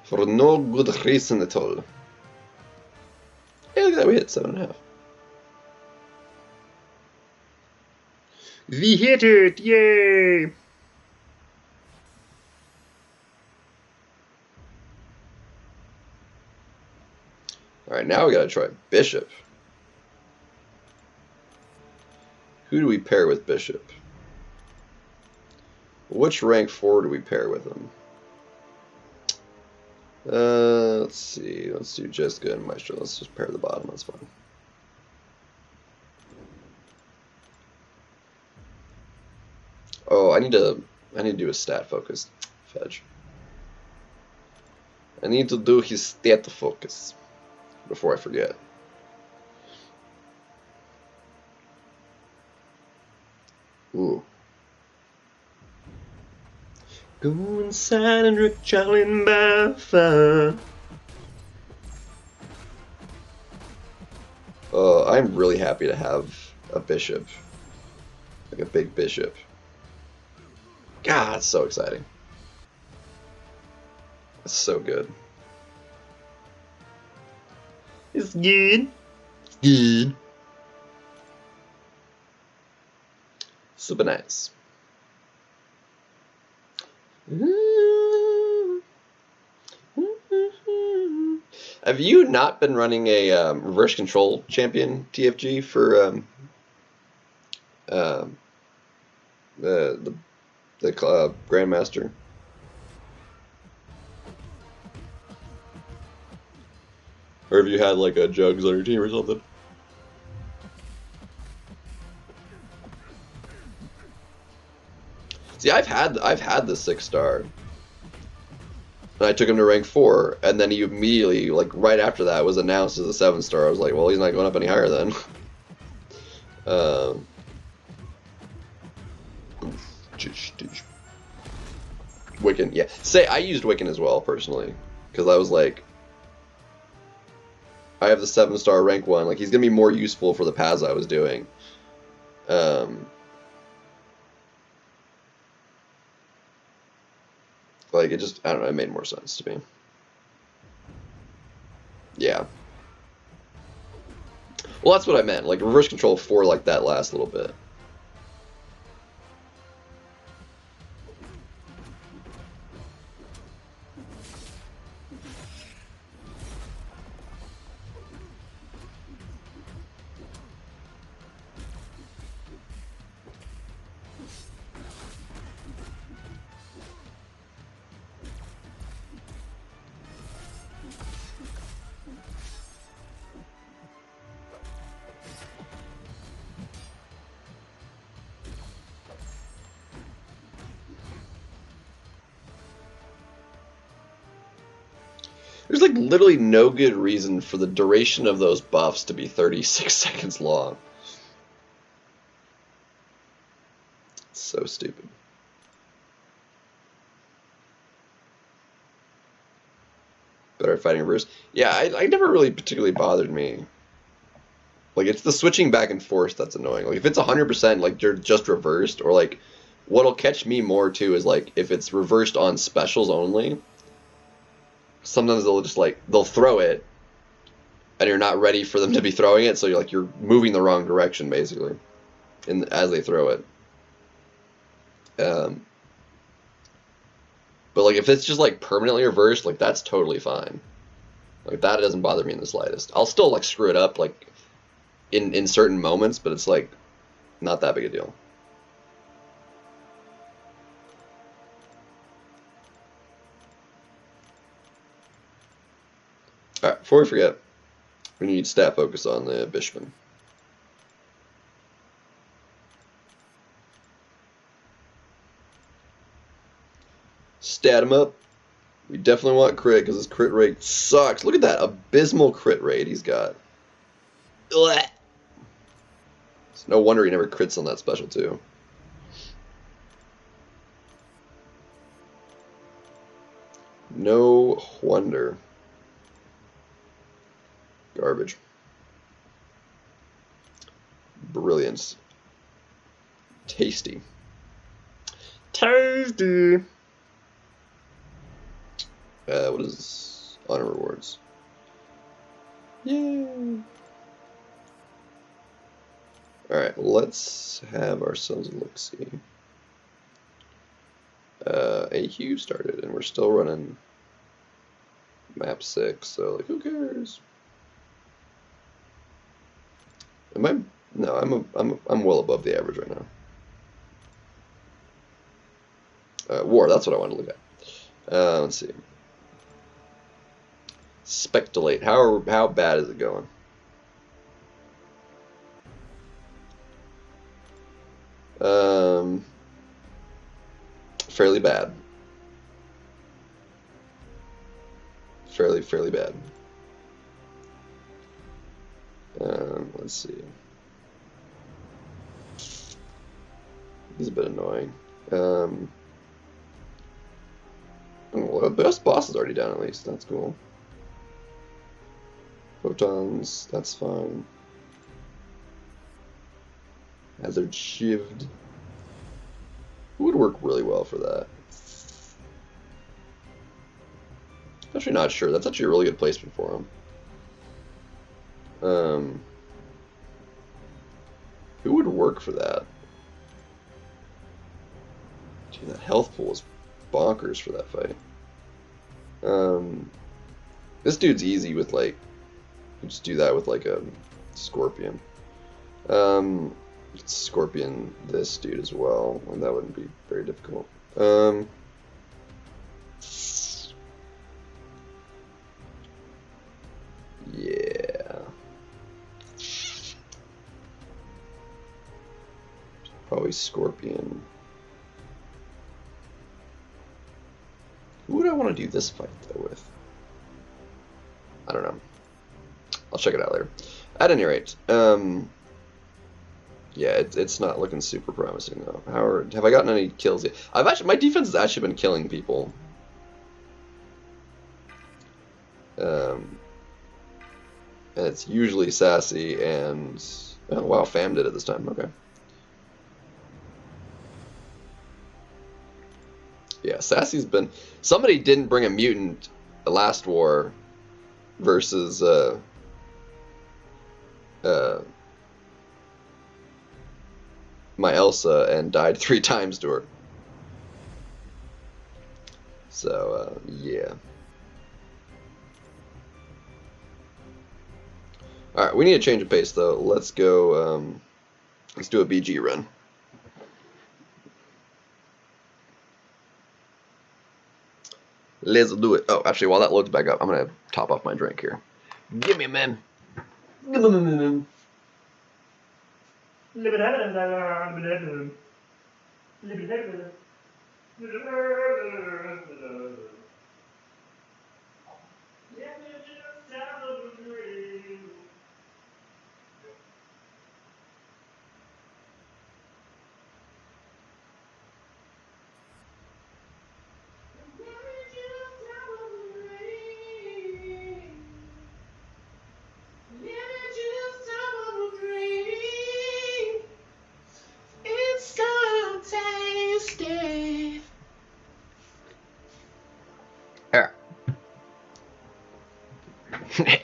[SPEAKER 1] For no good reason at all. Hey, look at that, we hit 7.5. We hit it! Yay! Alright, now we gotta try Bishop. Who do we pair with Bishop? Which rank 4 do we pair with him? Let's see. Let's do Jessica and Maestro. Let's just pair the bottom. That's fine. Oh, I need to do a stat focus. Fetch. I need to do his stat focus before I forget. Ooh. Go inside and Rick Charlie by fire. I'm really happy to have a bishop. Like a big bishop. God, it's so exciting. It's so good. It's good. It's good. Super nice. Have you not been running a reverse control champion TFG for the Grandmaster? Or have you had like a Jugs on your team or something? See, I've had the 6-star. And I took him to rank 4, and then he immediately, like right after that, was announced as a 7-star. I was like, well, he's not going up any higher then. Wiccan, yeah. I used Wiccan as well, personally. Because I was like, I have the 7-star rank 1. Like, he's going to be more useful for the paths I was doing. Like, it just, I don't know, it made more sense to me. Yeah. Well, that's what I meant. Like, reverse control 4 like that last little bit. There's like literally no good reason for the duration of those buffs to be 36 seconds long. It's so stupid. Better at fighting reverse. Yeah, I never really particularly bothered me. Like, it's the switching back and forth that's annoying. Like, if it's 100%, like, you're just reversed, or like, what'll catch me more too is like, if it's reversed on specials only. Sometimes they'll just like, they'll throw it, and you're not ready for them to be throwing it, so you're moving the wrong direction, basically, as they throw it. But like, if it's just like permanently reversed, like, that's totally fine. Like, that doesn't bother me in the slightest. I'll still like screw it up like in certain moments, but it's like not that big a deal. Alright, before we forget, we need stat focus on the Bishman. Stat him up. We definitely want crit, because his crit rate sucks. Look at that abysmal crit rate he's got. Ugh. It's no wonder he never crits on that special, too. No wonder. Garbage. Brilliance. Tasty. Tasty! What is honor rewards? Yay! Alright, let's have ourselves a look-see. AQ started, and we're still running map 6, so, like, who cares? Am I? No, I'm well above the average right now. War, that's what I want to look at. Let's see. Speculate. How bad is it going? Fairly bad. Fairly bad. Let's see. He's a bit annoying. Oh, well, the best boss is already down at least. That's cool. Photons, that's fine. Hazard shivved. Who would work really well for that? Actually not sure. That's actually a really good placement for him. Who would work for that? Gee, that health pool is bonkers for that fight. This dude's easy with, like, you just do that with, like, a scorpion. Scorpion this dude as well, and that wouldn't be very difficult. Yeah. Probably scorpion. Who would I want to do this fight, though, with? I don't know. I'll check it out later. At any rate, yeah, it's not looking super promising though. Have I gotten any kills yet? My defense has actually been killing people. And it's usually Sassy and oh wow, Fam did it this time. Okay. Yeah, Sassy's been. Somebody didn't bring a mutant last war versus my Elsa and died 3 times to her. So, yeah. Alright, we need to change of pace, though. Let's go, let's do a BG run. Let's do it. Oh, actually, while that loads back up, I'm going to top off my drink here. Give me a man. Give me a man.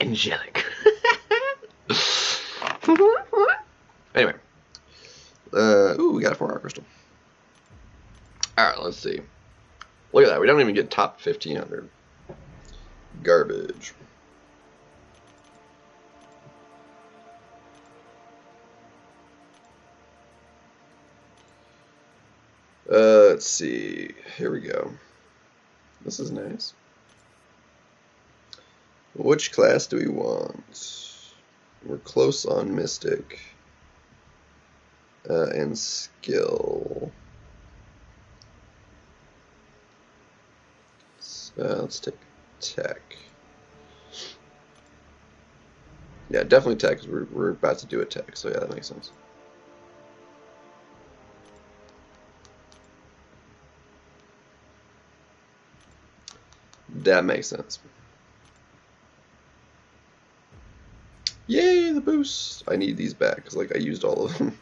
[SPEAKER 1] Angelic. Anyway. Ooh, we got a 4-hour crystal. Alright, let's see. Look at that. We don't even get top 1500. Garbage. Let's see. Here we go. This is nice. Which class do we want? We're close on Mystic and Skill. Let's take Tech. Yeah, definitely Tech, because we're about to do a Tech, so yeah, that makes sense. That makes sense. Yay, the boost. I need these back, because, like, I used all of them.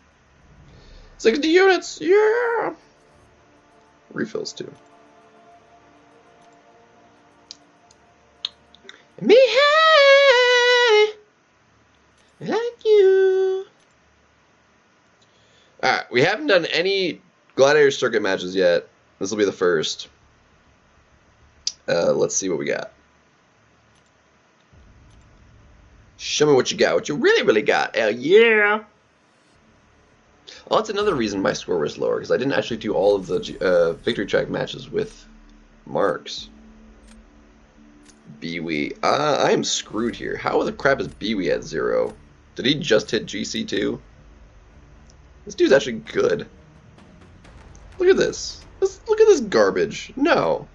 [SPEAKER 1] 60 units! Yeah! Refills, too. Me high, like you. Alright, we haven't done any Gladiator Circuit matches yet. This will be the first. Let's see what we got. Show me what you got, what you really got. Hell yeah! Well, that's another reason my score was lower, because I didn't actually do all of the victory track matches with marks. Biwi. I am screwed here. How the crap is Biwi at 0? Did he just hit GC2? This dude's actually good. Look at this. Look at this garbage. No.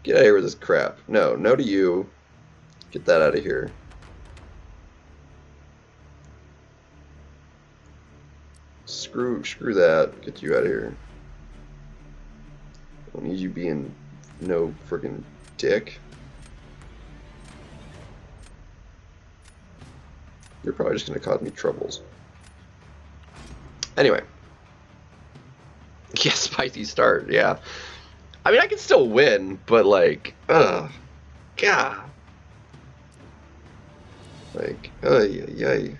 [SPEAKER 1] Get out of here with this crap. No. No to you. Get that out of here. Screw that. Get you out of here. I don't need you being no friggin' dick. You're probably just going to cause me troubles. Anyway. Yeah, spicy start, yeah. I mean, I can still win, but like, ugh. God. Like, ay.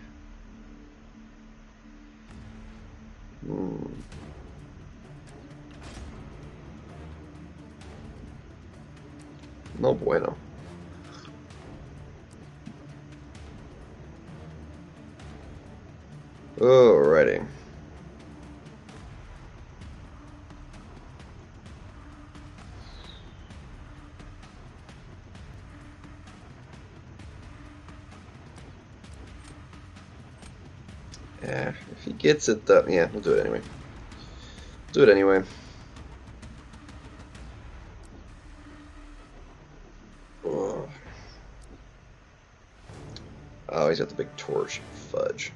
[SPEAKER 1] No bueno. Alrighty. Yeah, if he gets it, though, yeah, we'll do it anyway. Do it anyway. Oh, he's got the big torch. Fudge.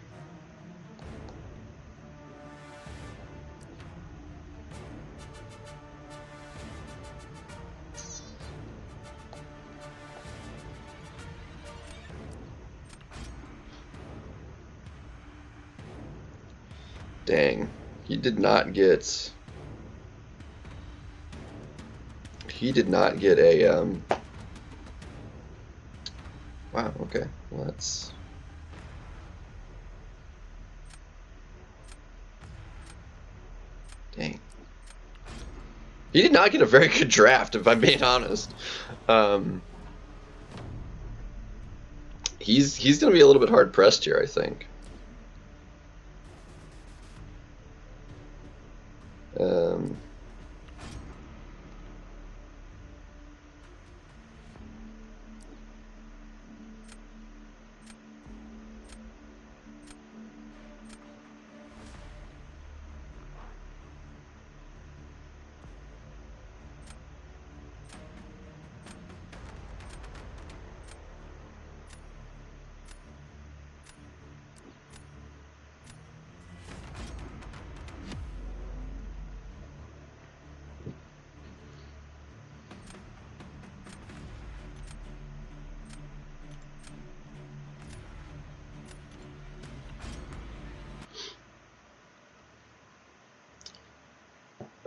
[SPEAKER 1] Dang. He did not get a, wow, okay. Well, that's... Dang. He did not get a very good draft, if I'm being honest. He's going to be a little bit hard-pressed here, I think.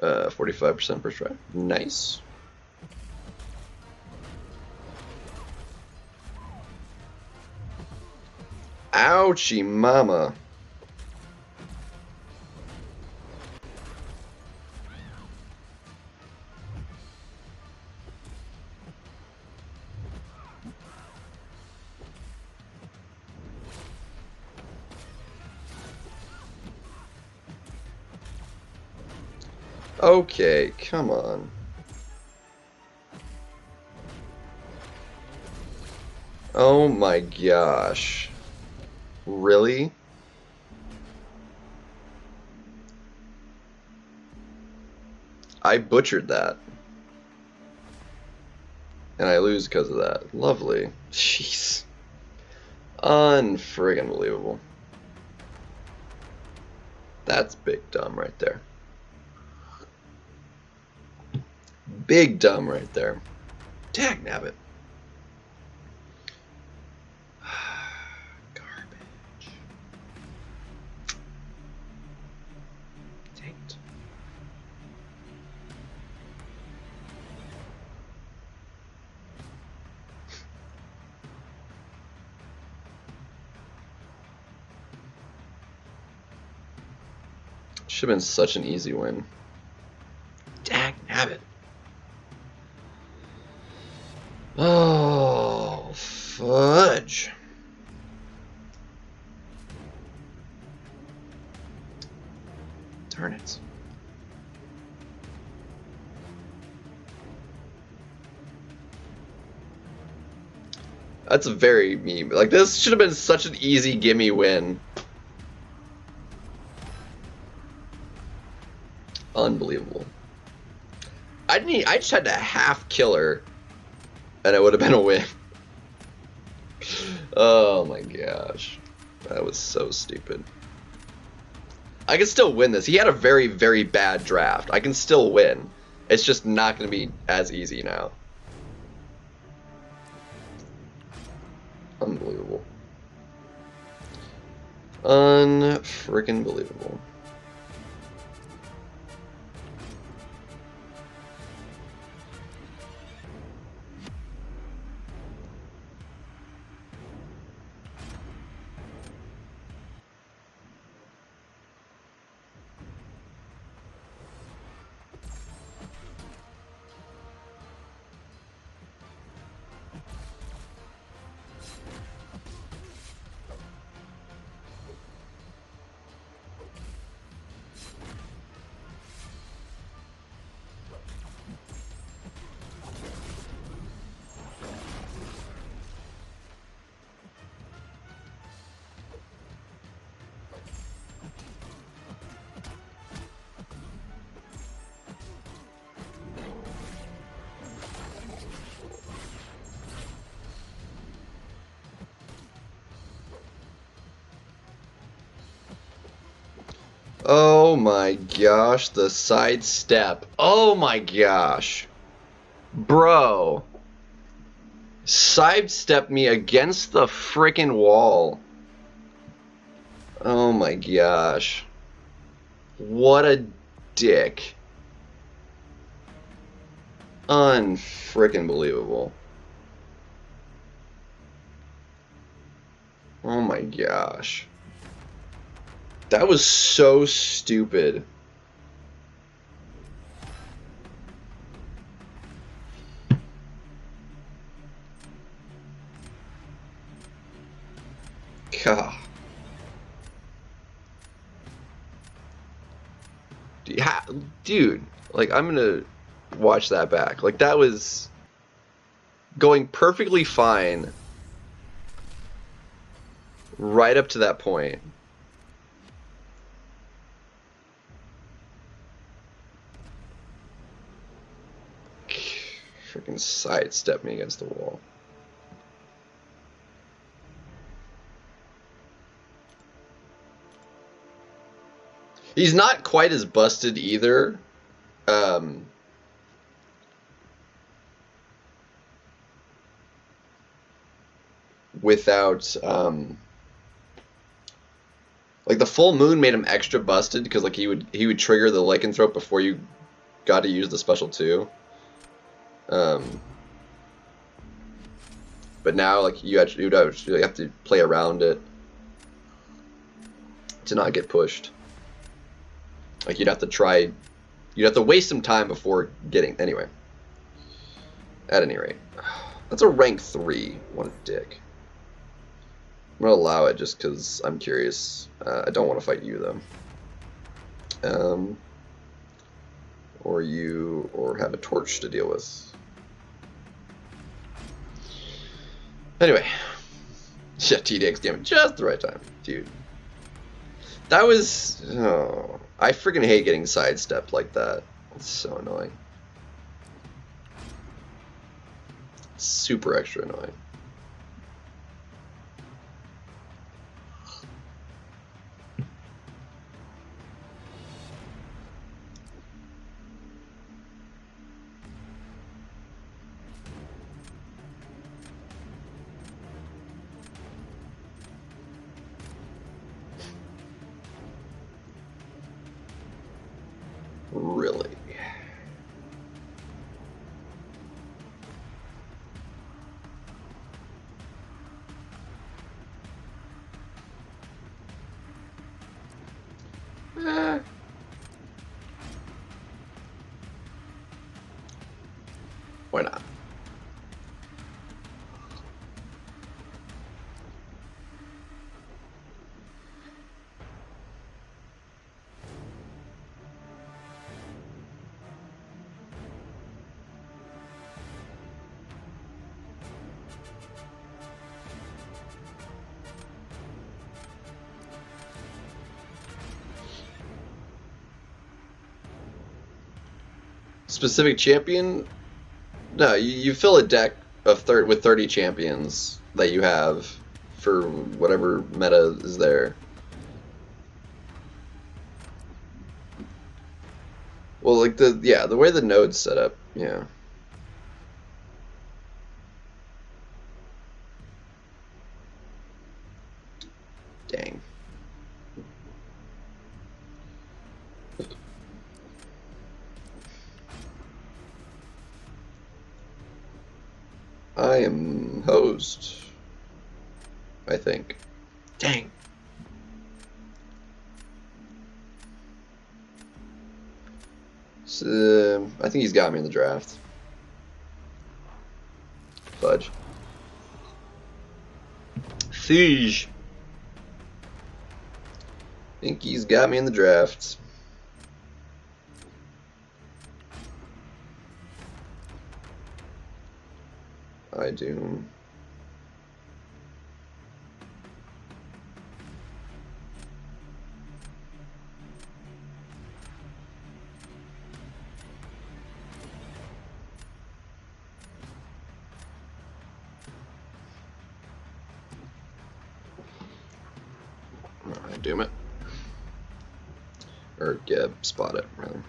[SPEAKER 1] Uh, 45% per try. Nice. Ouchie mama. Okay, come on. Oh my gosh. Really? I butchered that. And I lose because of that. Lovely. Jeez. Unfriggin' believable. That's big dumb right there. Big dumb right there. Dagnabbit. Garbage. Dang it. Should have been such an easy win. Dagnabbit. Oh, fudge. Darn it. That's a very meme. Like, this should have been such an easy gimme win. Unbelievable. I just had to half kill her, and it would have been a win. Oh my gosh. That was so stupid. I can still win this. He had a very, very bad draft. I can still win. It's just not going to be as easy now. Unbelievable. Unfreaking believable. Oh my gosh, the sidestep. Oh my gosh. Bro. Sidestepped me against the freaking wall. Oh my gosh. What a dick. Unfreaking believable. Oh my gosh. That was so stupid. God. Dude, like, I'm gonna watch that back. Like, that was going perfectly fine right up to that point. Freaking sidestep me against the wall. He's not quite as busted either. Without like, the full moon made him extra busted because, like, he would trigger the lycanthrope before you got to use the special 2. But now, like, you'd actually have to play around it to not get pushed. Like, you'd have to waste some time before getting, anyway. At any rate. That's a rank 3. What a dick. I'm gonna allow it just because I'm curious. I don't want to fight you, though. Or have a torch to deal with. Anyway. Yeah, TDX damage just the right time. Dude. That was... Oh, I freaking hate getting sidestepped like that. It's so annoying. Super extra annoying. Why not? Specific champion? No, you fill a deck of with 30 champions that you have for whatever meta is there. Well, like the way the node's set up, yeah. Dang. I am hosed, I think. Dang. So, I think he's got me in the draft. Fudge. Siege. I think he's got me in the draft. I do. Alright, doom it. Or yeah, spot it, rather.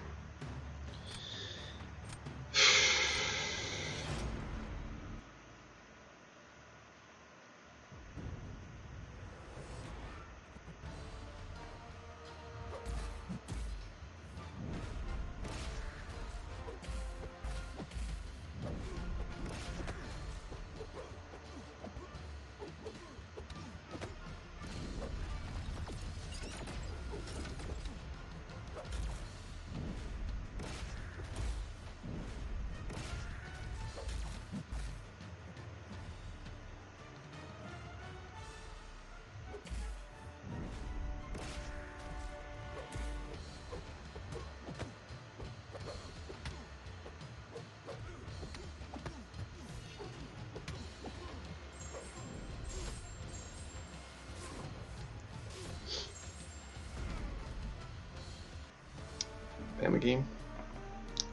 [SPEAKER 1] Game.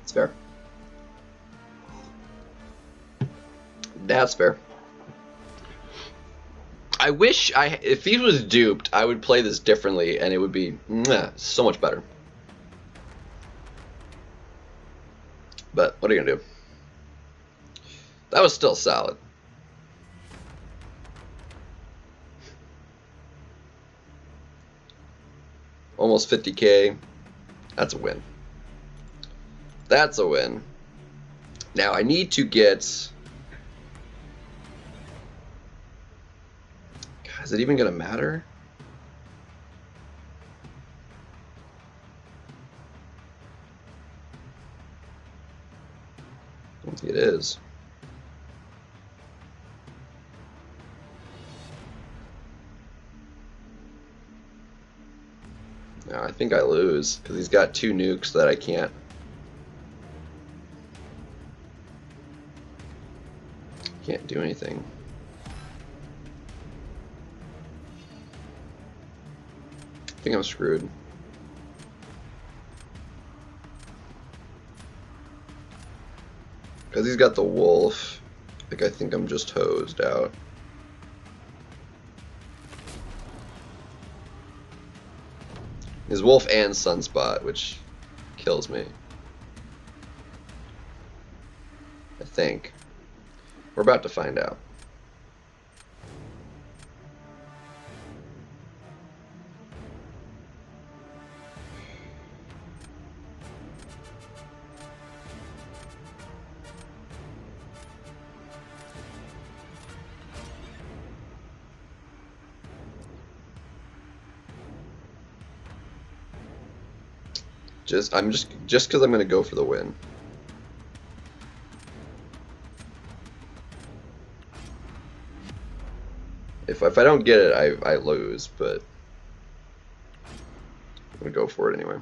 [SPEAKER 1] It's fair. That's fair. I wish if he was duped, I would play this differently, and it would be so much better. But what are you gonna do? That was still solid. Almost 50K. That's a win. That's a win. Now I need to get... God, is it even gonna matter? I don't think it is. No, I think I lose because he's got 2 nukes that I can't. Can't do anything. I think I'm screwed. Because he's got the wolf, like I think I'm just hosed out. His wolf and sunspot, which kills me. I think. We're about to find out. Just because I'm gonna go for the win. if I don't get it, I lose, but I'm gonna go for it anyway.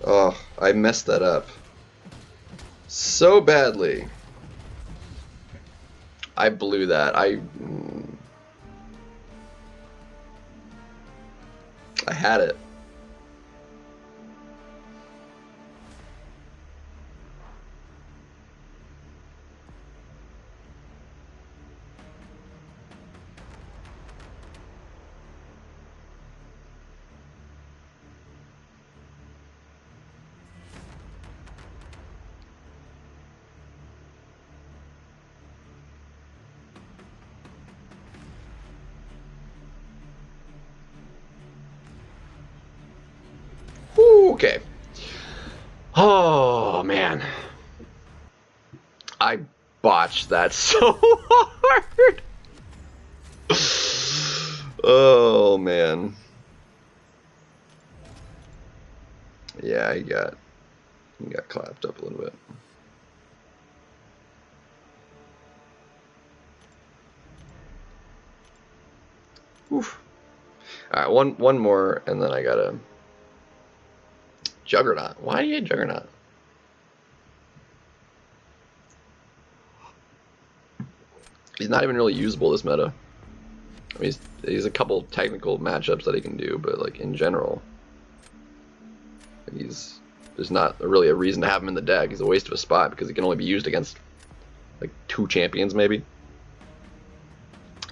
[SPEAKER 1] Oh, I messed that up so badly. I blew that. I had it. Okay. Oh, man. I botched that so hard. Oh, man. Yeah, he got clapped up a little bit. Oof. Alright, one more, and then I got a Juggernaut. Why do you get Juggernaut? He's not even really usable this meta. I mean, he's a couple technical matchups that he can do, but like in general, there's not really a reason to have him in the deck. He's a waste of a spot because he can only be used against like 2 champions maybe.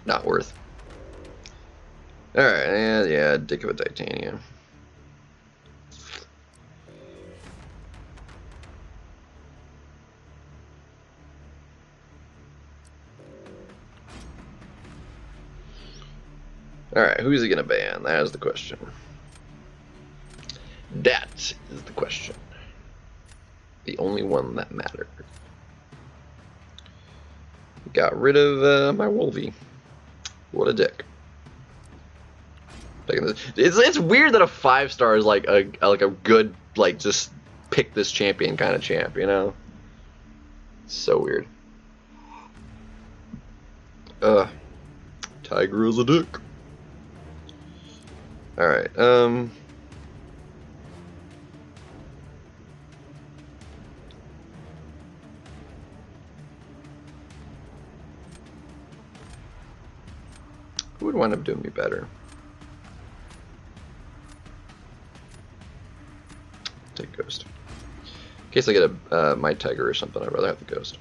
[SPEAKER 1] Not worth. Alright, and yeah, dick of a Titanium. Alright, who's he gonna ban? That is the question. That is the question. The only one that mattered. Got rid of my Wolvie. What a dick. It's weird that a 5-star is like a good, like, just pick this champion kind of champ, you know? So weird. Tiger is a dick. Alright, who would wind up doing me better? Take Ghost. In case I get a my Tiger or something, I'd rather have the Ghost.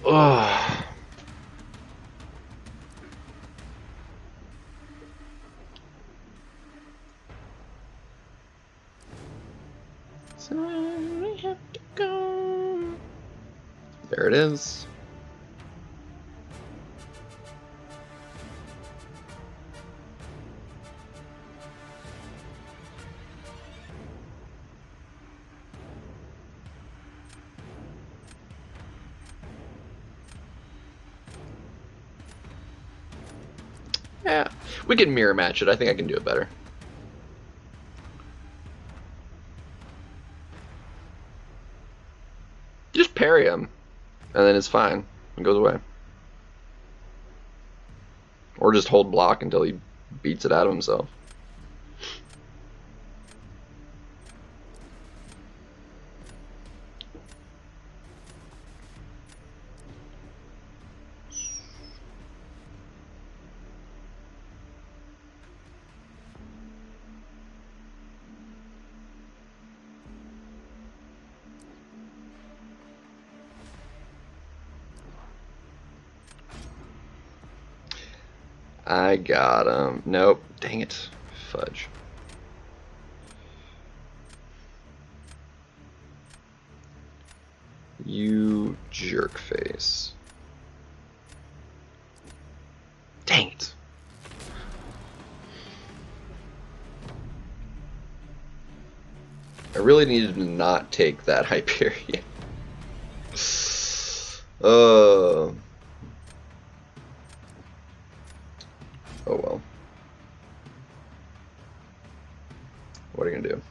[SPEAKER 1] Oh. So we have to go. There it is. Yeah, we can mirror match it. I think I can do it better. Just parry him, and then it's fine. It goes away. Or just hold block until he beats it out of himself. I got him. Nope. Dang it. Fudge. You jerk face. Dang it. I really needed to not take that Hyperion. Oh well. What are you gonna do?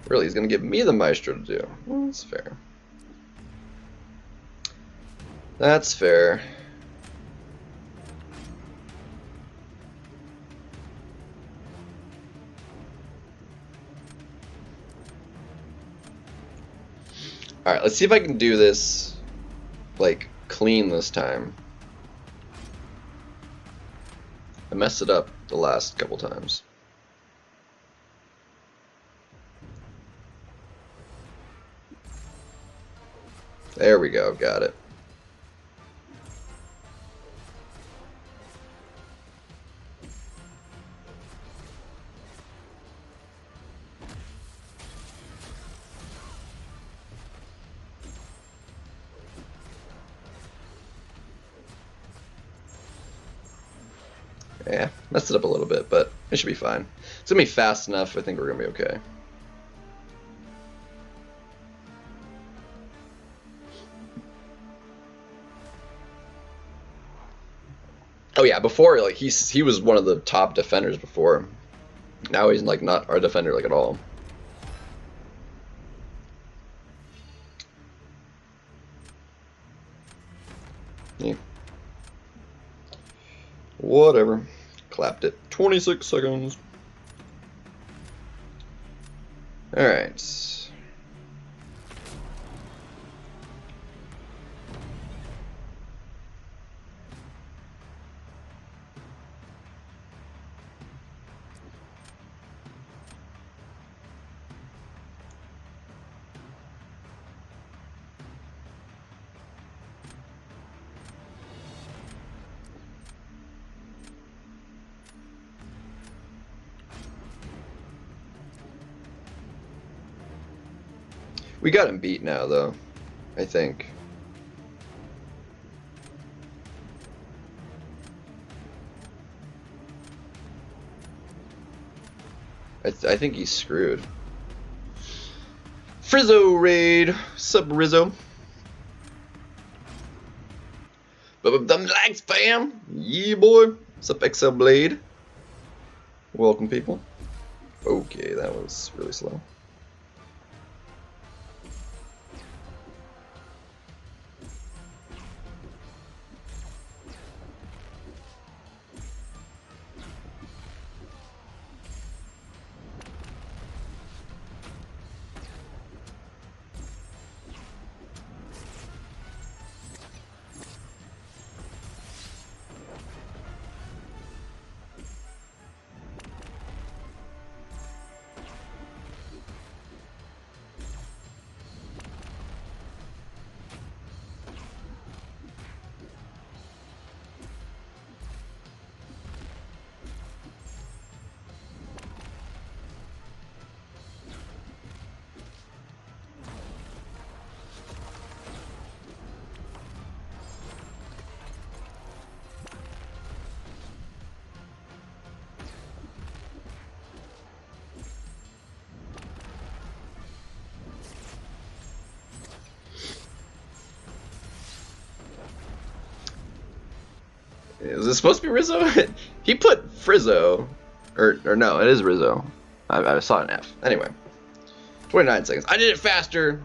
[SPEAKER 1] Really, he's gonna give me the Maestro to do. Well, that's fair. That's fair. Alright, let's see if I can do this, like, clean this time. I messed it up the last couple times. There we go, got it. Yeah, messed it up a little bit, but it should be fine. It's gonna be fast enough, I think we're gonna be okay. Oh yeah, before, like, he was one of the top defenders before. Now he's, like, not our defender, like, at all. Yeah. Whatever. Clapped it. 26 seconds. Alright. We got him beat now, though, I think. I think he's screwed. Frizzo raid! Sup, Rizzo? But them likes, fam! Yeah, boy! Sup, XL Blade? Welcome, people. Okay, that was really slow. Is it supposed to be Rizzo? He put Frizzo, or no, it is Rizzo. I saw an F. Anyway, 29 seconds. I did it faster.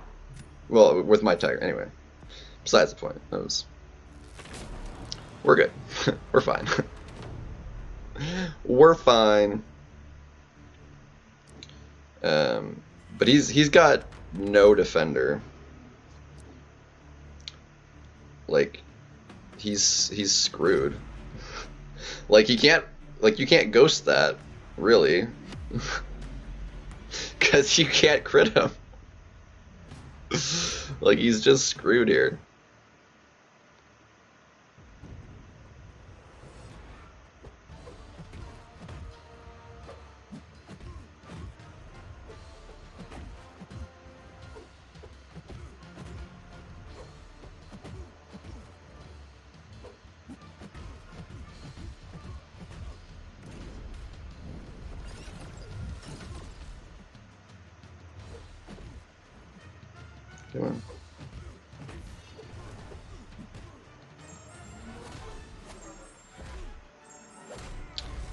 [SPEAKER 1] Well, with my tag. Anyway, besides the point. That was. We're good. We're fine. We're fine. But he's got no defender. Like, he's screwed. Like, you can't ghost that, really. Because you can't crit him. Like, he's just screwed here. Come on.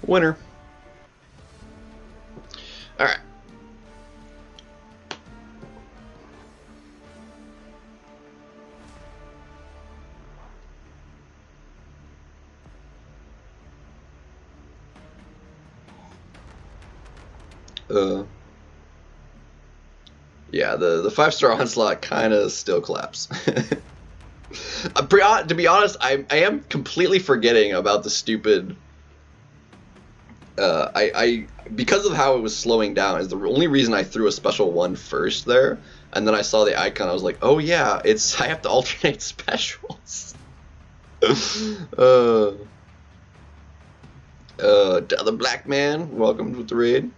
[SPEAKER 1] Winner. All right. Yeah, the 5-star onslaught kind of still claps. To be honest, I am completely forgetting about the stupid. Because of how it was slowing down is the only reason I threw a special 1 first there, and then I saw the icon. I was like, oh yeah, I have to alternate specials. The black man, welcome to the raid.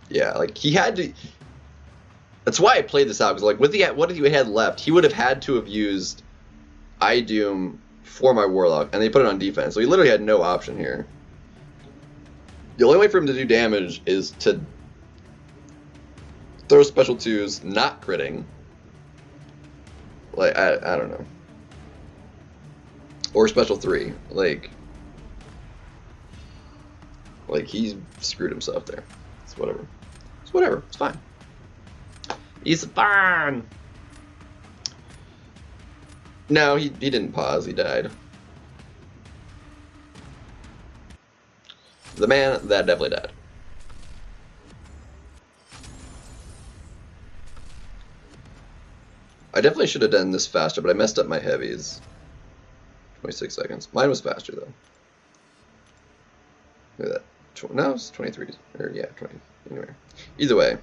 [SPEAKER 1] Yeah, like he had to. That's why I played this out, because like with what he had left, he would have had to have used Doom for my Warlock, and they put it on defense, so he literally had no option here. The only way for him to do damage is to throw special 2s, not critting. Like, I don't know. Or special 3. Like he screwed himself there. It's whatever. It's whatever. It's fine. He's fine. No, he didn't pause. He died. The man that definitely died. I definitely should have done this faster, but I messed up my heavies. 26 seconds. Mine was faster though. Look at that. No, it's 23. Or yeah, 20. Anyway, either way,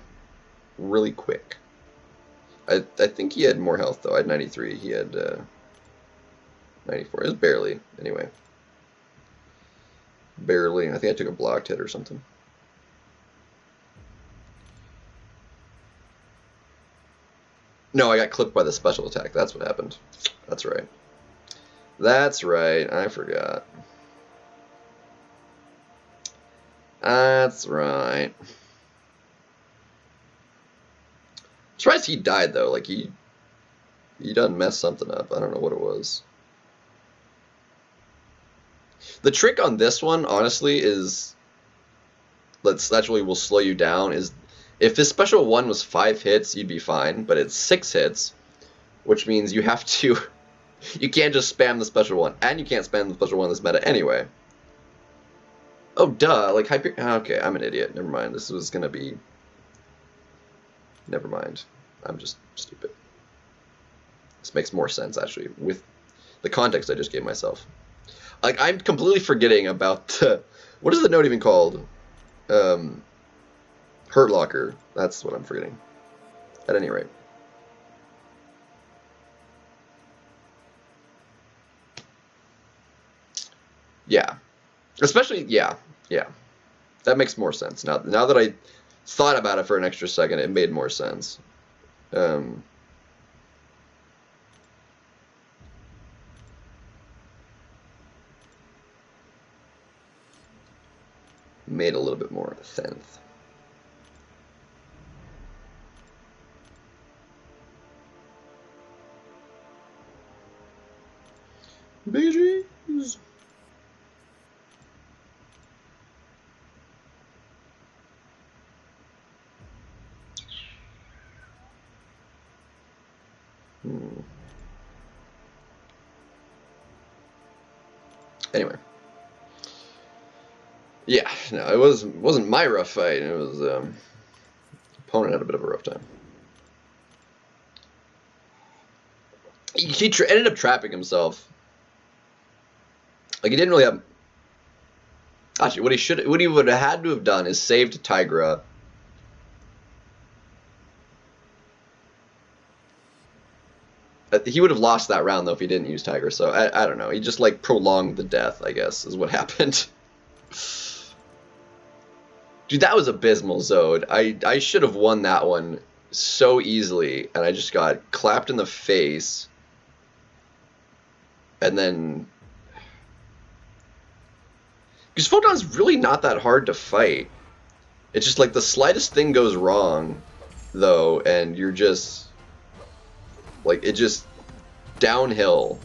[SPEAKER 1] really quick. I think he had more health though. I had 93. He had 94. It was barely. Anyway. Barely. I think I took a blocked hit or something. No, I got clipped by the special attack. That's what happened. That's right. That's right. I forgot. That's right. I'm surprised he died though. Like he done messed something up. I don't know what it was. The trick on this one, honestly, is that's really will slow you down. Is if this special 1 was 5 hits, you'd be fine, but it's 6 hits, which means you have to. You can't just spam the special 1, and you can't spam the special 1 in this meta anyway. Oh, duh. Like hyper. Okay, I'm an idiot. Never mind. This was gonna be. Never mind. I'm just stupid. This makes more sense actually with the context I just gave myself. Like, I'm completely forgetting about the, what is the note even called? Hurt Locker. That's what I'm forgetting. At any rate. Yeah. Especially, yeah. That makes more sense. Now that I thought about it for an extra second, it made more sense. Made a little bit more sense. BGs. Anyway. Yeah, no, it wasn't my rough fight. It was opponent had a bit of a rough time. He ended up trapping himself. Like he didn't really have. Actually, what he would have had to have done is saved Tigra. He would have lost that round, though, if he didn't use Tiger, so I don't know. He just, like, prolonged the death, I guess, is what happened. Dude, that was abysmal, Zode. I should have won that one so easily, and I just got clapped in the face. And then... Because Photon's really not that hard to fight. It's just, like, the slightest thing goes wrong, though, and you're just... Like, it just downhill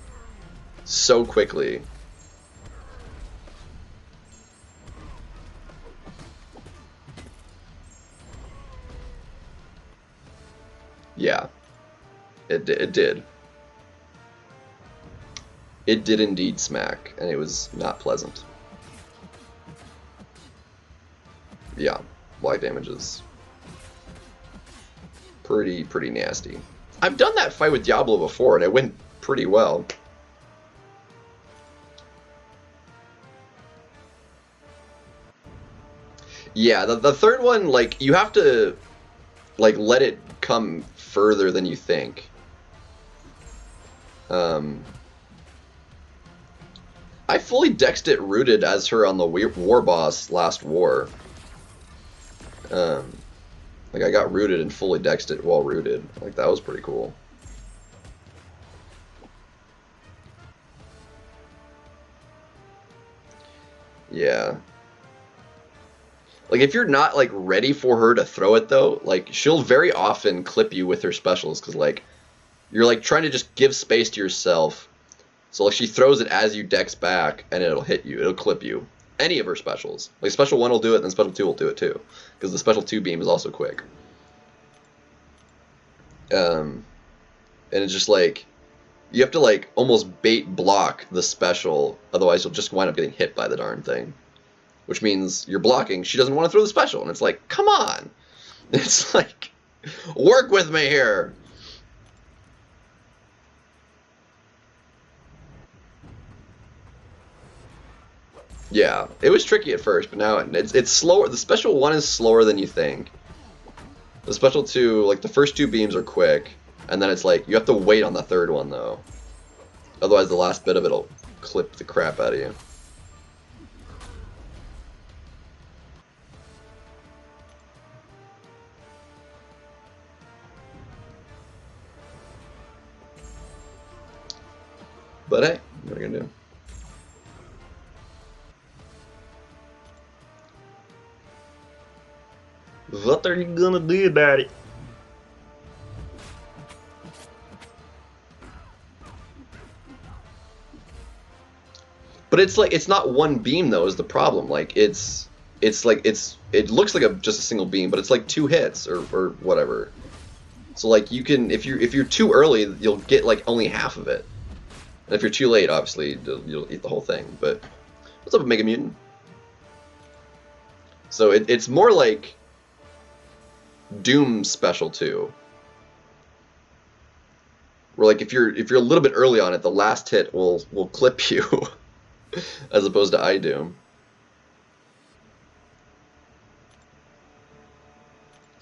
[SPEAKER 1] so quickly. Yeah, it did. It did indeed smack, and it was not pleasant. Yeah, black damage is pretty nasty. I've done that fight with Diablo before, and it went pretty well. Yeah, the third one, like, you have to, like, let it come further than you think. I fully dexed it rooted as her on the war boss last war. Like, I got rooted and fully dexed it while rooted. Like, that was pretty cool. Yeah. Like, if you're not, like, ready for her to throw it, though, like, she'll very often clip you with her specials, because, like, you're, like, trying to just give space to yourself. So, like, she throws it as you dex back, and it'll hit you. It'll clip you. Any of her specials. Like, Special 1 will do it, and then Special 2 will do it, too. Because the Special 2 beam is also quick. And it's just, like, you have to, like, almost bait block the special, otherwise you'll just wind up getting hit by the darn thing. Which means you're blocking, she doesn't want to throw the special, and it's like, come on! It's like, work with me here! Yeah, it was tricky at first, but now it's slower. The Special 1 is slower than you think. The Special 2, like, the first 2 beams are quick, and then it's like, you have to wait on the third one, though. Otherwise, the last bit of it will clip the crap out of you. But hey, what are you gonna do? What are you gonna do about it? But it's like, it's not one beam though is the problem. Like it looks like just a single beam, but it's like 2 hits or whatever. So like you can, if you're too early, you'll get like only half of it. And if you're too late, obviously you'll eat the whole thing. But what's up, Mega Mutant? So it's more like Doom Special 2, where like if you're a little bit early on it, the last hit will clip you, as opposed to iDoom.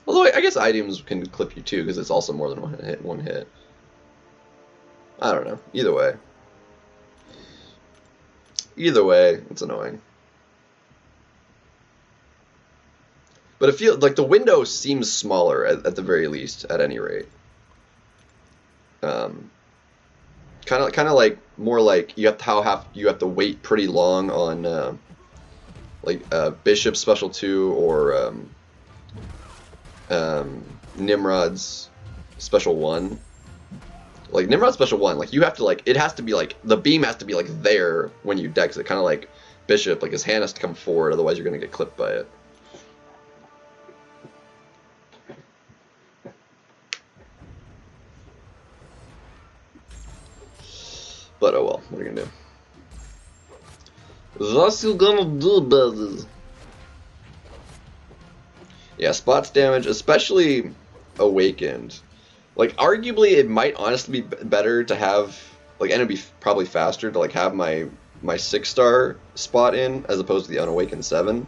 [SPEAKER 1] Although I guess iDooms can clip you too, because it's also more than one hit. I don't know. Either way, it's annoying. But it feels like the window seems smaller at the very least, at any rate. Kind of like more like you have to wait pretty long on Bishop Special 2 or Nimrod's Special 1. Like Nimrod's Special 1, like you have to it has to be like the beam has to be like there when you dex it, kind of like Bishop, like his hand has to come forward, otherwise you're gonna get clipped by it. But oh well, what are you gonna do? What you gonna do about this? Yeah, spots damage, especially Awakened. Like, arguably, it might honestly be better to have, like, and it'd be probably faster to, like, have my 6-star spot in, as opposed to the Unawakened 7.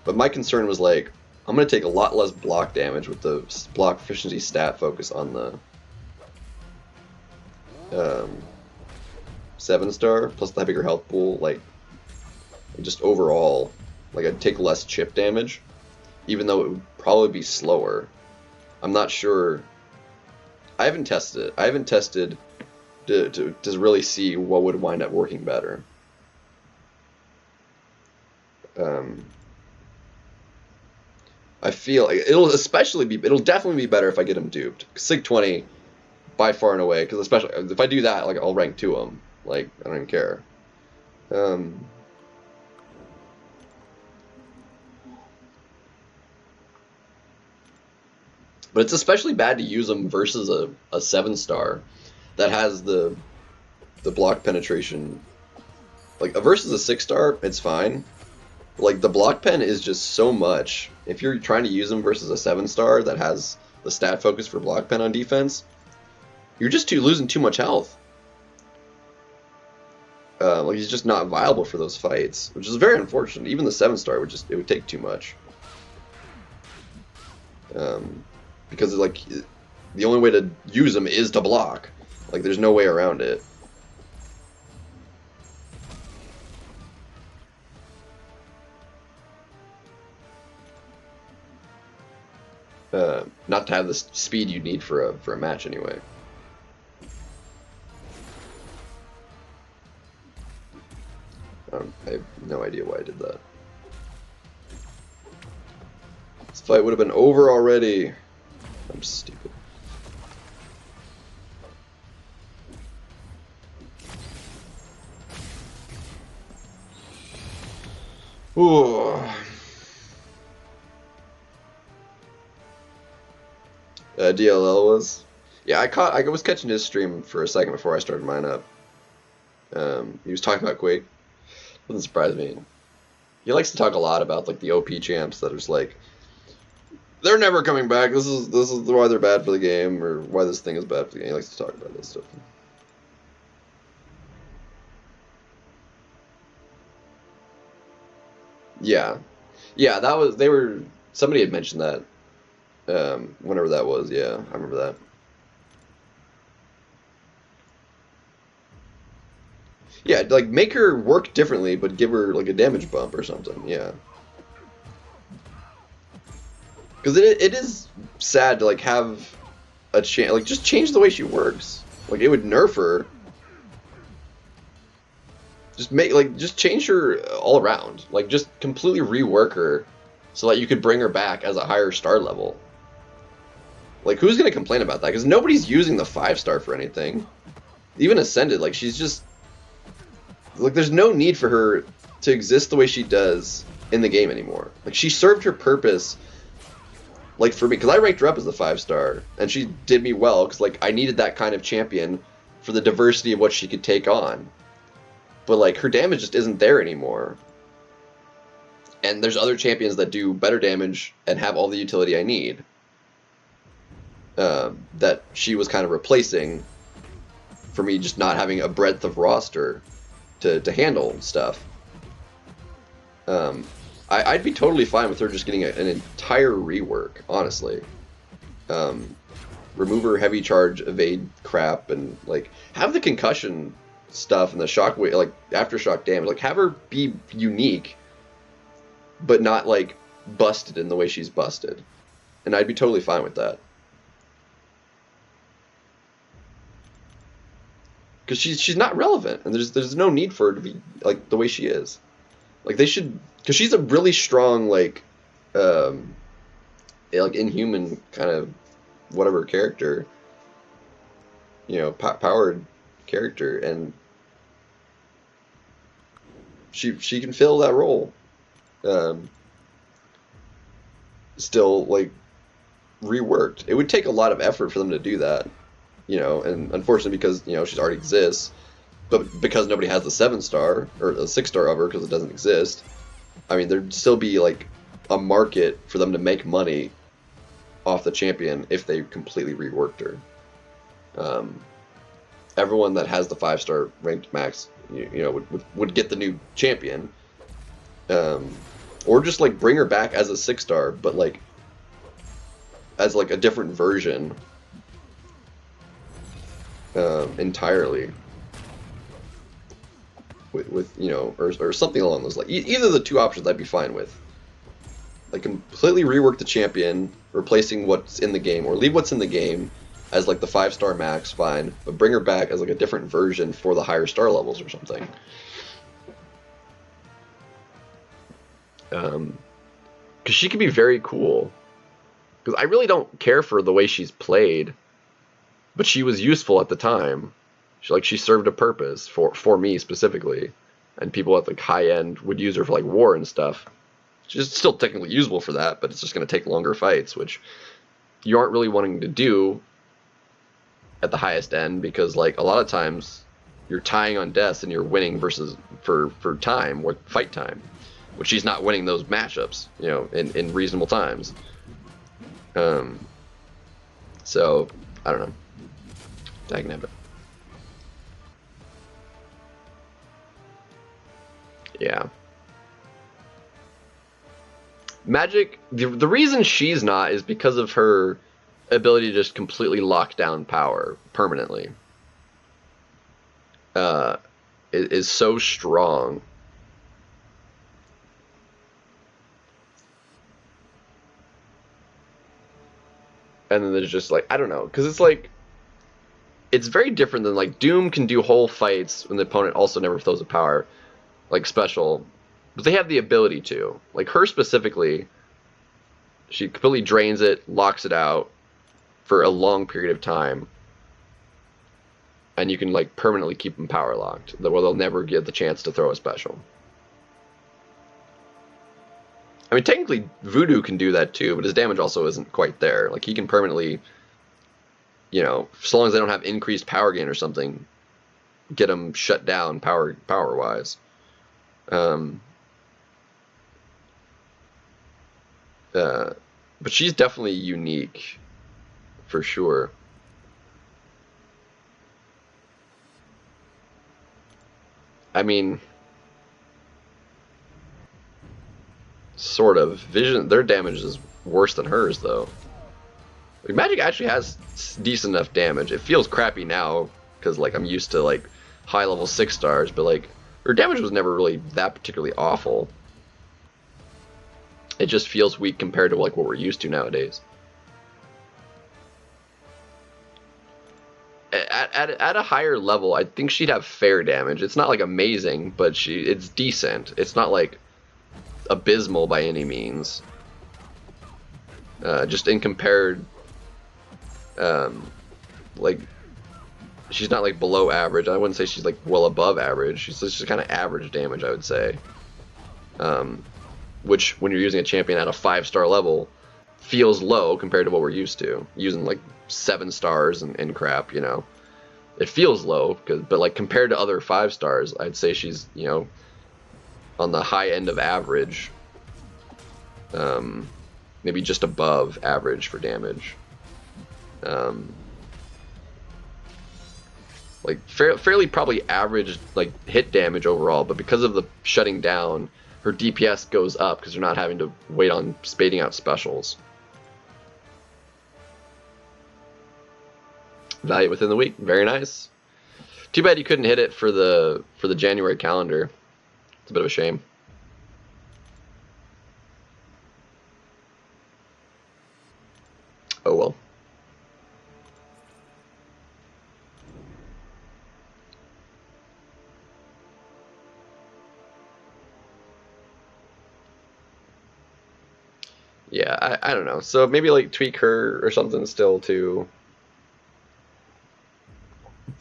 [SPEAKER 1] But my concern was, like, I'm going to take a lot less block damage with the block proficiency stat focus on the um, 7-star plus the bigger health pool, like just overall, like I'd take less chip damage, even though it would probably be slower. I'm not sure. I haven't tested it. I haven't tested to really see what would wind up working better. I feel like it'll definitely be better if I get him duped. Sig 20, by far and away, because especially if I do that, like I'll rank 2 him. Like I don't even care. But it's especially bad to use them versus a 7-star that has the block penetration. Like versus a 6-star, it's fine. Like the block pen is just so much. If you're trying to use them versus a 7-star that has the stat focus for block pen on defense, you're just losing too much health. Like he's just not viable for those fights, which is very unfortunate. Even the 7-star would take too much. Because like the only way to use him is to block. Like there's no way around it. Not to have the speed you need for a match anyway. I have no idea why I did that. This fight would have been over already. I'm stupid. Ooh. DLL was. Yeah, I was catching his stream for a second before I started mine up. He was talking about Quake. Doesn't surprise me. He likes to talk a lot about like the OP champs that are just like, they're never coming back. This is why they're bad for the game, or why this thing is bad for the game. He likes to talk about this stuff. Yeah, yeah, somebody had mentioned that. Whenever that was, yeah, I remember that. Yeah, like make her work differently, but give her like a damage bump or something. Yeah, because it is sad to like have a chance, like just change the way she works. Like it would nerf her. Just change her all around. Like just completely rework her, so that you could bring her back as a higher star level. Like who's gonna complain about that? Because nobody's using the 5-star for anything. Even Ascended, like she's just. Like, there's no need for her to exist the way she does in the game anymore. Like, she served her purpose, like, for me. Because I ranked her up as the 5-star, and she did me well, because, like, I needed that kind of champion for the diversity of what she could take on. But, like, her damage just isn't there anymore. And there's other champions that do better damage and have all the utility I need. That she was kind of replacing for me just not having a breadth of roster to handle stuff. I'd be totally fine with her just getting an entire rework, honestly. Remove her heavy charge, evade crap, and like have the concussion stuff and the shock like aftershock damage. Like have her be unique, but not like busted in the way she's busted, and I'd be totally fine with that. Because she's not relevant, and there's no need for her to be like the way she is. Like they should, because she's a really strong like inhuman kind of whatever character, you know, powered character, and she can fill that role. Still like reworked. It would take a lot of effort for them to do that. You know, and unfortunately because, you know, she already exists, but because nobody has the 7-star, or the 6-star of her because it doesn't exist, I mean, there'd still be, like, a market for them to make money off the champion if they completely reworked her. Everyone that has the 5-star ranked max, you know, would get the new champion. Or just, like, bring her back as a 6-star, but, like, as, like, a different version. entirely. With you know, or something along those lines. Either of the two options I'd be fine with. Like completely rework the champion, replacing what's in the game, or leave what's in the game as like the 5-star max, fine, but bring her back as like a different version for the higher star levels or something. Because she could be very cool. Because I really don't care for the way she's played, but she was useful at the time. She served a purpose for me specifically, and people at like high end would use her for like war and stuff. She's still technically usable for that, but it's just going to take longer fights, which you aren't really wanting to do at the highest end, because like a lot of times you're tying on deaths and you're winning versus for time or fight time, which she's not winning those matchups, you know, in reasonable times. So I don't know. Dagnabbit. Yeah. Magic, the reason she's not is because of her ability to just completely lock down power permanently. Is so strong. And then there's just like, I don't know, because it's like, it's very different than like Doom can do whole fights when the opponent also never throws a power, like special, but they have the ability to. Like her specifically, she completely drains it, locks it out for a long period of time, and you can like permanently keep them power locked, where they'll never get the chance to throw a special. I mean, technically Voodoo can do that too, but his damage also isn't quite there. Like he can permanently, you know, so long as they don't have increased power gain or something, get them shut down power wise. But she's definitely unique, for sure. I mean, sort of. Vision, their damage is worse than hers, though. Like, Magic actually has decent enough damage. It feels crappy now, because, like, I'm used to, like, high-level 6-stars, but, like, her damage was never really that particularly awful. It just feels weak compared to, like, what we're used to nowadays. At a higher level, I think she'd have fair damage. It's not, like, amazing, but it's decent. It's not, like, abysmal by any means. Just in compared, like, she's not like below average. I wouldn't say she's like well above average. She's just kind of average damage, I would say. Which, when you're using a champion at a 5-star level, feels low compared to what we're used to. Using like 7 stars and crap, you know. It feels low, but like compared to other 5-stars, I'd say she's, you know, on the high end of average. Maybe just above average for damage. Like fairly probably average like hit damage overall, but because of the shutting down, her DPS goes up because they're not having to wait on spading out specials. Value within the week, very nice. Too bad you couldn't hit it for the January calendar. It's a bit of a shame. Oh well. Yeah, I don't know. So maybe like tweak her or something still too.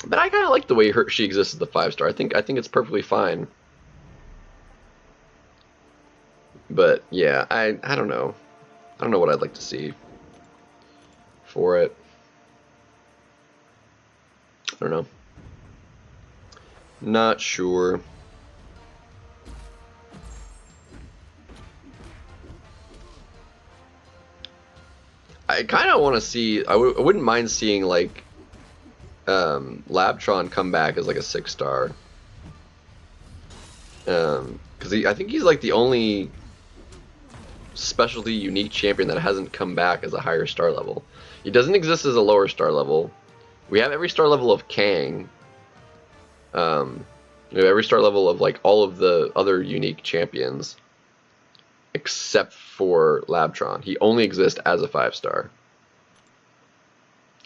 [SPEAKER 1] But I kind of like the way she exists as the 5-star. I think it's perfectly fine. But yeah, I don't know. I don't know what I'd like to see for it. I don't know. Not sure. I kind of want to see. I wouldn't mind seeing like Labtron come back as like a 6-star. Because I think he's like the only specialty unique champion that hasn't come back as a higher star level. He doesn't exist as a lower star level. We have every star level of Kang. We have every star level of like all of the other unique champions, except for Labtron. He only exists as a 5-star.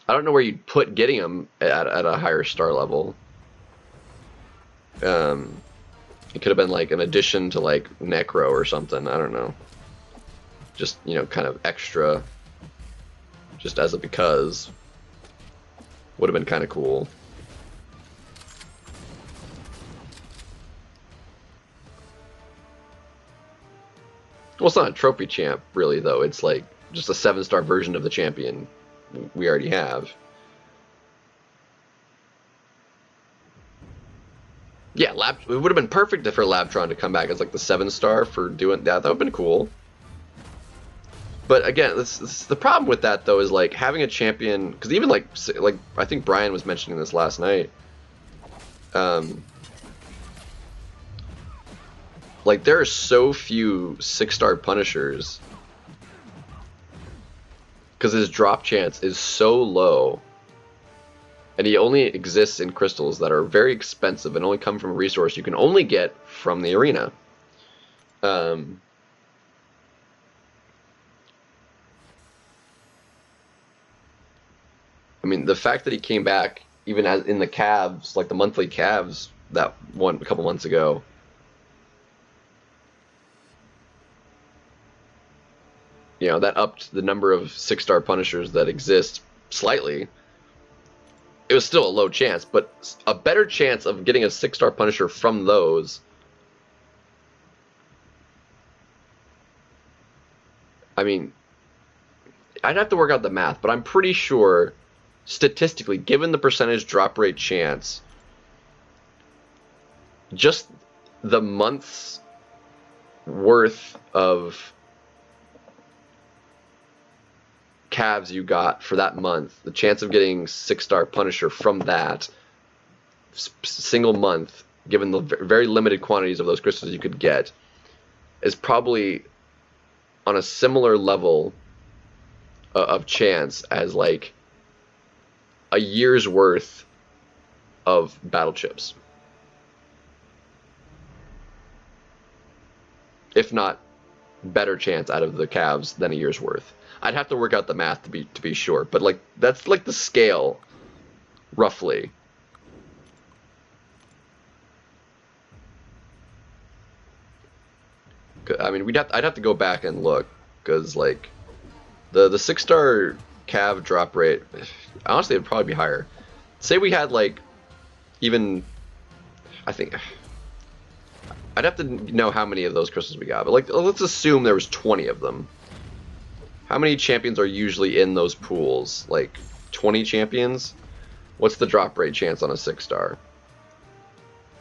[SPEAKER 1] I don't know where you'd put getting him at a higher star level. It could have been like an addition to like Necro or something. I don't know. Just, you know, kind of extra. Just as a because. Would have been kind of cool. Well, it's not a trophy champ, really, though. It's like just a 7-star version of the champion we already have. Yeah, it would have been perfect for Labtron to come back as like the 7-star for doing that. That would have been cool. But again, the problem with that though is like having a champion, because even like I think Brian was mentioning this last night. Like there are so few 6-star Punishers because his drop chance is so low. And he only exists in crystals that are very expensive and only come from a resource you can only get from the arena. I mean, the fact that he came back, even as in the Cavs, like the monthly Cavs that one a couple months ago, you know, that upped the number of 6-star Punishers that exist slightly. It was still a low chance, but a better chance of getting a 6-star Punisher from those. I mean, I'd have to work out the math, but I'm pretty sure, statistically, given the percentage drop rate chance, just the month's worth of Cavs you got for that month, the chance of getting 6-star Punisher from that single month, given the very limited quantities of those crystals you could get, is probably on a similar level of chance as like a year's worth of battle chips, if not better chance out of the Cavs than a year's worth. I'd have to work out the math to be sure, but like that's like the scale, roughly. I mean, I'd have to go back and look, because like the 6-star Cav drop rate, honestly, it'd probably be higher. Say we had like even, I think I'd have to know how many of those crystals we got, but like let's assume there was 20 of them. How many champions are usually in those pools? Like 20 champions? What's the drop rate chance on a 6-star?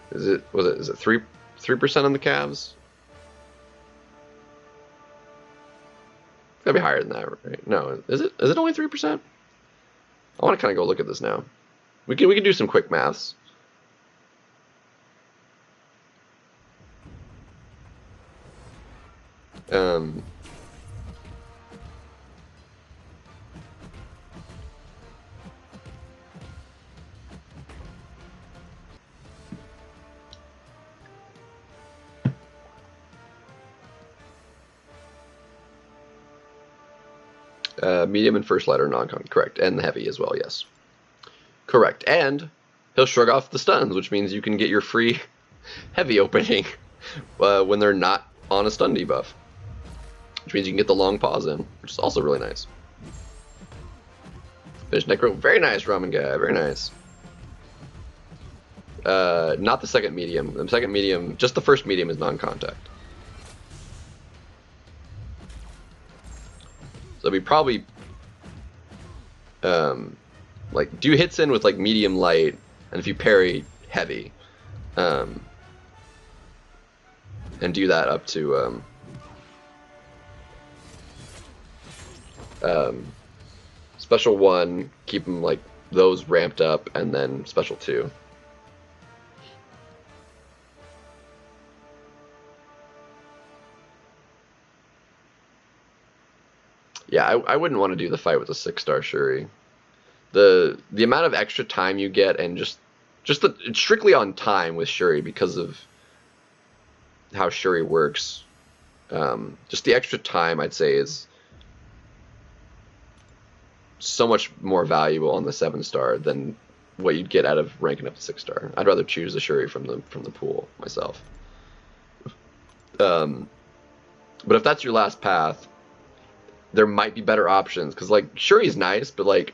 [SPEAKER 1] Is it 3% on the Cavs? It's gotta be higher than that, right? No, is it only 3%? I want to kind of go look at this now. We can do some quick maths. Medium and first light are non-con, correct, and the heavy as well, yes. Correct, and he'll shrug off the stuns, which means you can get your free heavy opening when they're not on a stun debuff. Which means you can get the long pause in, which is also really nice. Finish Necro, very nice, Ramen Guy, very nice. Not the second medium. The second medium, just the first medium is non-contact. So we probably like do hits in with like medium light, and if you parry heavy, and do that up to special 1, keep them like those ramped up, and then special 2. Yeah, I wouldn't want to do the fight with a 6-star Shuri. the amount of extra time you get, and just it's strictly on time with Shuri because of how Shuri works. Just the extra time, I'd say, is so much more valuable on the 7-star than what you'd get out of ranking up to 6-star. I'd rather choose the Shuri from the pool myself. But if that's your last path, there might be better options, because like Shuri's nice, but like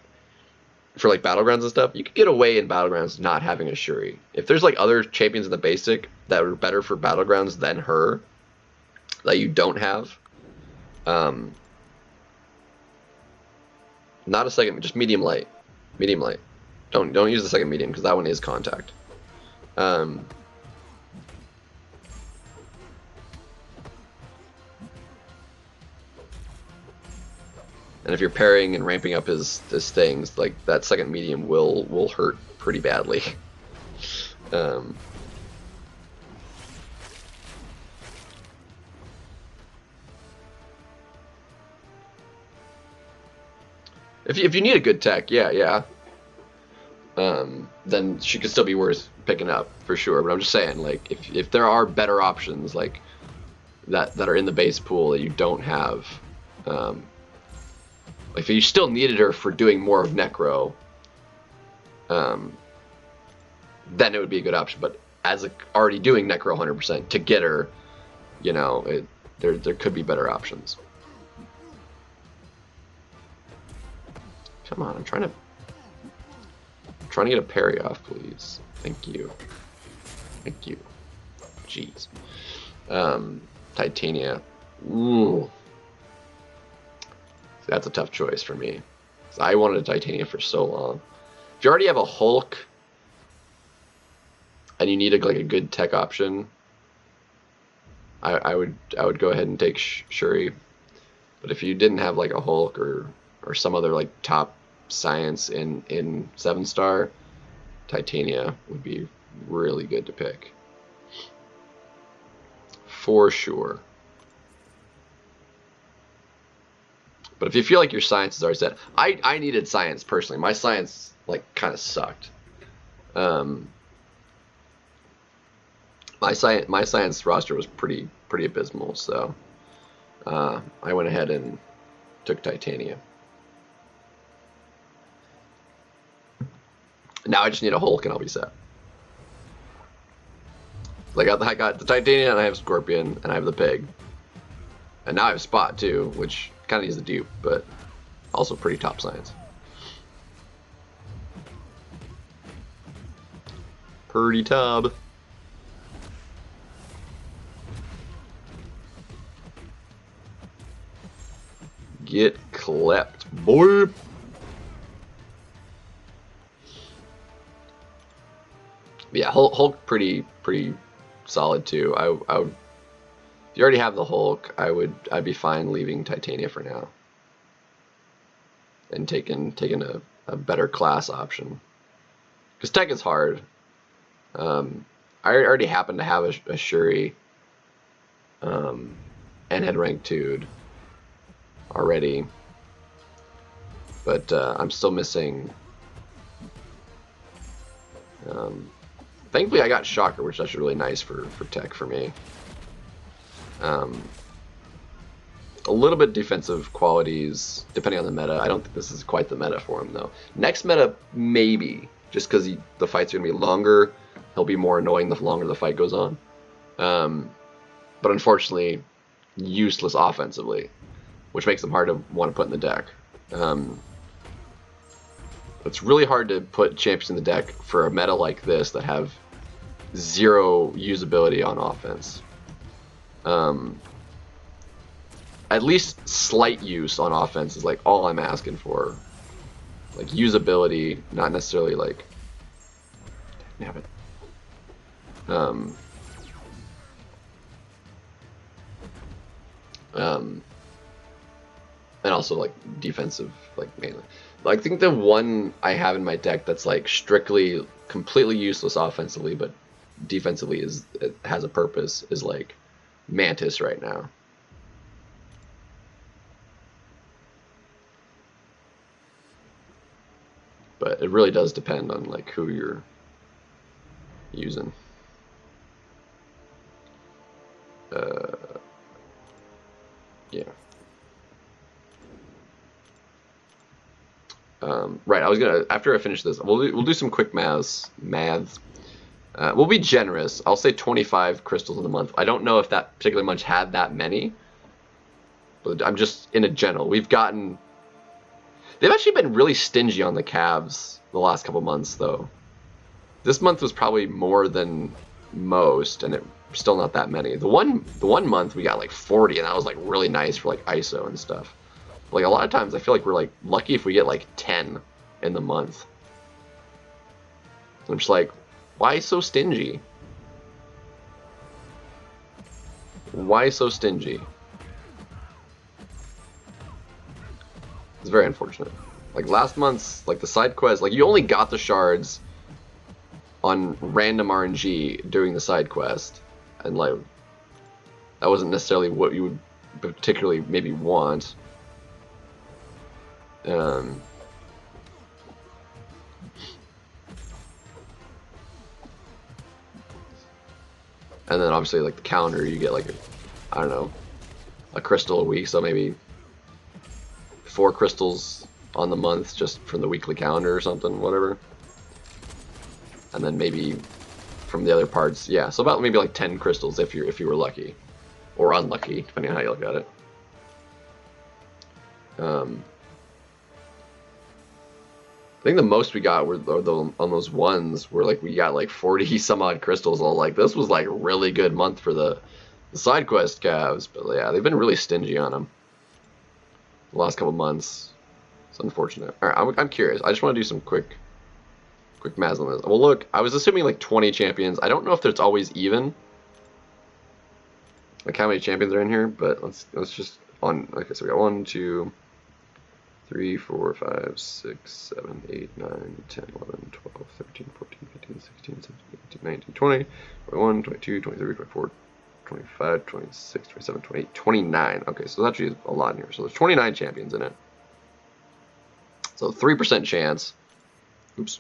[SPEAKER 1] for like battlegrounds and stuff, you could get away in battlegrounds not having a Shuri. If there's like other champions in the basic that are better for battlegrounds than her that you don't have, not a second, just medium light. Don't use the second medium, because that one is contact. And if you're parrying and ramping up his things, like that second medium will hurt pretty badly. If you need a good tech, yeah. Then she could still be worth picking up for sure. But I'm just saying, like, if there are better options like that are in the base pool that you don't have, like if you still needed her for doing more of Necro, then it would be a good option. But as already doing Necro 100%, to get her, you know, there could be better options. Come on, I'm trying to get a parry off, please. Thank you. Jeez. Titania. Ooh. That's a tough choice for me. I wanted a Titania for so long. If you already have a Hulk and you need like a good tech option, I would go ahead and take Shuri. But if you didn't have like a Hulk or some other like top science in 7-star, Titania would be really good to pick for sure. But if you feel like your science is already set, I needed science personally. My science like kind of sucked. My science roster was pretty abysmal, so I went ahead and took Titania. Now I just need a Hulk and I'll be set. Like I got the Titania and I have Scorpion and I have the Pig. And now I have Spot too, which kind of needs the dupe, but also pretty top science. Pretty tub. Get clapped, boy. Yeah, Hulk pretty solid too. I would, if you already have the Hulk, I'd be fine leaving Titania for now and taking a better class option, because tech is hard. I already happen to have a Shuri and had rank 2'd already, but I'm still missing. Thankfully, I got Shocker, which is actually really nice for tech for me. A little bit defensive qualities, depending on the meta. I don't think this is quite the meta for him, though. Next meta, maybe, just because the fights are going to be longer. He'll be more annoying the longer the fight goes on. But unfortunately, useless offensively, which makes him hard to want to put in the deck. It's really hard to put champions in the deck for a meta like this that have zero usability on offense. At least slight use on offense is like all I'm asking for. Like usability, not necessarily like. Damn it. And also like defensive, like mainly. I think the one I have in my deck that's like strictly completely useless offensively, but defensively it has a purpose, is like Mantis right now.
[SPEAKER 2] But it really does depend on like who you're using. Yeah. Right, I was gonna, after I finish this, we'll do some quick maths. We'll be generous. I'll say 25 crystals in a month. I don't know if that particular month had that many, but I'm just in a general. They've actually been really stingy on the calves the last couple months, though. This month was probably more than most, and it's still not that many. The one month we got like 40, and that was like really nice for like ISO and stuff. Like a lot of times I feel like we're like lucky if we get like 10 in the month. I'm just like, why so stingy? Why so stingy? It's very unfortunate. Like last month's, like the side quest, like you only got the shards on random RNG during the side quest, and like that wasn't necessarily what you would particularly maybe want. And then obviously like the calendar, you get like I don't know, a crystal a week, so maybe 4 crystals on the month just from the weekly calendar or something, whatever. And then maybe from the other parts, yeah, so about maybe like 10 crystals if you were lucky or unlucky, depending on how you look at it. I think the most we got were on those ones where like we got like 40 some odd crystals. All like this was like a really good month for the side quest calves, but yeah, they've been really stingy on them the last couple months. It's unfortunate. All right, I'm curious. I just want to do some quick maths on this. Well, look, I was assuming like 20 champions. I don't know if it's always even, like how many champions are in here, but let's just on. Okay, so we got 1, 2, 3, 4, 5, 6, 7, 8, 9, 10, 11, 12, 13, 14, 15, 16, 17, 18, 19, 20, 21, 22, 23, 24, 25, 26, 27, 28, 29. Okay, so that's actually a lot in here. So there's 29 champions in it. So 3% chance. Oops.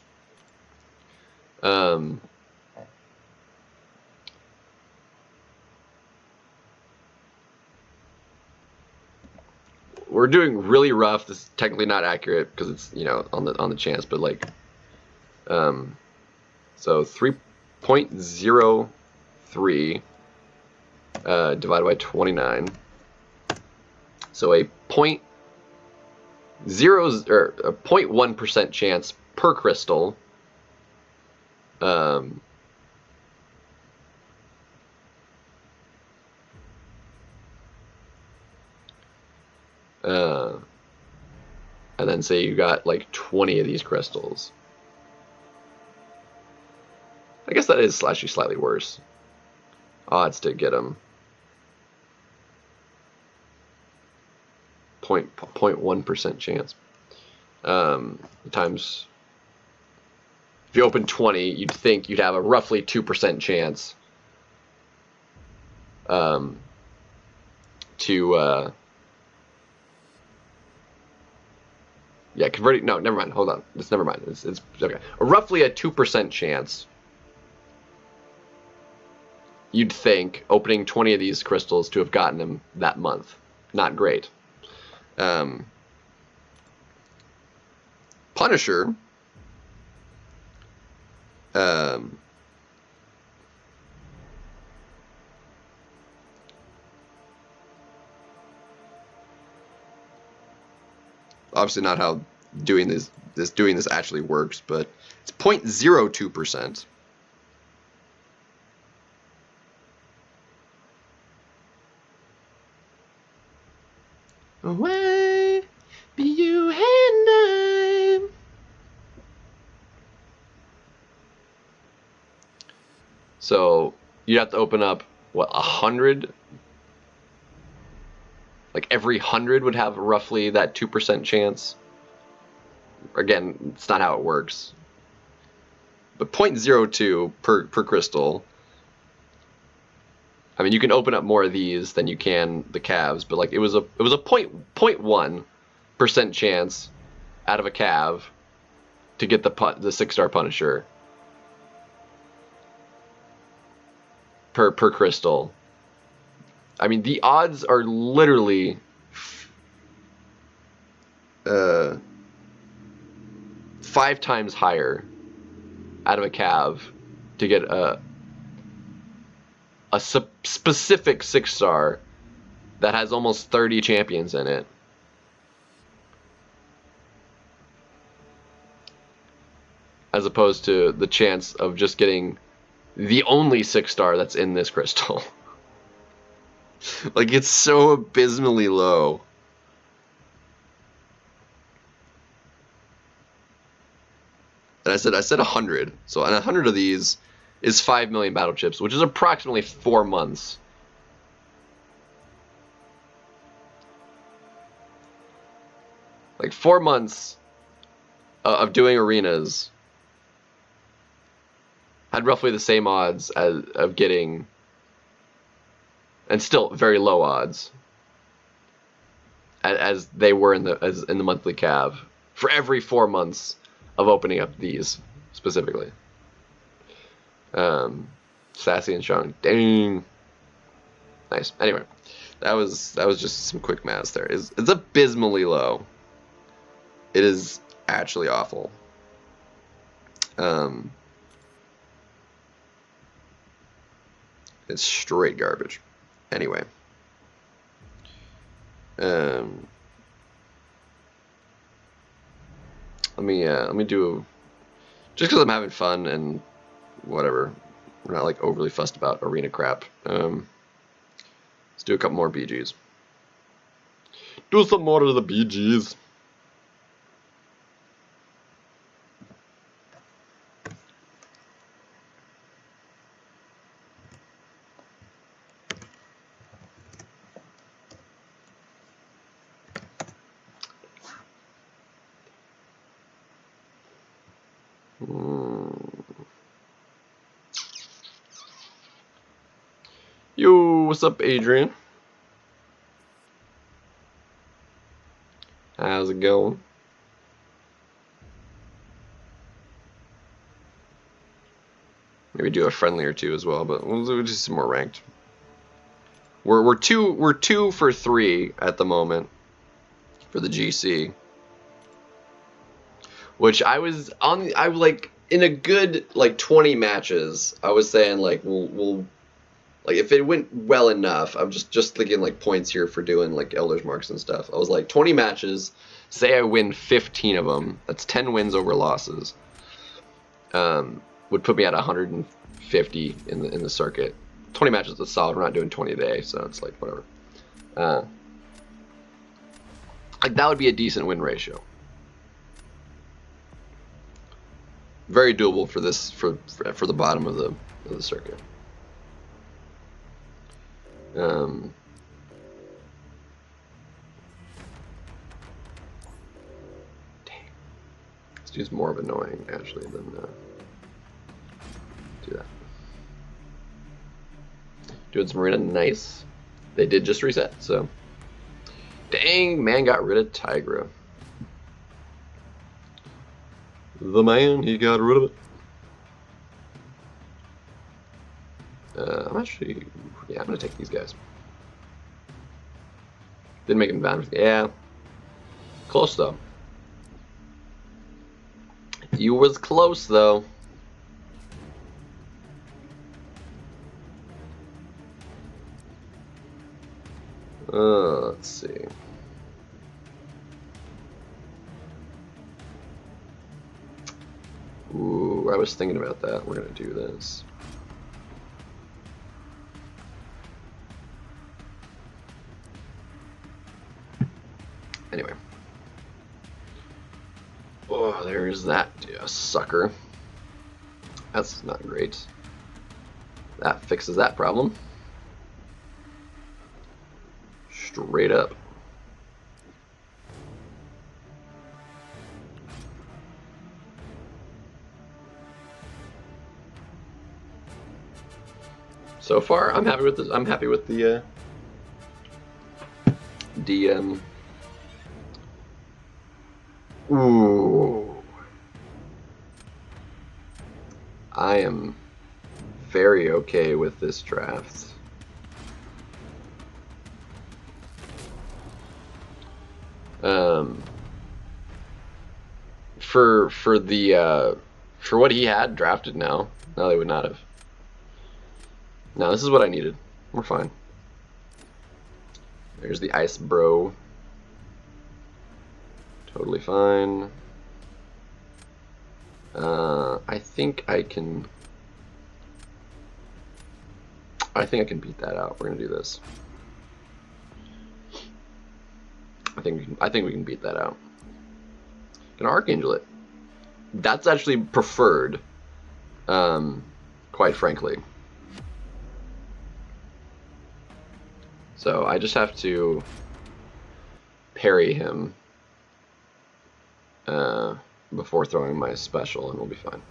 [SPEAKER 2] We're doing really rough. This is technically not accurate because it's, you know, on the chance, but like, so 3.03 divided by 29. So a 0.1% chance per crystal. And then say you got like 20 of these crystals. I guess that is actually slightly worse. Odds to get them. 0.1% chance. Times, if you open 20, you'd think you'd have a roughly 2% chance yeah, converting. No, never mind. Hold on. It's never mind. It's okay. Roughly a 2% chance. You'd think opening 20 of these crystals to have gotten them that month. Not great. Punisher. Obviously not how doing this actually works, but it's 0.02%. Away be you and I. So you have to open up what, 100? Like every 100 would have roughly that 2% chance. Again, it's not how it works. But 0.02 per crystal. I mean, you can open up more of these than you can the calves, but like it was a 0.1% chance out of a calf to get the 6-star Punisher per crystal. I mean, the odds are literally 5 times higher out of a cav to get a specific 6-star that has almost 30 champions in it, as opposed to the chance of just getting the only 6-star that's in this crystal. Like, it's so abysmally low. And I said 100. So 100 of these is 5 million battle chips, which is approximately 4 months. Like 4 months of doing arenas had roughly the same odds of getting, and still very low odds, as they were in the monthly cav for every 4 months of opening up these specifically. Sassy and strong. Dang. Nice. Anyway, that was just some quick maths there. It's abysmally low. It is actually awful. It's straight garbage. Anyway. Let me do, just because I'm having fun and whatever, we're not like overly fussed about arena crap. Let's do a couple more BGs. Do some more of the BGs. Yo, what's up, Adrian? How's it going? Maybe do a friendly or two as well, but we'll do some more ranked. We're 2 for 3 at the moment for the GC, which I was like in a good like 20 matches. I was saying like we'll like if it went well enough. I'm just thinking like points here for doing like Elder's Marks and stuff. I was like 20 matches. Say I win 15 of them. That's 10 wins over losses. Would put me at 150 in the circuit. 20 matches is solid. We're not doing 20 a day, so it's like whatever. Like that would be a decent win ratio. Very doable for this for the bottom of the circuit. Dang. This dude's more of annoying actually than do that. Doing some arena, nice. They did just reset, so. Dang, man got rid of Tigra. The man, he got rid of it. I'm actually, yeah, I'm gonna take these guys. Didn't make him bad. Yeah, close though. You was close though. Let's see. Ooh, I was thinking about that. We're gonna do this. Anyway. Oh, there's that sucker. That's not great. That fixes that problem. Straight up. So far, I'm happy with this. I'm happy with the Ooh. I am very okay with this draft. For what he had drafted now, no, they would not have. No, this is what I needed. We're fine. There's the ice bro. Totally fine. I think I can beat that out. We're gonna do this. I think we can beat that out. Can Archangel it? That's actually preferred, quite frankly. So I just have to parry him before throwing my special, and we'll be fine.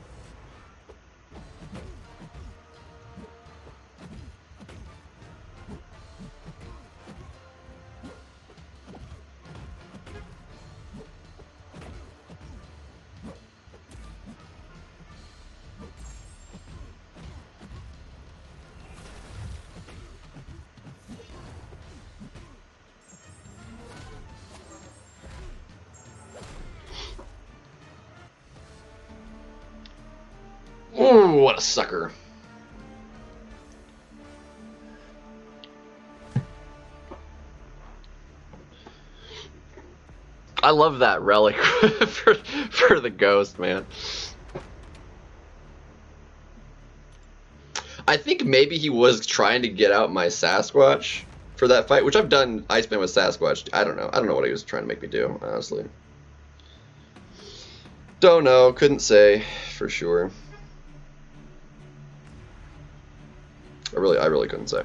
[SPEAKER 2] Ooh, what a sucker. I love that relic for the ghost, man. I think maybe he was trying to get out my Sasquatch for that fight, which I've done Iceman with Sasquatch. I don't know. I don't know what he was trying to make me do, honestly. Don't know. Couldn't say for sure. I really couldn't say.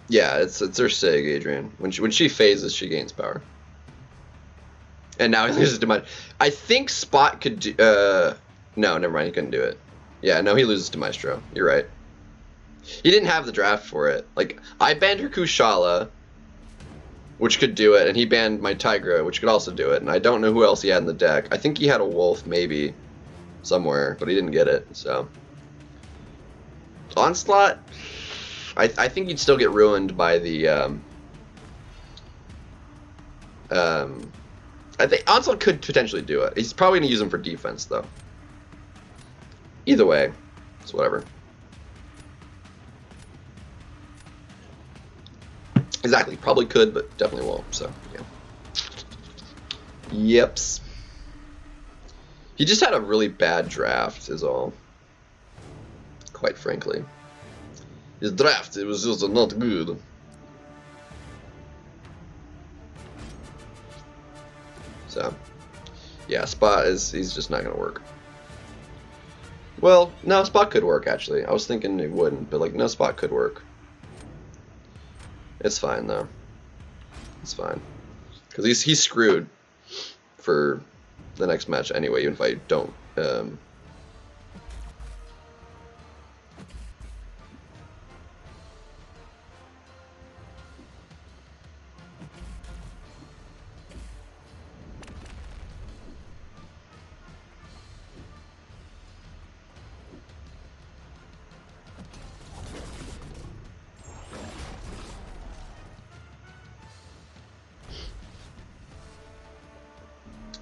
[SPEAKER 2] Yeah, it's her Sig, Adrian. When she phases, she gains power. And now he loses to Maestro. I think Spot could do. No, never mind. He couldn't do it. Yeah, no, he loses to Maestro. You're right. He didn't have the draft for it. Like, I banned her Kushala, which could do it, and he banned my Tigra, which could also do it. And I don't know who else he had in the deck. I think he had a Wolf, maybe, somewhere, but he didn't get it, so. Onslaught, I think he'd still get ruined by the, I think Onslaught could potentially do it. He's probably going to use him for defense, though. Either way, it's whatever. Exactly, probably could, but definitely won't, so, yeah. Yeps. He just had a really bad draft, is all. Quite frankly. His draft, it was just not good. So, yeah, Spot he's just not gonna work. Well, no, Spot could work, actually. I was thinking it wouldn't, but, like, no, Spot could work. It's fine, though. It's fine. Because he's screwed for the next match anyway, even if I don't.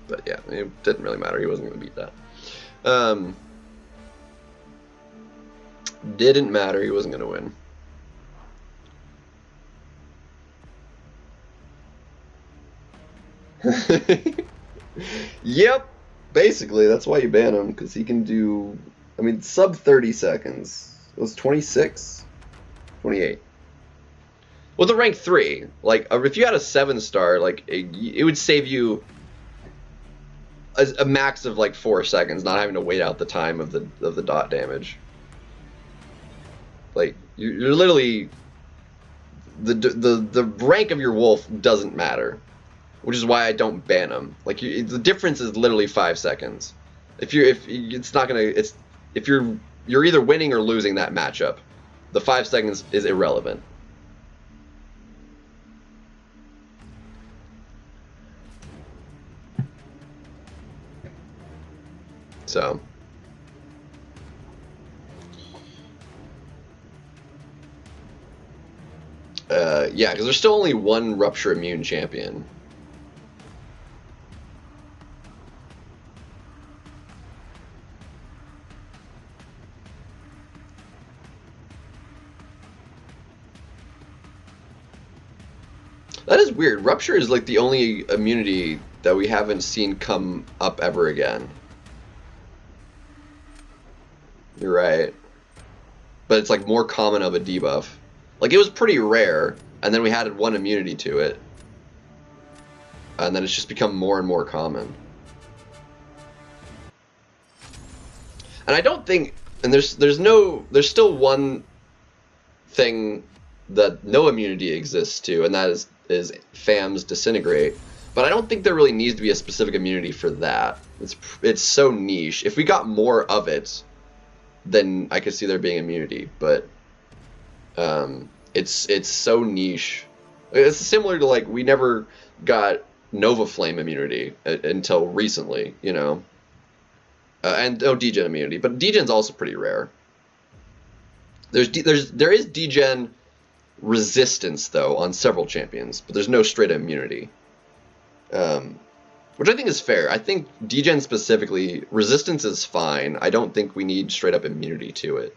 [SPEAKER 2] But yeah, it didn't really matter. He wasn't going to beat that. Didn't matter. He wasn't going to win. Yep. Basically, that's why you ban him, because he can do, I mean, sub 30 seconds. It was 26? 28. Well, the rank 3, like, if you had a 7-star, like, it would save you a max of like 4 seconds, not having to wait out the time of the dot damage. Like, you're literally the rank of your wolf doesn't matter, which is why I don't ban them. Like, the difference is literally 5 seconds. If you're either winning or losing that matchup, the 5 seconds is irrelevant.
[SPEAKER 1] So. Yeah, because there's still only one Rupture Immune champion. That is weird. Rupture is like the only immunity that we haven't seen come up ever again. You're right. But it's like more common of a debuff. Like it was pretty rare, and then we added one immunity to it. And then it's just become more and more common. And I don't think, and there's still one thing that no immunity exists to, and that is FAM's Disintegrate. But I don't think there really needs to be a specific immunity for that. It's so niche. If we got more of it, then I could see there being immunity. But it's so niche. It's similar to like we never got Nova Flame immunity until recently, you know. And no degen immunity, but degen's also pretty rare. There is degen resistance though on several champions, but there's no straight immunity, which I think is fair. I think degen specifically resistance is fine. I don't think we need straight up immunity to it.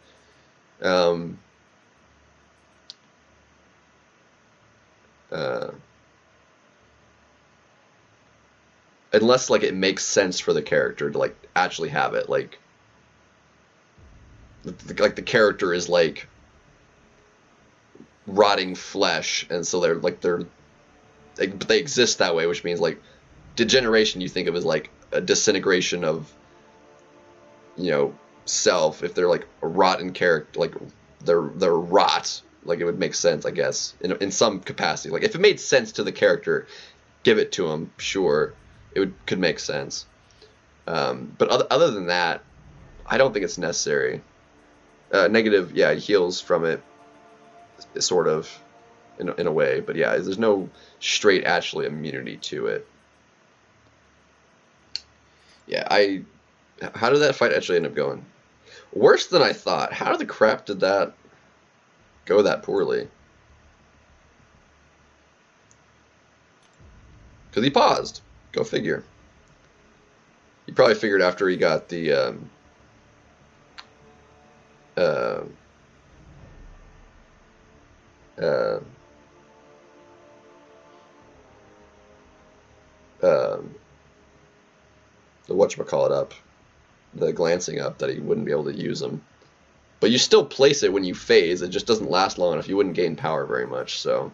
[SPEAKER 1] Unless like it makes sense for the character to like actually have it, like the character is like rotting flesh, and so they exist that way, which means like degeneration you think of as like a disintegration of, you know, self. If they're like a rotten character, like they're rot, like it would make sense, I guess, in some capacity. Like if it made sense to the character, give it to him, sure. Could make sense, but other than that, I don't think it's necessary. Negative, yeah, he heals from it, sort of, in a way, but yeah, there's no straight actually immunity to it. Yeah, how did that fight actually end up going? Worse than I thought. How the crap did that go that poorly? Because he paused. Go figure. He probably figured after he got the whatchamacallit up, the glancing up, that he wouldn't be able to use them. But you still place it when you phase. It just doesn't last long enough. You wouldn't gain power very much, so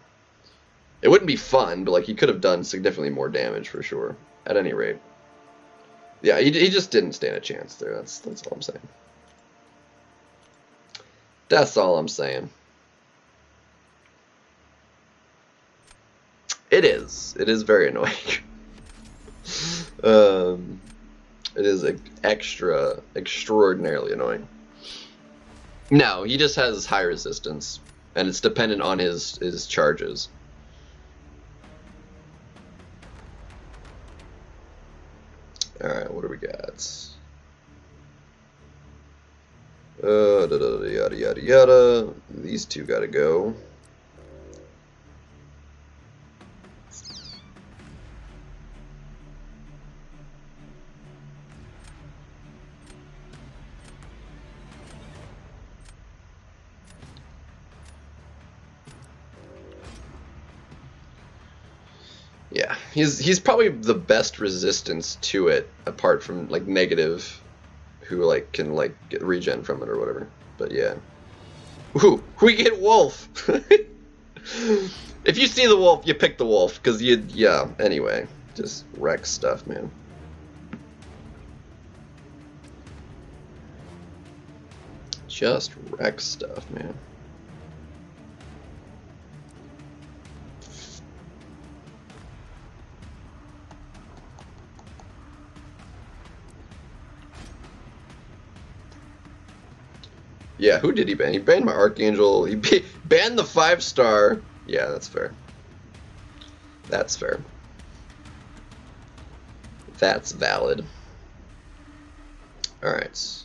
[SPEAKER 1] it wouldn't be fun, but like he could have done significantly more damage for sure. At any rate, yeah, he just didn't stand a chance there. That's all I'm saying. That's all I'm saying. It is very annoying. It is extraordinarily annoying. No, he just has high resistance, and it's dependent on his charges. Alright, what do we got? Yada yada yada. These two gotta go. Yeah, he's probably the best resistance to it, apart from like negative, who like can like get regen from it or whatever. But yeah. Ooh, we get wolf. If you see the wolf, you pick the wolf, because yeah. Anyway, just wreck stuff, man. Just wreck stuff, man. Yeah, who did he ban? He banned my Archangel. He banned the 5-star. Yeah, that's fair. That's fair. That's valid. Alright.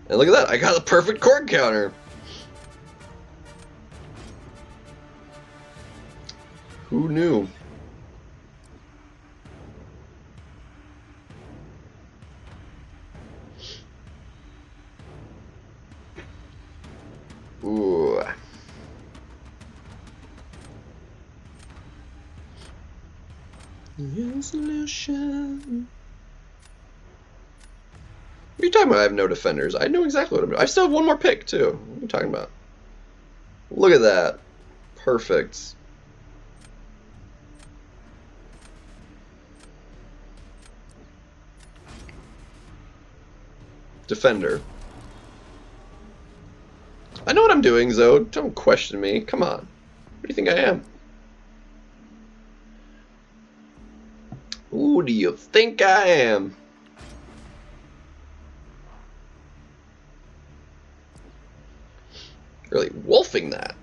[SPEAKER 1] And look at that, I got a perfect cord counter. Who knew? Ooh. Your solution. What are you talking about? I have no defenders. I know exactly what I'm doing. I still have one more pick, too. What are you talking about? Look at that. Perfect. Defender. I know what I'm doing, Zoe. Don't question me. Come on. What do you think I am? Who do you think I am? Really wolfing that.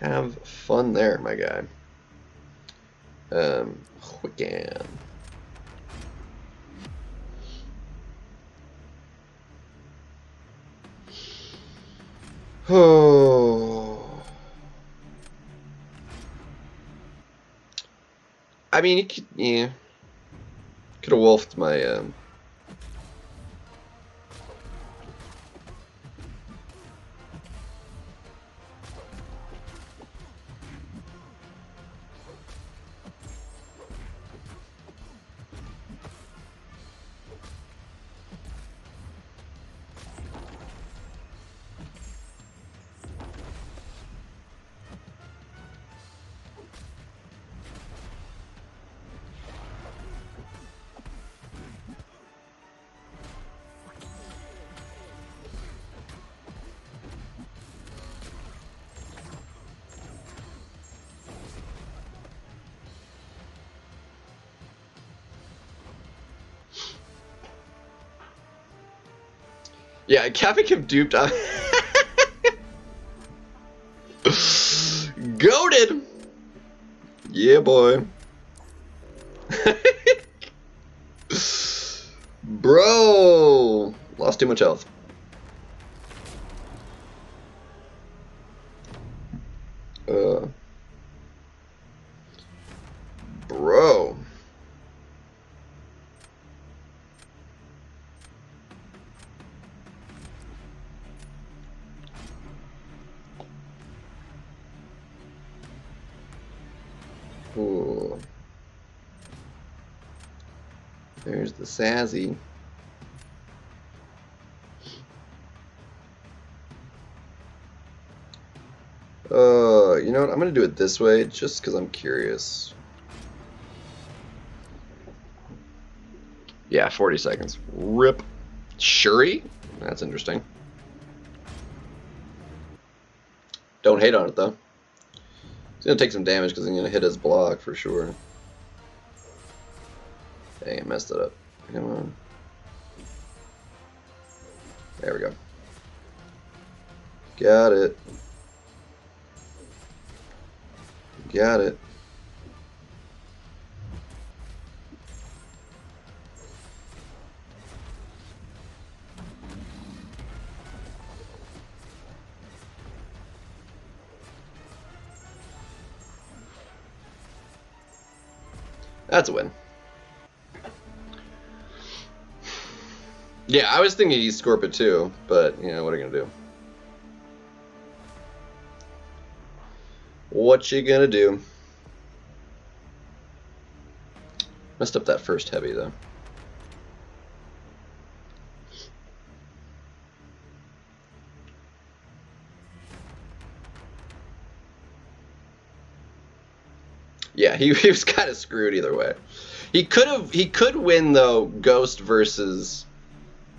[SPEAKER 1] Have fun there, my guy. Quicken. Oh. I mean, you could, yeah. Could have wolfed my, yeah, Kavik duped on. Goated! Yeah, boy. Bro! Lost too much health. Bro. Ooh. There's the Sassy. You know what? I'm gonna do it this way just because I'm curious. Yeah, 40 seconds. Rip. Shuri? That's interesting. Don't hate on it though. He's gonna take some damage because he's gonna hit his block for sure. Dang, I messed it up. Come on. There we go. Got it. Got it. That's a win. Yeah, I was thinking he's Scorpio too, but, you know, what are you gonna do? What you gonna do? Messed up that first heavy, though. Yeah, he was kind of screwed either way. He could win though. Ghost versus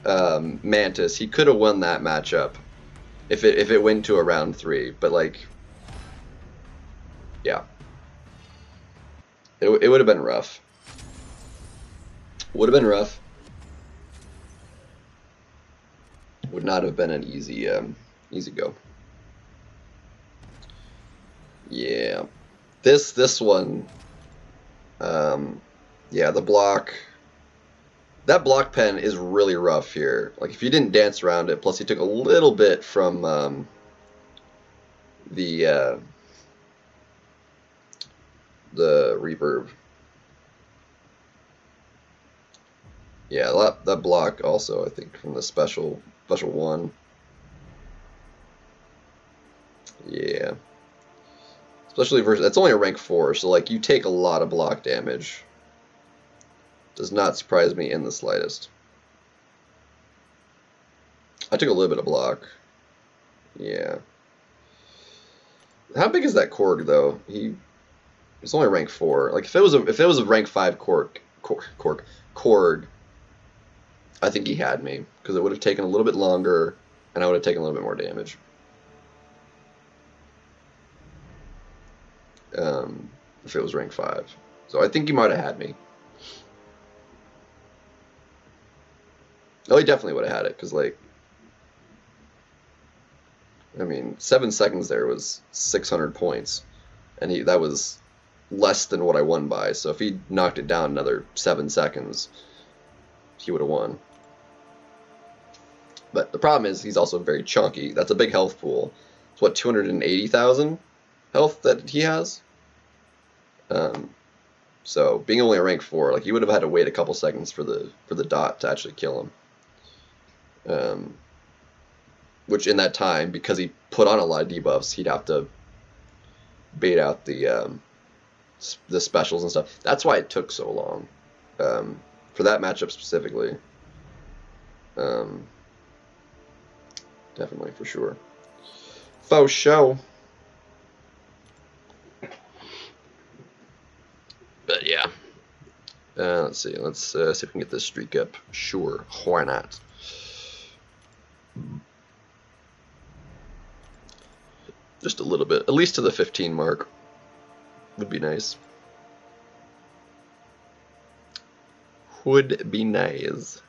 [SPEAKER 1] Mantis. He could have won that matchup if it went to a round 3. But like, yeah, it would have been rough. Would have been rough. Would not have been an easy Easy go. Yeah. This one, yeah, the block, that block pen is really rough here. Like, if you didn't dance around it, plus you took a little bit from the reverb. Yeah, that block also, I think, from the special one. Yeah. Especially versus, it's only a rank 4, so like you take a lot of block damage. Does not surprise me in the slightest. I took a little bit of block. Yeah. How big is that Korg though? It's only rank 4. Like if it was a rank 5 Korg, I think he had me because it would have taken a little bit longer and I would have taken a little bit more damage. If it was rank 5. So I think he might have had me. Oh, he definitely would have had it, because, like, I mean, 7 seconds there was 600 points, and that was less than what I won by, so if he knocked it down another 7 seconds, he would have won. But the problem is, he's also very chunky. That's a big health pool. It's, what, 280,000 health that he has? So being only a rank 4, like, you would have had to wait a couple seconds for the dot to actually kill him. Which in that time, because he put on a lot of debuffs, he'd have to bait out the specials and stuff. That's why it took so long for that matchup specifically. Definitely, for sure. Faux show. But yeah. Let's see. Let's see if we can get this streak up. Sure. Why not? Just a little bit. At least to the 15 mark. Would be nice. Would be nice.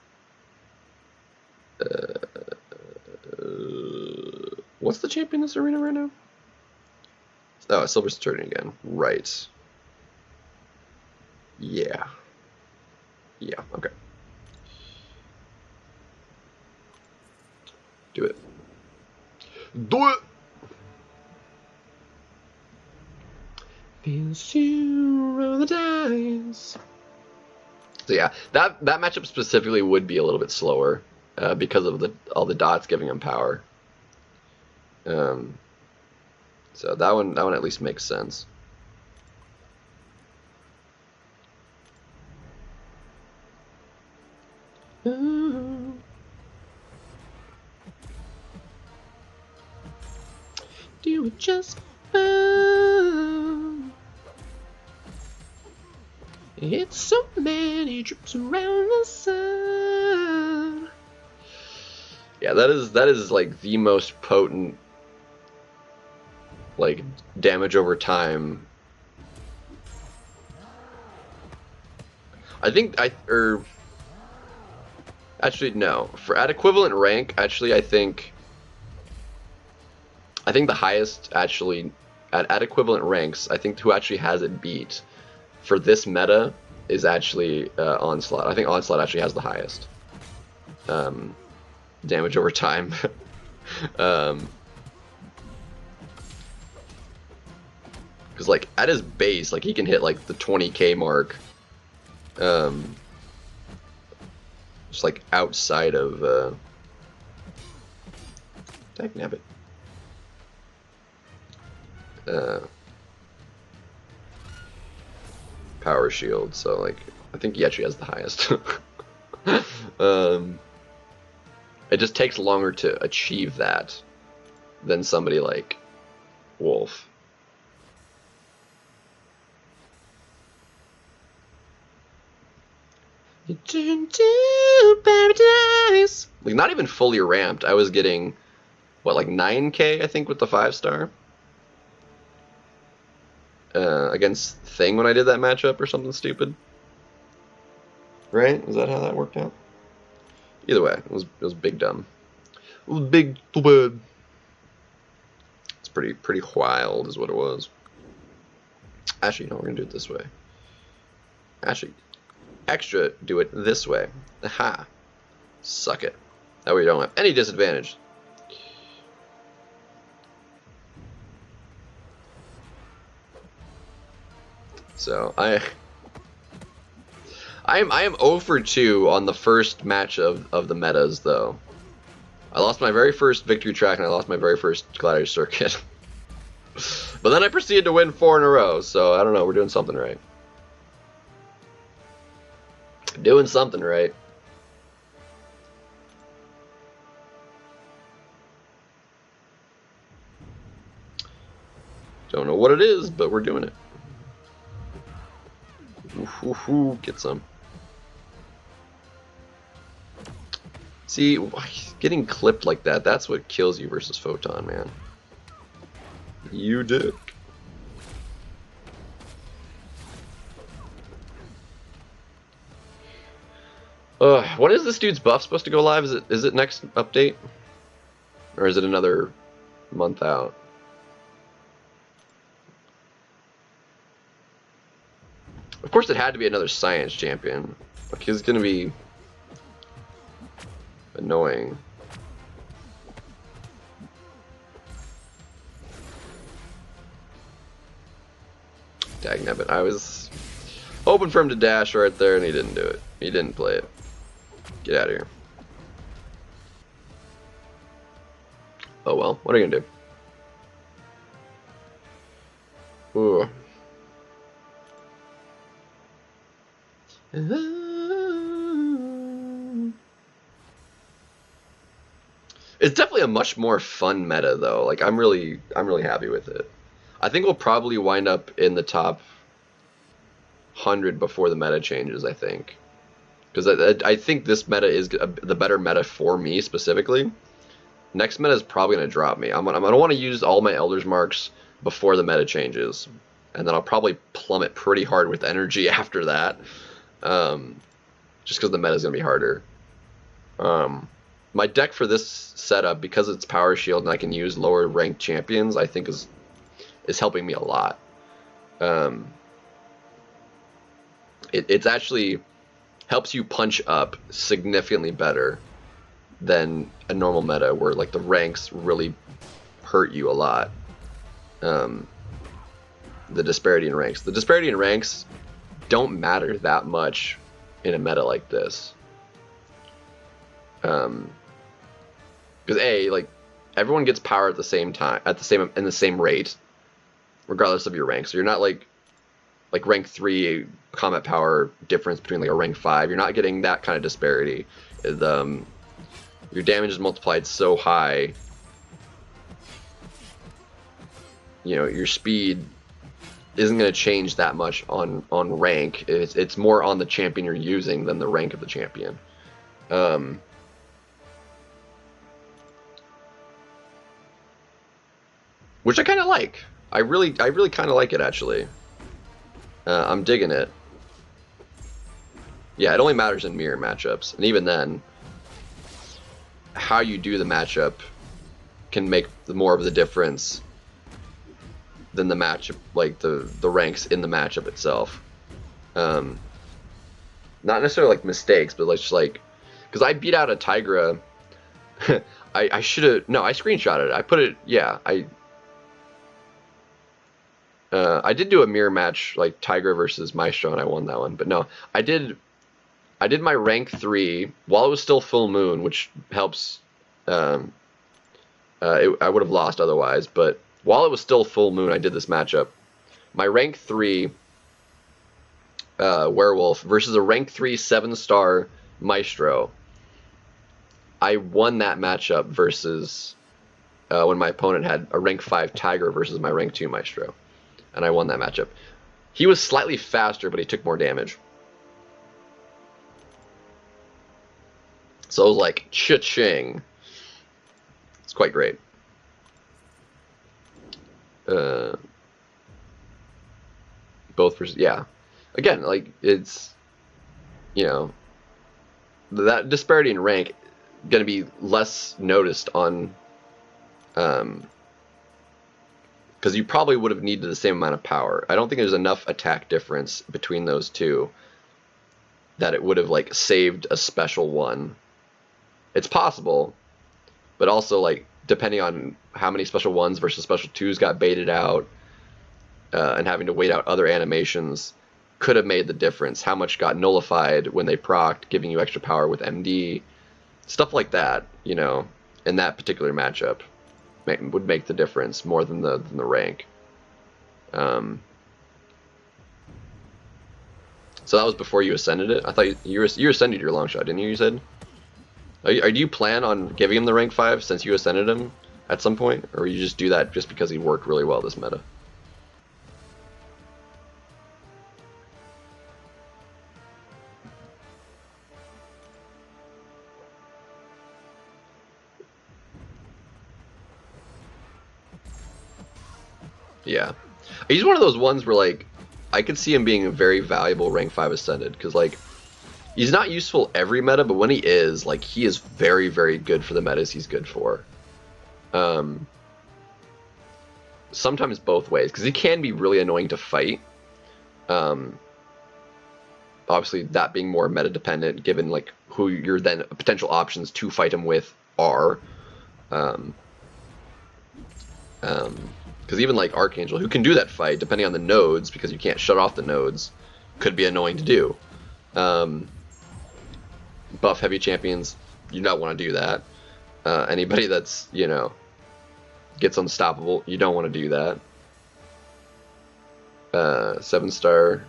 [SPEAKER 1] What's the champion in this arena right now? Oh, Silver's turning again. Right. Yeah. Yeah, okay. Do it. Do it! Feels you roll the dice. So yeah, that matchup specifically would be a little bit slower because of all the dots giving him power. So that one at least makes sense. Ooh. Do it just fun. It's so many trips around the sun. Yeah, that is like the most potent, like, damage over time. I think actually no, for at equivalent rank, actually I think the highest actually at equivalent ranks, I think who actually has it beat for this meta is actually Onslaught. I think Onslaught actually has the highest damage over time. Because like at his base, like he can hit like the 20k mark, just like outside of dagnabbit. Power shield, so like I think he actually has the highest. It just takes longer to achieve that than somebody like Wolf. Return to paradise. Like not even fully ramped. I was getting what, like 9k I think with the 5-star. Against Thing when I did that matchup or something stupid. Right? Is that how that worked out? Either way, it was big dumb. It was big stupid. pretty wild is what it was. Actually, no, we're gonna do it this way. Actually, extra do it this way. Aha. Suck it. That way you don't have any disadvantage. So I am 0 for 2 on the first match of the metas though. I lost my very first victory track and I lost my very first gladiator circuit. But then I proceeded to win 4 in a row, so I don't know, we're doing something right. Doing something right. Don't know what it is, but we're doing it. Ooh, get some. See, getting clipped like that, that's what kills you versus Photon, man. You dick. When is this dude's buff supposed to go live? Is it next update? Or is it another month out? Of course it had to be another science champion. Like, he's gonna be annoying. Dagnabbit. I was hoping for him to dash right there and he didn't do it. He didn't play it. Get out of here. Oh well, what are you gonna do? Ooh. It's definitely a much more fun meta though. Like I'm really happy with it. I think we'll probably wind up in the top 100 before the meta changes, I think. Because I think this meta is the better meta for me specifically. Next meta is probably going to drop me. I'm gonna want to use all my Elder's Marks before the meta changes. And then I'll probably plummet pretty hard with energy after that. Just because the meta is going to be harder. My deck for this setup, because it's Power Shield and I can use lower ranked champions, I think is helping me a lot. It's actually helps you punch up significantly better than a normal meta where like the ranks really hurt you a lot. The disparity in ranks. The disparity in ranks don't matter that much in a meta like this. Because like everyone gets power at the same time, in the same rate, regardless of your rank. So you're not like rank 3 combat power difference between like a rank 5. You're not getting that kind of disparity. Your damage is multiplied so high. You know, your speed isn't going to change that much on rank. It's more on the champion you're using than the rank of the champion. Which I kind of like. I really kind of like it actually. I'm digging it. Yeah, it only matters in mirror matchups, and even then, how you do the matchup can make more of the difference than the matchup, like the ranks in the matchup itself. Not necessarily like mistakes, but just like, because I beat out a Tigra. I should have, no, I screenshotted it. I put it, yeah, I did do a mirror match, like Tigra versus Maestro, and I won that one. But no, I did my rank 3 while it was still full moon, which helps. I would have lost otherwise, but while it was still full moon, I did this matchup. My rank 3 werewolf versus a rank 3 7-star Maestro. I won that matchup versus when my opponent had a rank 5 Tiger versus my rank 2 Maestro. And I won that matchup. He was slightly faster, but he took more damage. So it was like, cha-ching. It's quite great. Both versus, yeah. Again, like, it's, you know, that disparity in rank going to be less noticed on because you probably would have needed the same amount of power. I don't think there's enough attack difference between those two that it would have like saved a special one. It's possible, but also like depending on how many special ones versus special twos got baited out, and having to wait out other animations could have made the difference. How much got nullified when they procced, giving you extra power with MD, stuff like that. You know, in that particular matchup, would make the difference more than the rank. So that was before you ascended it? I thought you ascended your long shot, didn't you? You said. Do you plan on giving him the rank 5 since you ascended him at some point, or you just do that just because he worked really well this meta? Yeah, he's one of those ones where like I could see him being a very valuable rank 5 ascended, because like he's not useful every meta, but when he is, like, he is very, very good for the metas he's good for. Sometimes both ways, because he can be really annoying to fight. Obviously, that being more meta dependent, given like who your then potential options to fight him with are. Because even like Archangel, who can do that fight depending on the nodes, because you can't shut off the nodes, could be annoying to do. Buff heavy champions, you don't want to do that. Anybody that's, you know, gets unstoppable, you don't want to do that. 7-star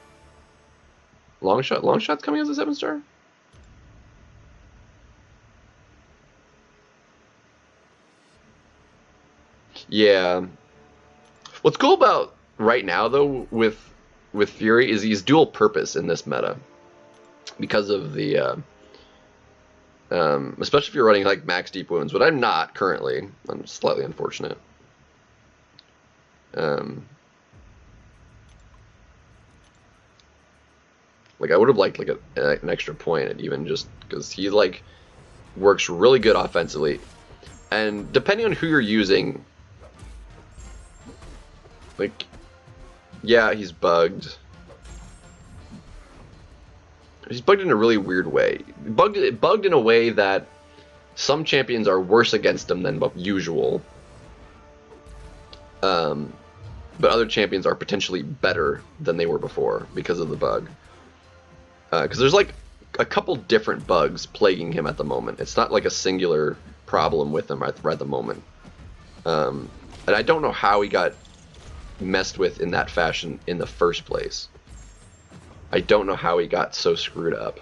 [SPEAKER 1] long shot's coming as a 7-star. Yeah. What's cool about right now though with Fury is he's dual purpose in this meta because of the especially if you're running like max deep wounds, but I'm not currently. I'm slightly unfortunate. Like I would have liked like an extra point at even, just because he like works really good offensively, and depending on who you're using, like, yeah, he's bugged. He's bugged in a really weird way. Bugged in a way that some champions are worse against him than usual. But other champions are potentially better than they were before because of the bug. Because there's like a couple different bugs plaguing him at the moment. It's not like a singular problem with him right at the moment. And I don't know how he got messed with in that fashion in the first place. I don't know how he got so screwed up.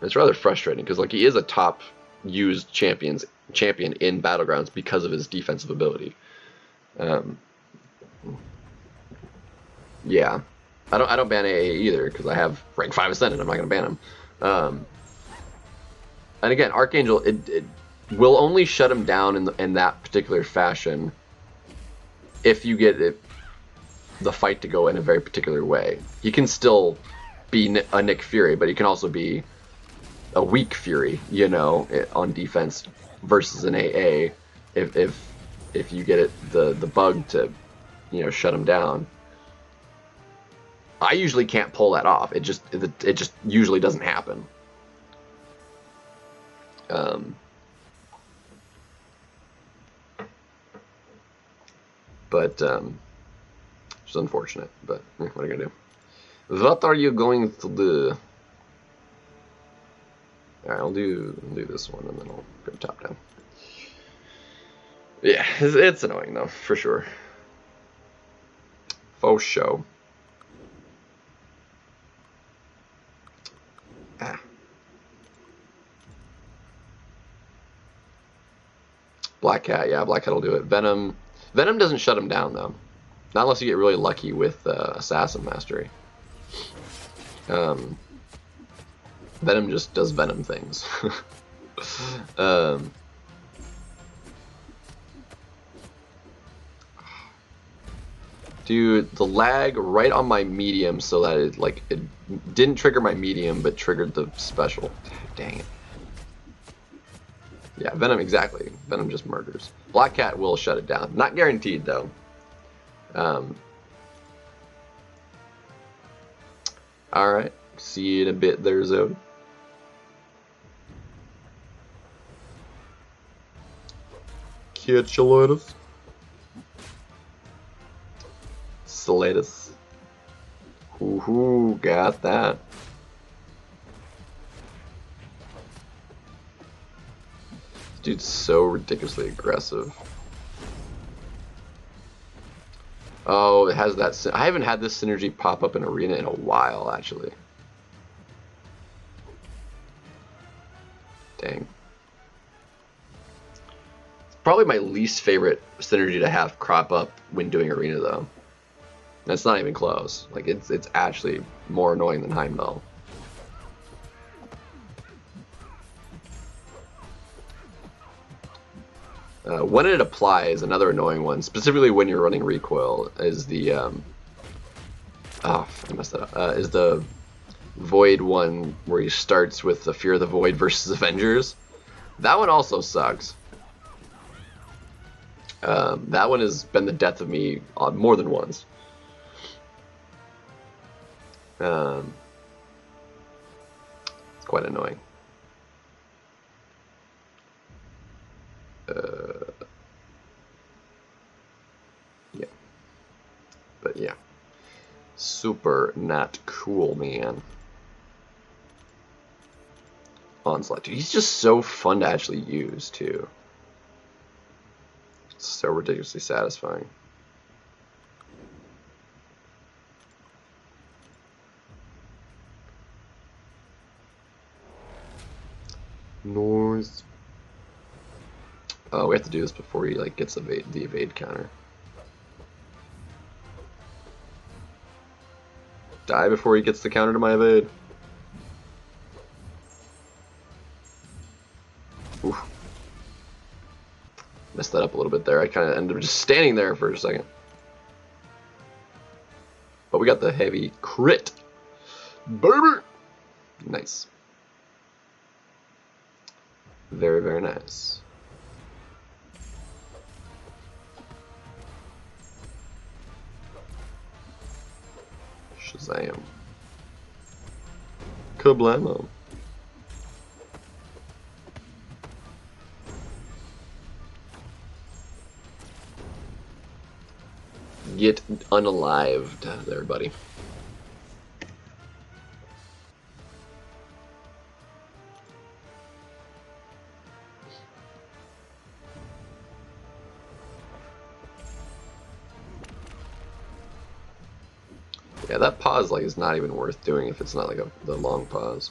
[SPEAKER 1] It's rather frustrating because like he is a top used champion in Battlegrounds because of his defensive ability. Yeah, I don't ban AA either because I have rank 5 ascended. I'm not gonna ban him. And again, Archangel, it will only shut him down in that particular fashion if you get the fight to go in a very particular way. He can still be a Nick Fury, but he can also be a weak Fury, you know, on defense versus an AA. If you get the bug to, you know, shut him down. I usually can't pull that off. It just usually doesn't happen. But it's unfortunate. But what are you gonna do? What are you going to do? All right, I'll do this one, and then I'll go top down. Yeah, it's annoying though, for sure. Faux show. Black Cat, yeah, Black Cat will do it. Venom doesn't shut him down though, not unless you get really lucky with Assassin Mastery. Venom just does Venom things. Dude, the lag right on my medium, so that it didn't trigger my medium, but triggered the special. Dang it.
[SPEAKER 2] Yeah, Venom, exactly. Venom just murders. Black Cat will shut it down. Not guaranteed, though. Alright. See you in a bit there, Zode. Catch you later. Salatus. Woohoo, got that. This dude's so ridiculously aggressive. Oh, it has that. I haven't had this synergy pop up in Arena in a while, actually. Dang. It's probably my least favorite synergy to have crop up when doing Arena, though. That's not even close. Like, it's actually more annoying than Heimdall. When it applies, another annoying one, specifically when you're running recoil, is the oh, I messed that up. Is the Void one where he starts with the Fear of the Void versus Avengers. That one also sucks. That one has been the death of me more than once. It's quite annoying. Yeah. But yeah. Super not cool, man. Onslaught. Dude, he's just so fun to actually use, too. It's so ridiculously satisfying. Noise. Oh, we have to do this before he like gets the evade counter. Die before he gets the counter to my evade. Oof. Messed that up a little bit there. I kind of ended up just standing there for a second. But we got the heavy crit. Baby! Nice. Very, very nice. Shazam. Kablamo. Get unalived there, buddy. Yeah, that pause like is not even worth doing if it's not like the long pause.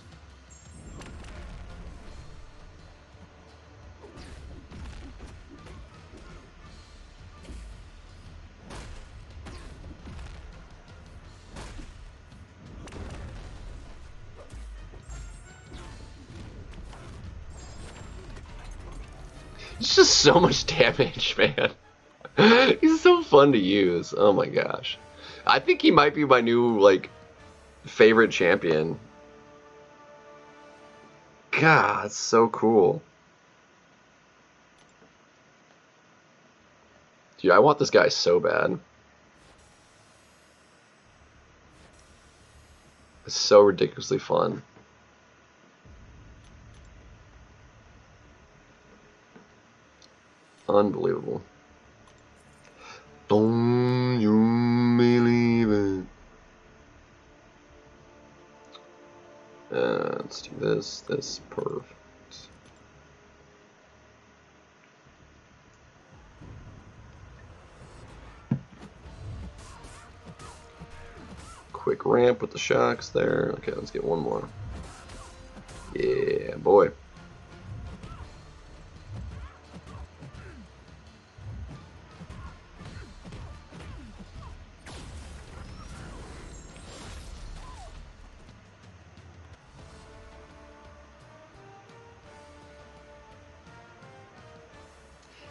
[SPEAKER 2] It's just so much damage, man. He's so fun to use. Oh my gosh. I think he might be my new, like, favorite champion. God, it's so cool. Dude, I want this guy so bad. It's so ridiculously fun. Unbelievable. Don't you believe it? Let's do this. This perfect. Quick ramp with the shocks there. Okay, let's get one more. Yeah, boy.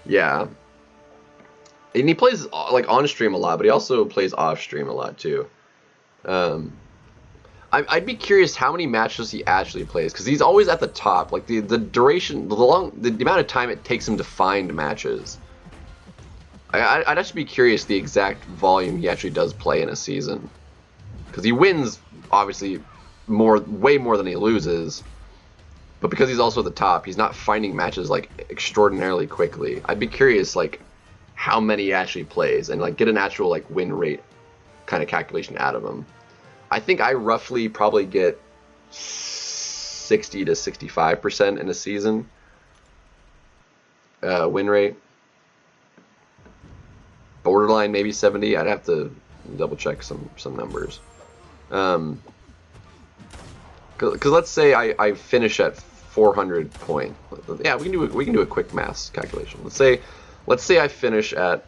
[SPEAKER 2] Yeah. And he plays like on stream a lot, but he also plays off stream a lot too. I I'd be curious how many matches he actually plays, because he's always at the top. Like the duration, the amount of time it takes him to find matches. I'd actually be curious the exact volume he actually does play in a season, because he wins obviously way more than he loses, but because he's also at the top, he's not finding matches like extraordinarily quickly. I'd be curious like how many he actually plays and like get an actual like win rate kind of calculation out of him. I think I roughly probably get 60 to 65% in a season win rate. Borderline maybe 70. I'd have to double check some numbers. Because let's say I finish at 400 point. Yeah, we can do a quick math calculation. Let's say I finish at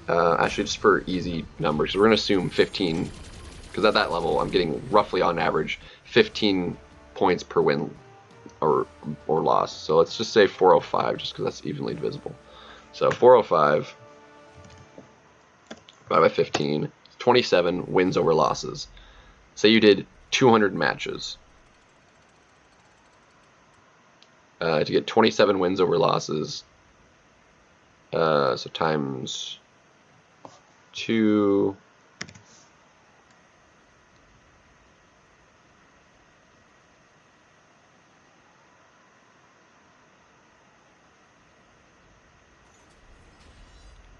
[SPEAKER 2] actually just for easy numbers, we're gonna assume 15. Because at that level, I'm getting roughly on average 15 points per win or loss. So let's just say 405, just because that's evenly divisible. So 405 divided by 15, 27 wins over losses. Say you did 200 matches. To get 27 wins over losses, so times 2.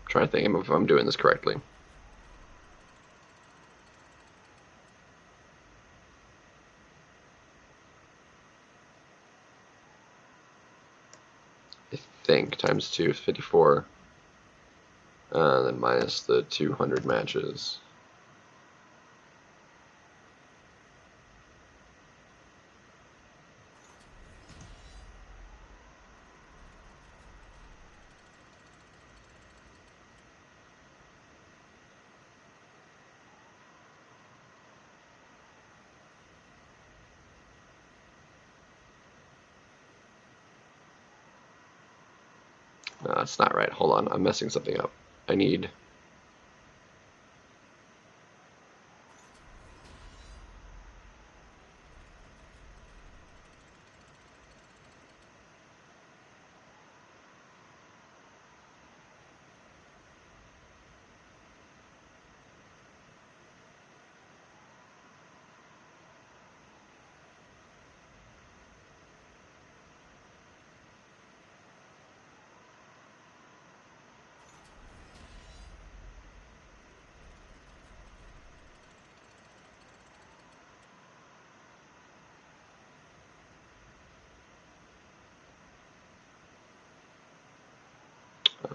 [SPEAKER 2] Trying to think if I'm doing this correctly. I think times 2 is 54, then minus the 200 matches. No, that's not right. Hold on, I'm messing something up. I need...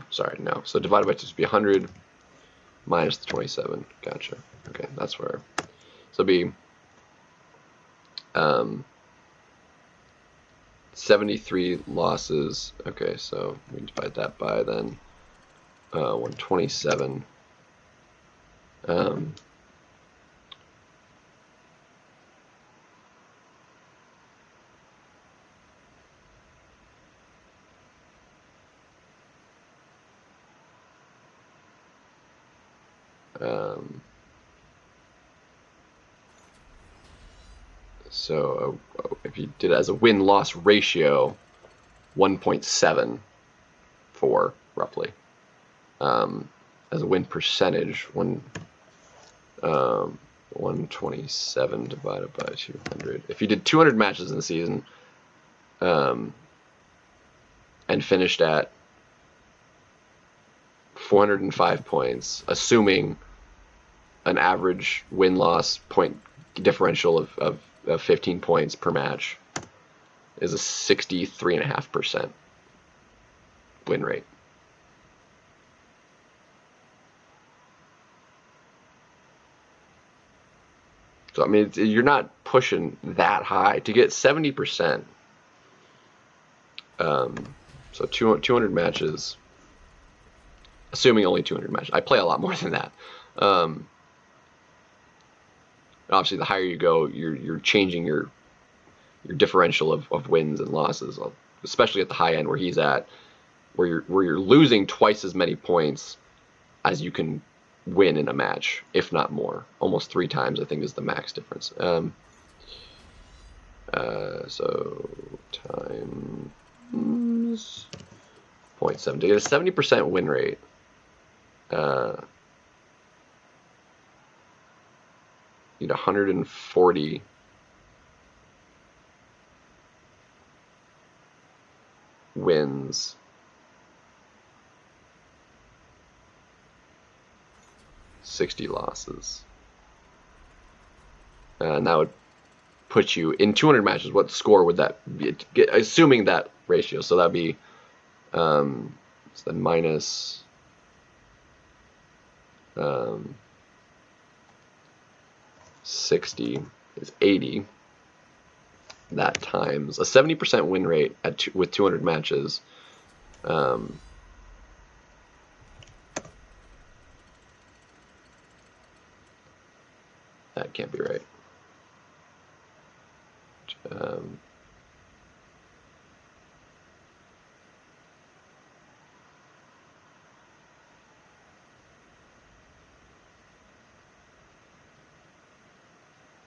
[SPEAKER 2] Sorry, no. So divided by 2 would be 100 minus the 27. Gotcha. Okay, that's where. So it'd be 73 losses. Okay, so we divide that by then 127. So if you did it as a win-loss ratio, 1.74 roughly. As a win percentage, 127 divided by 200. If you did 200 matches in the season and finished at 405 points, assuming an average win-loss point differential of 15 points per match, is a 63.5% win rate. So I mean, you're not pushing that high to get 70%. So 200 matches, assuming only 200 matches. I play a lot more than that. Obviously, the higher you go, you're changing your differential of wins and losses, especially at the high end where he's at, where you're losing twice as many points as you can win in a match, if not more. Almost 3 times, I think, is the max difference. So times 0.7 to get a 70% win rate. Need 140 wins. $60 losses. And that would put you in 200 matches. What score would that be? Assuming that ratio. So that'd be so then minus 60 is 80. That times a 70% win rate with 200 matches. That can't be right.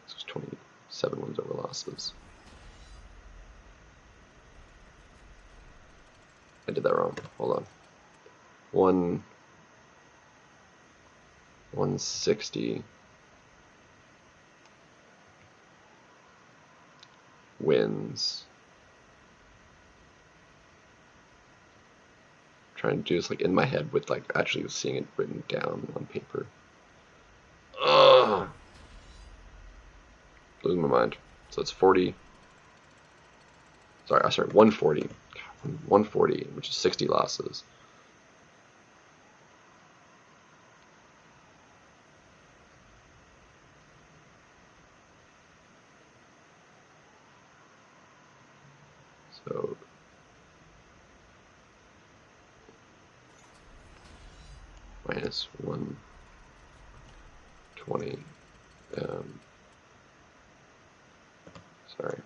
[SPEAKER 2] This is 27 wins over losses. I did that wrong. Hold on. 160 wins. I'm trying to do this like in my head with like actually seeing it written down on paper. Ugh. Losing my mind. So it's 40. Sorry, 140. 140, which is 60 losses. So minus 120. Sorry,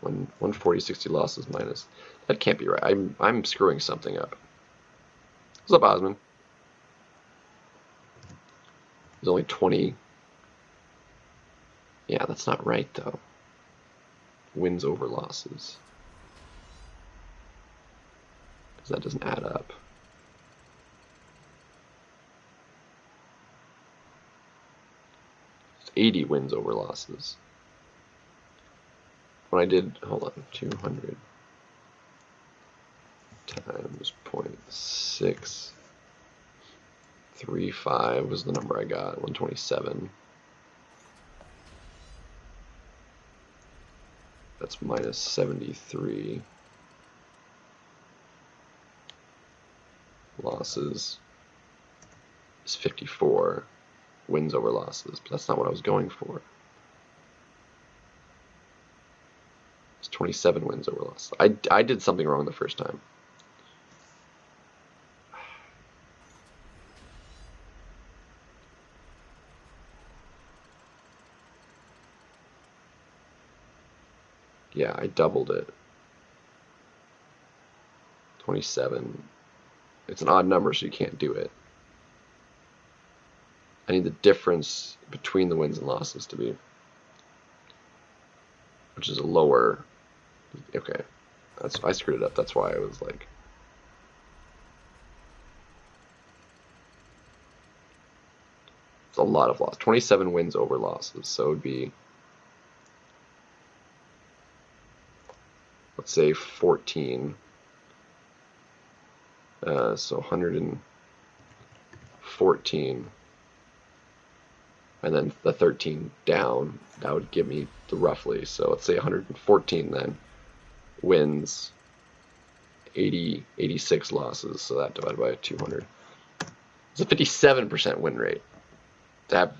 [SPEAKER 2] 140, 60 losses minus. That can't be right. I'm screwing something up. What's up, Osmond? There's only 20. Yeah, that's not right though. Wins over losses. Because that doesn't add up. It's 80 wins over losses. When I did, hold on, 200 times 0.635 was the number I got, 127. That's minus 73. Losses is 54. Wins over losses, but that's not what I was going for. It's 27 wins over losses. I did something wrong the first time. Yeah, I doubled it. 27. It's an odd number, so you can't do it. I need the difference between the wins and losses to be, which is a lower. Okay, I screwed it up. That's why I was like. It's a lot of loss. 27 wins over losses, so it would be, let's say 14. So 114, and then the 13 down, that would give me the roughly, so let's say 114 then wins, 86 losses, so that divided by 200. It's a 57% win rate to have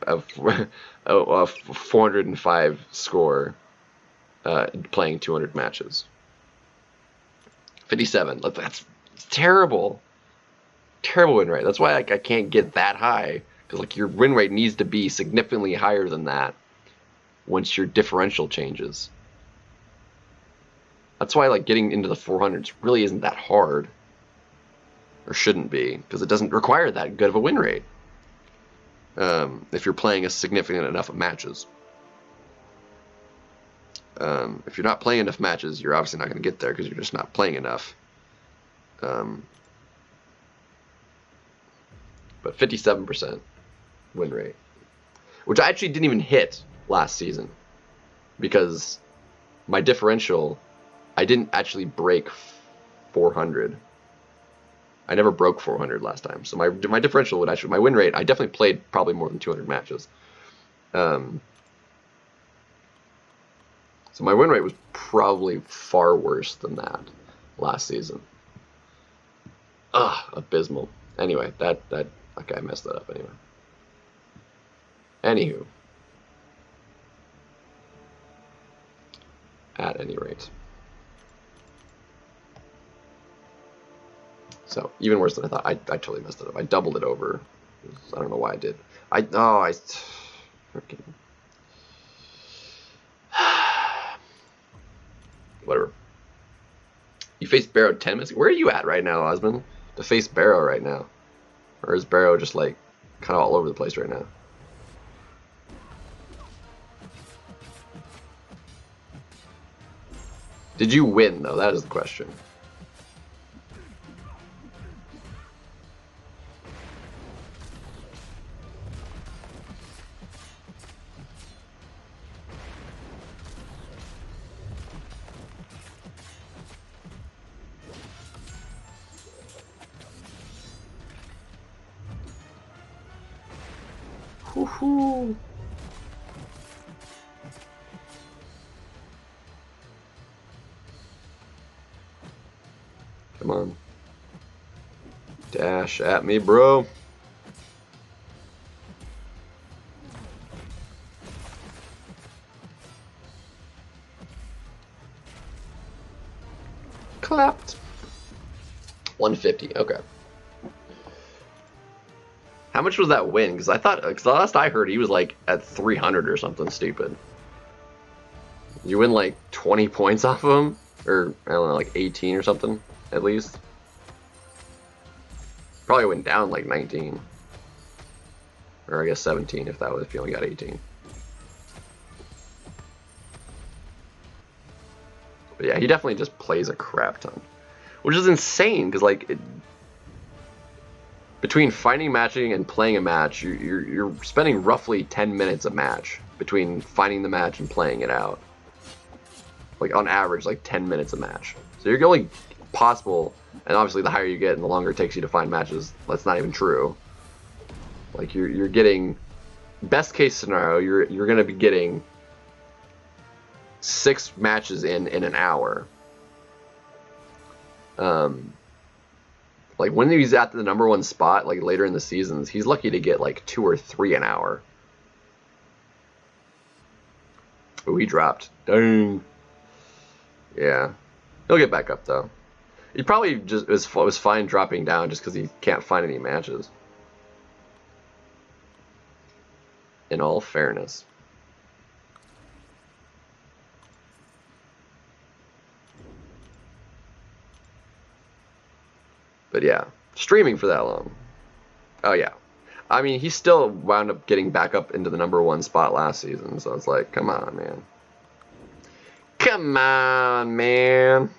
[SPEAKER 2] a 405 score playing 200 matches. 57, that's terrible. Terrible win rate. That's why I can't get that high, because like your win rate needs to be significantly higher than that once your differential changes. That's why like getting into the 400s really isn't that hard, or shouldn't be, because it doesn't require that good of a win rate if you're playing a significant enough of matches. If you're not playing enough matches, you're obviously not going to get there because you're just not playing enough. But 57% win rate, which I actually didn't even hit last season because my differential, I didn't actually break 400. I never broke 400 last time, so my differential would actually, my win rate, I definitely played probably more than 200 matches. So my win rate was probably far worse than that last season. Abysmal. Anyway, okay, I messed that up anyway. Anywho. At any rate. So, even worse than I thought. I totally messed it up. I doubled it over. I don't know why I did. Freaking... Whatever. You face Barrow 10 minutes. Where are you at right now, Osmond? To face Barrow right now? Or is Barrow just like kind of all over the place right now? Did you win though? That is the question. Woohoo! Come on. Dash at me, bro. Clapped. 150, okay. How much was that win? Because I thought, because the last I heard, he was like at 300 or something stupid. You win like 20 points off of him? Or, I don't know, like 18 or something, at least. Probably went down like 19. Or I guess 17 if you only got 18. But yeah, he definitely just plays a crap ton. Which is insane, because like, between finding matching and playing a match, you're spending roughly 10 minutes a match between finding the match and playing it out. Like on average, like 10 minutes a match. So you're only possible, and obviously the higher you get and the longer it takes you to find matches, that's not even true. Like you're getting, best case scenario, you're gonna be getting 6 matches in an hour. Like when he's at the #1 spot, like later in the seasons, he's lucky to get like 2 or 3 an hour. Oh, he dropped. Dang. Yeah, he'll get back up though. He probably just was fine dropping down just because he can't find any matches. In all fairness. But yeah, streaming for that long. Oh yeah. I mean, he still wound up getting back up into the #1 spot last season, so it's like, come on, man. Come on, man.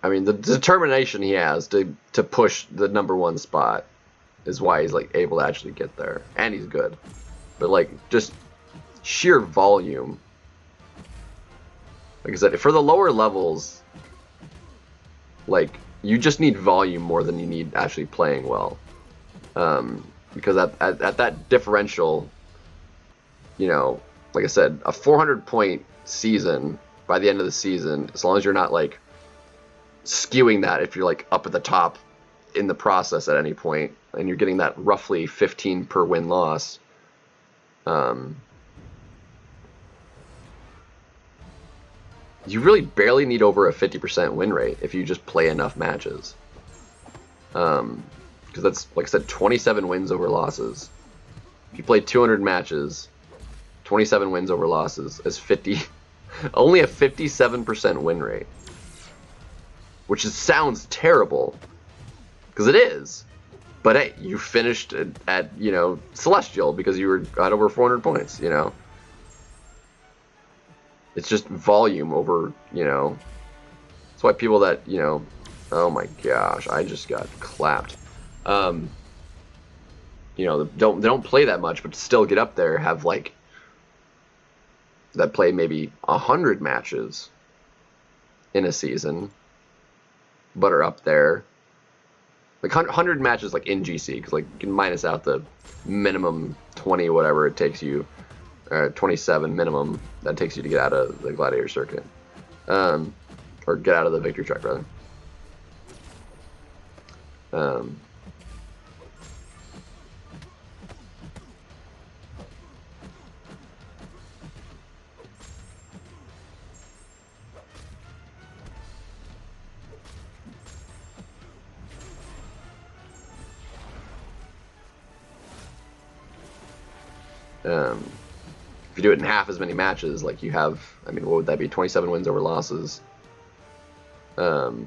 [SPEAKER 2] I mean, the determination he has to push the #1 spot is why he's like able to actually get there, and he's good. But like, just sheer volume. Like I said, for the lower levels, like, you just need volume more than you need actually playing well. Because at that differential, you know, like I said, a 400-point season by the end of the season, as long as you're not, like, skewing that if you're, like, up at the top in the process at any point, and you're getting that roughly 15 per win-loss, you really barely need over a 50% win rate if you just play enough matches. Because that's, like I said, 27 wins over losses. If you play 200 matches, 27 wins over losses is only a 57% win rate. Which sounds terrible, because it is. But hey, you finished at you know, Celestial because you got over 400 points, you know. It's just volume over, you know. That's why people that, you know, oh my gosh, I just got clapped. You know, they don't play that much, but still get up there, have like, that play maybe 100 matches in a season, but are up there. Like 100 matches like in GC, because like you can minus out the minimum 20 whatever it takes you, 27 minimum that takes you to get out of the Gladiator circuit, or get out of the victory track rather. If you do it in half as many matches, like you have, I mean, what would that be? 27 wins over losses. That'd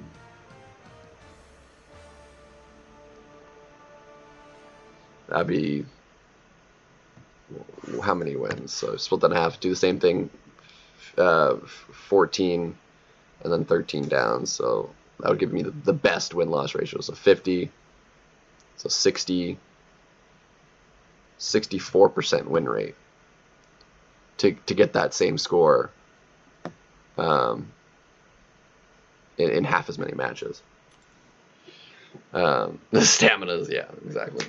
[SPEAKER 2] be how many wins? So split that in half. Do the same thing. 14 and then 13 down. So that would give me the best win-loss ratio. So 50. So 60. 64% win rate to get that same score in half as many matches. The staminas, yeah, exactly.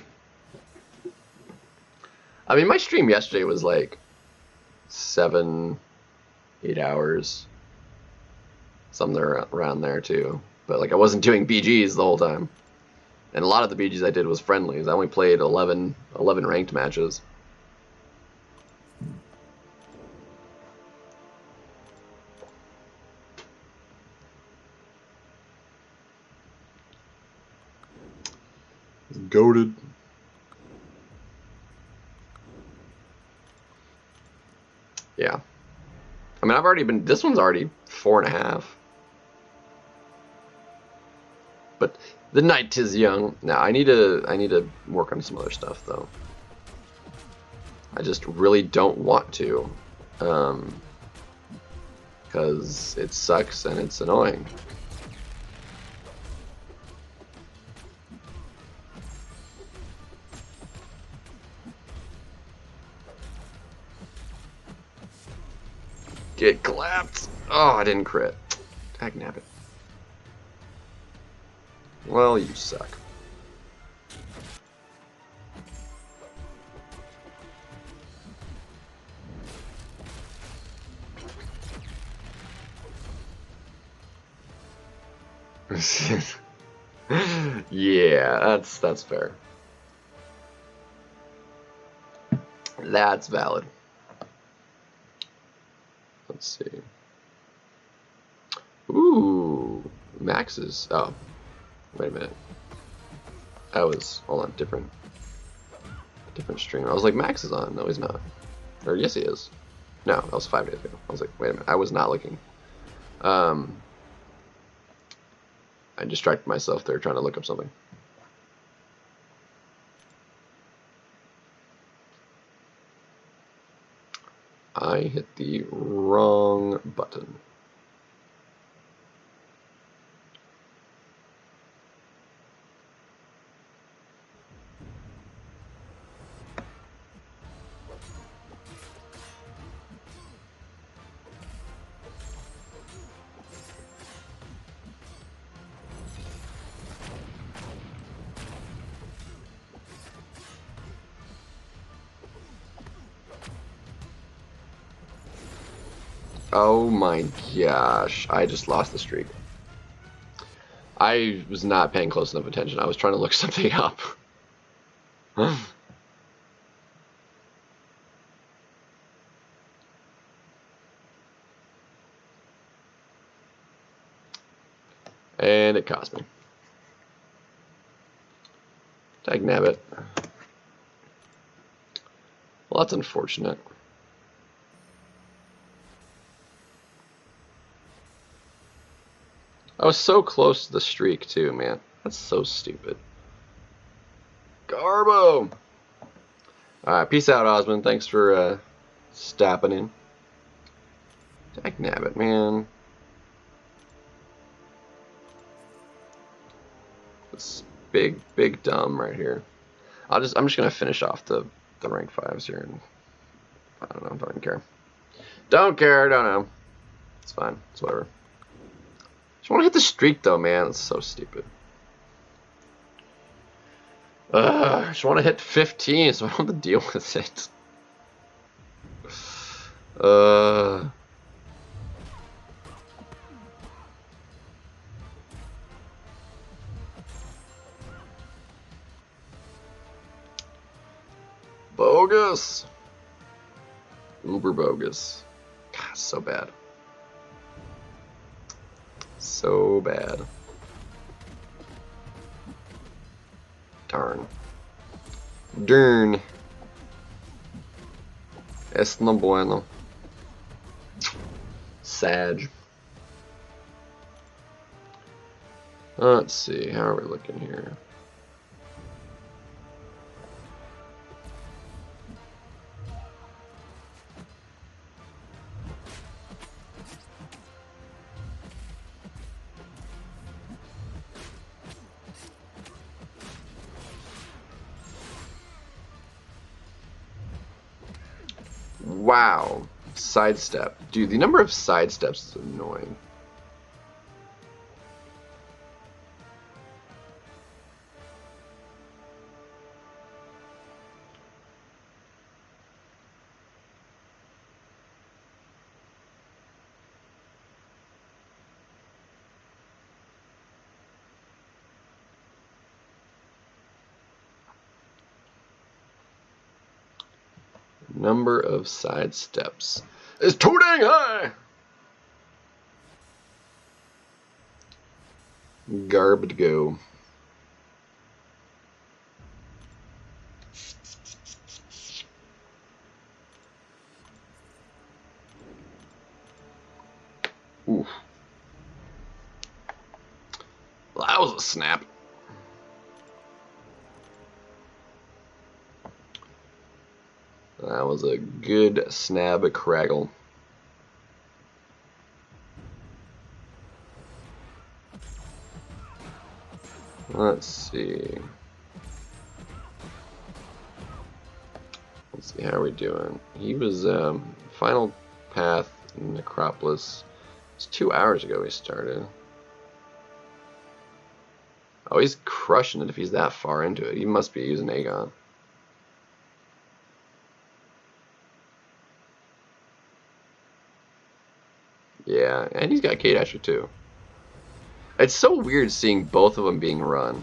[SPEAKER 2] I mean, my stream yesterday was like 7-8 hours, something around there too. But like I wasn't doing BGs the whole time. And a lot of the BGs I did was friendlies. I only played 11 ranked matches. Goated. Yeah. I mean, I've already been. This one's already 4.5. But the night is young. Now I need to work on some other stuff though. I just really don't want to, because it sucks and it's annoying. Get clapped! Oh, I didn't crit. Dagnabbit. Well, you suck. Yeah, that's fair. That's valid. Let's see. Ooh, Max's. Oh, wait a minute. That was, hold on, different stream. I was like, Max is on. No, he's not. Or yes, he is. No, that was 5 days ago. I was like, wait a minute. I was not looking. I distracted myself there trying to look up something. I hit the wrong button. Oh my gosh, I just lost the streak. I was not paying close enough attention. I was trying to look something up. And it cost me. Dagnabbit. Well, that's unfortunate. I was so close to the streak too, man. That's so stupid. Garbo. Alright, peace out, Osmond. Thanks for stopping in. Dagnabbit, man. This big dumb right here. I'm just gonna finish off the rank 5s here, and I don't know, don't even care. Don't care, don't know. It's fine, it's whatever. Just wanna hit the streak though, man. It's so stupid. I just wanna hit 15 so I don't have to deal with it. Bogus. Uber bogus. God, so bad. So bad. Darn. Darn. Es no bueno. Sag. Let's see, how are we looking here? Wow. Sidestep. Dude, the number of sidesteps is annoying. Number of side steps is too dang high. Garb to go. Oof. Well, that was a snap. That was a good snab craggle. Let's see. Let's see how we're doing. He was final path in Necropolis. It's 2 hours ago he started. Oh, he's crushing it if he's that far into it. He must be using Aegon. Yeah, and he's got Kate Asher too. It's so weird seeing both of them being run.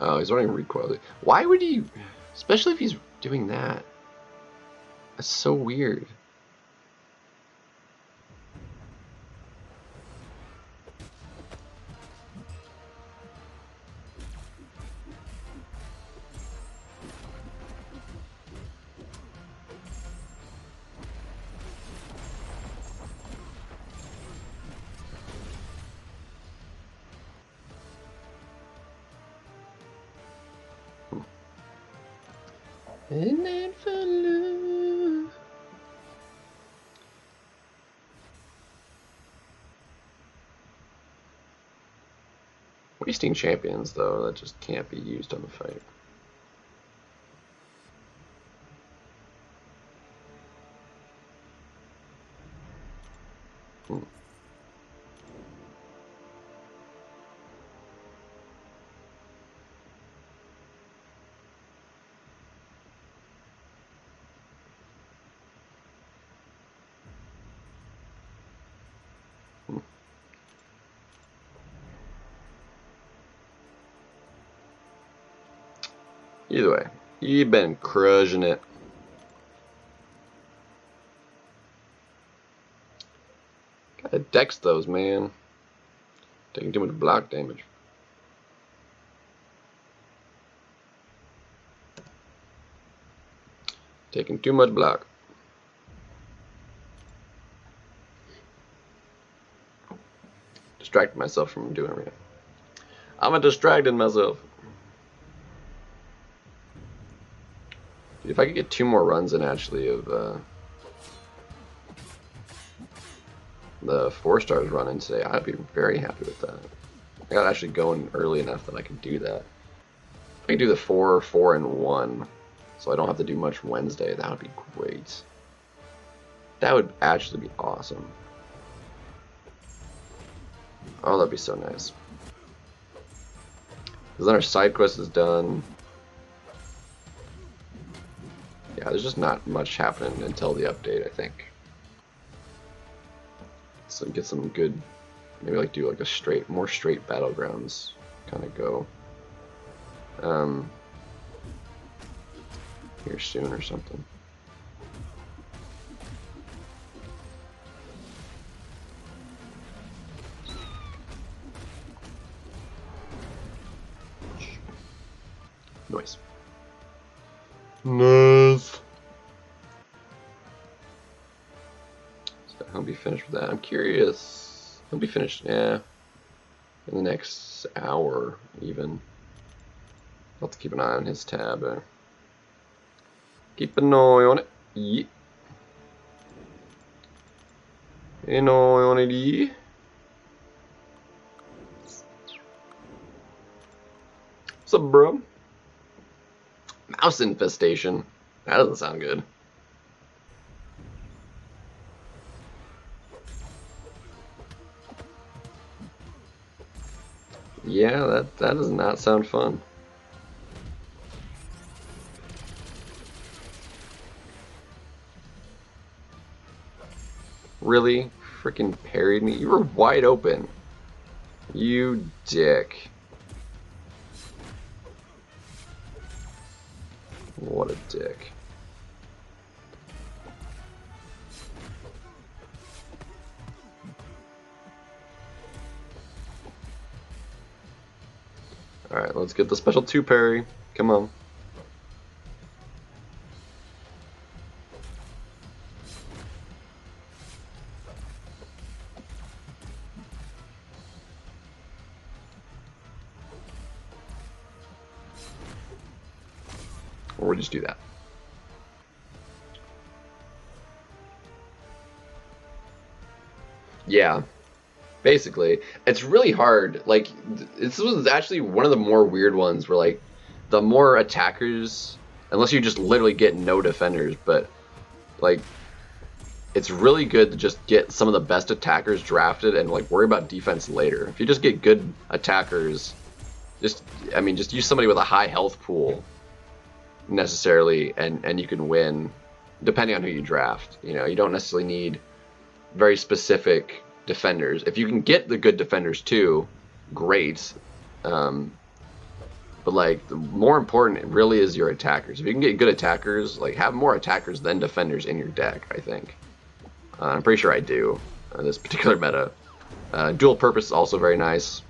[SPEAKER 2] Oh, he's running recoil. Why would he? Especially if he's doing that. That's so weird. And then for love. Wasting champions, though, that just can't be used on the fight. Either way, you've been crushing it. Gotta dex those, man. Taking too much block damage. Taking too much block. Distracted myself from doing everything. I'm a distracted myself. Dude, if I could get 2 more runs in actually of the 4 stars running today, I'd be very happy with that. I got actually going early enough that I could do that. If I could do the 4, 4, and 1, so I don't have to do much Wednesday, that would be great. That would actually be awesome. Oh, that'd be so nice. Because then our side quest is done. Yeah, there's just not much happening until the update, I think. So get some good, maybe like do like a more straight battlegrounds kind of go. Here soon or something. Noise. Nice. So I'll be finished with that. I'm curious. I'll be finished, yeah, in the next hour even. I'll have to keep an eye on his tab. Keep an eye on it. Yeah. An eye on it. Yeah. What's up, bro? Mouse infestation. That doesn't sound good. Yeah, that does not sound fun. Really? Freaking parried me? You were wide open. You dick. What a dick. Alright, let's get the special 2 parry. Come on. Or we'll just do that. Yeah. Basically, it's really hard. Like, this was actually one of the more weird ones where, like, the more attackers, unless you just literally get no defenders, but, like, it's really good to just get some of the best attackers drafted and, like, worry about defense later. If you just get good attackers, just use somebody with a high health pool necessarily, and you can win, depending on who you draft. You know, you don't necessarily need very specific defenders. If you can get the good defenders too, great. But like, the more important really is your attackers. If you can get good attackers, like, have more attackers than defenders in your deck, I think. I'm pretty sure I do. This particular meta. Dual purpose is also very nice.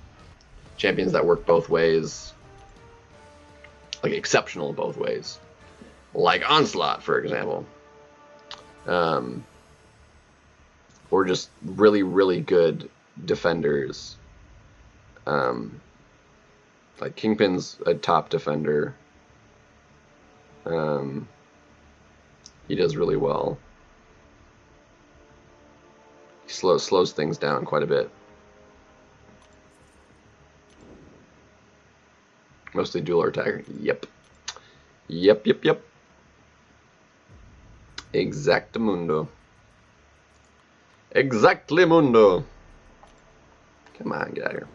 [SPEAKER 2] Champions that work both ways. Like, exceptional both ways. Like Onslaught, for example. Or just really, really good defenders. Like Kingpin's a top defender. He does really well. He slows things down quite a bit. Mostly dual attacker. Yep. Yep. Exactamundo. Exactly mundo. Come on, get out of here.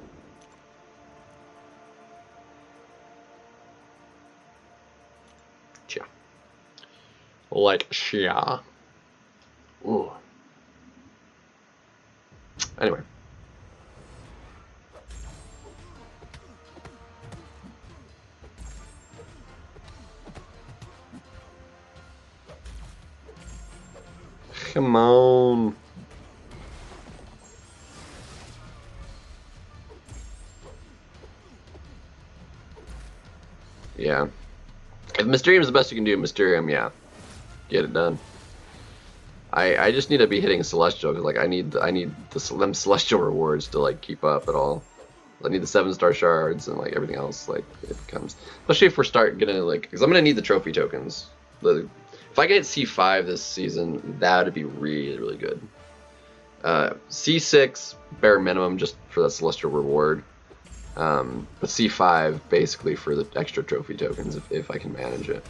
[SPEAKER 2] Chia. Like Chia. Ooh. Anyway. Come on. Yeah. If Mysterium is the best you can do, Mysterium, yeah. get it done. I just need to be hitting Celestial, because like I need them Celestial rewards to like keep up at all. I need the 7-star shards and like everything else. Like it becomes, especially if we're start getting like, because I'm gonna need the trophy tokens. If I get C5 this season, that would be really, really good. C6 bare minimum just for that Celestial reward, but C5 basically for the extra trophy tokens if I can manage it.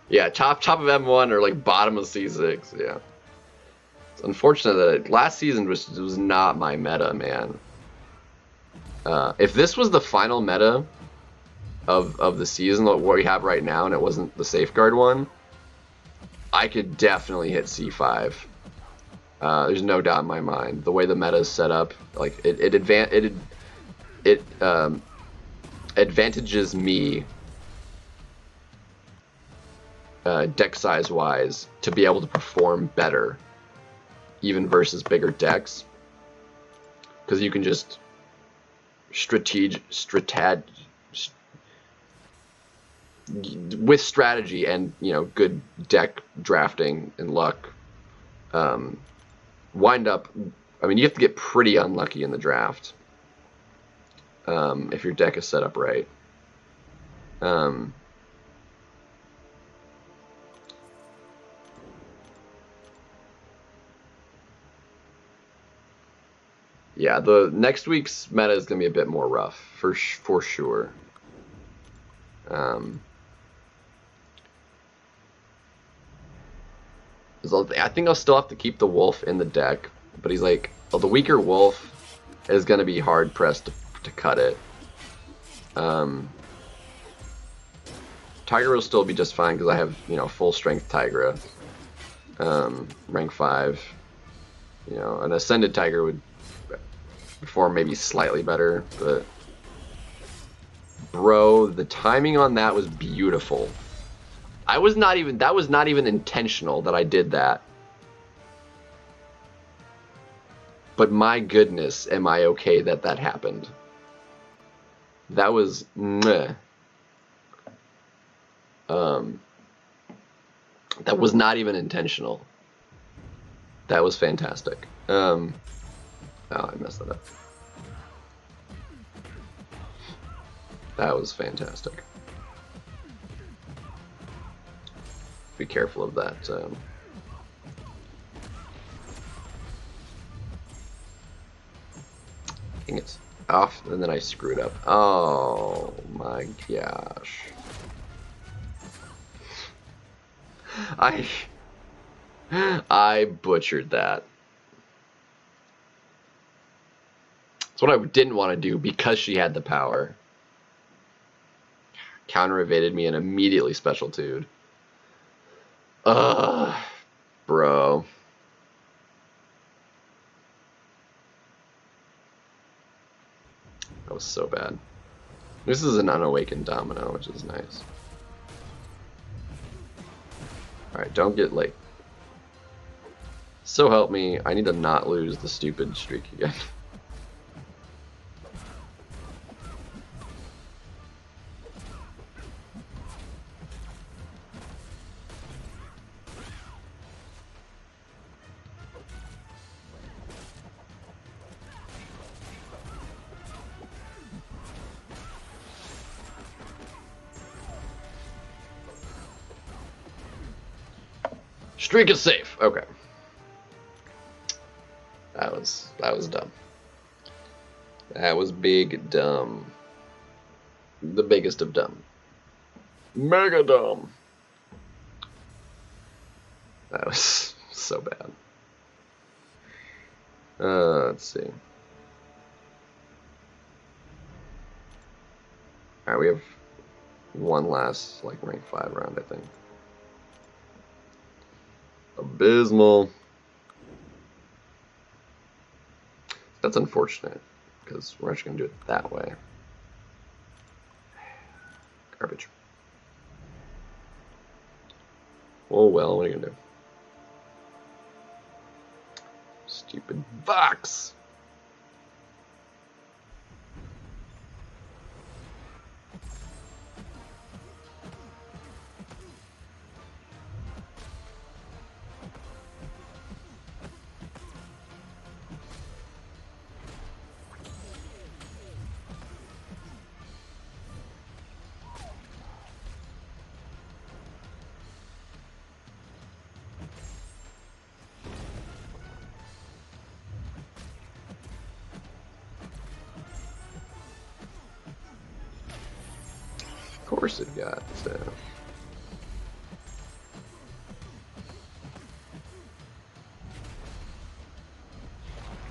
[SPEAKER 2] Yeah, top of M1 or like bottom of C6. Yeah, it's unfortunate that last season was not my meta, man. If this was the final meta of the season, what we have right now, and it wasn't the safeguard one, I could definitely hit C5. There's no doubt in my mind. The way the meta is set up, like it advantages me deck size wise to be able to perform better, even versus bigger decks, because you can just with strategy and good deck drafting and luck, wind up. I mean, you have to get pretty unlucky in the draft if your deck is set up right. Yeah, the next week's meta is gonna be a bit more rough for sure. I think I'll still have to keep the wolf in the deck, but he's like, well, the weaker wolf is gonna be hard pressed to cut it. Tigra will still be just fine because I have full strength Tigra, rank 5. An ascended Tiger would perform maybe slightly better, but bro, the timing on that was beautiful. That was not even intentional that I did that. But my goodness, am I okay that happened? That was meh. That was not even intentional. That was fantastic. Oh, I messed that up. That was fantastic. Be careful of that. Dang it. Off, and then I screwed up. Oh my gosh. I butchered that. That's what I didn't want to do because she had the power. Counter evaded me and immediately special tude. Bro. That was so bad. This is an unawakened domino, which is nice. Alright, don't get like... So help me, I need to not lose the stupid streak again. Streak is safe. Okay. That was dumb. That was big dumb. The biggest of dumb. Mega dumb. That was so bad. Let's see. Alright, we have one last like rank 5 round, I think. Abysmal. That's unfortunate, because we're actually going to do it that way. Garbage. Oh well, what are you going to do? Just Stupid box. Of course it got so.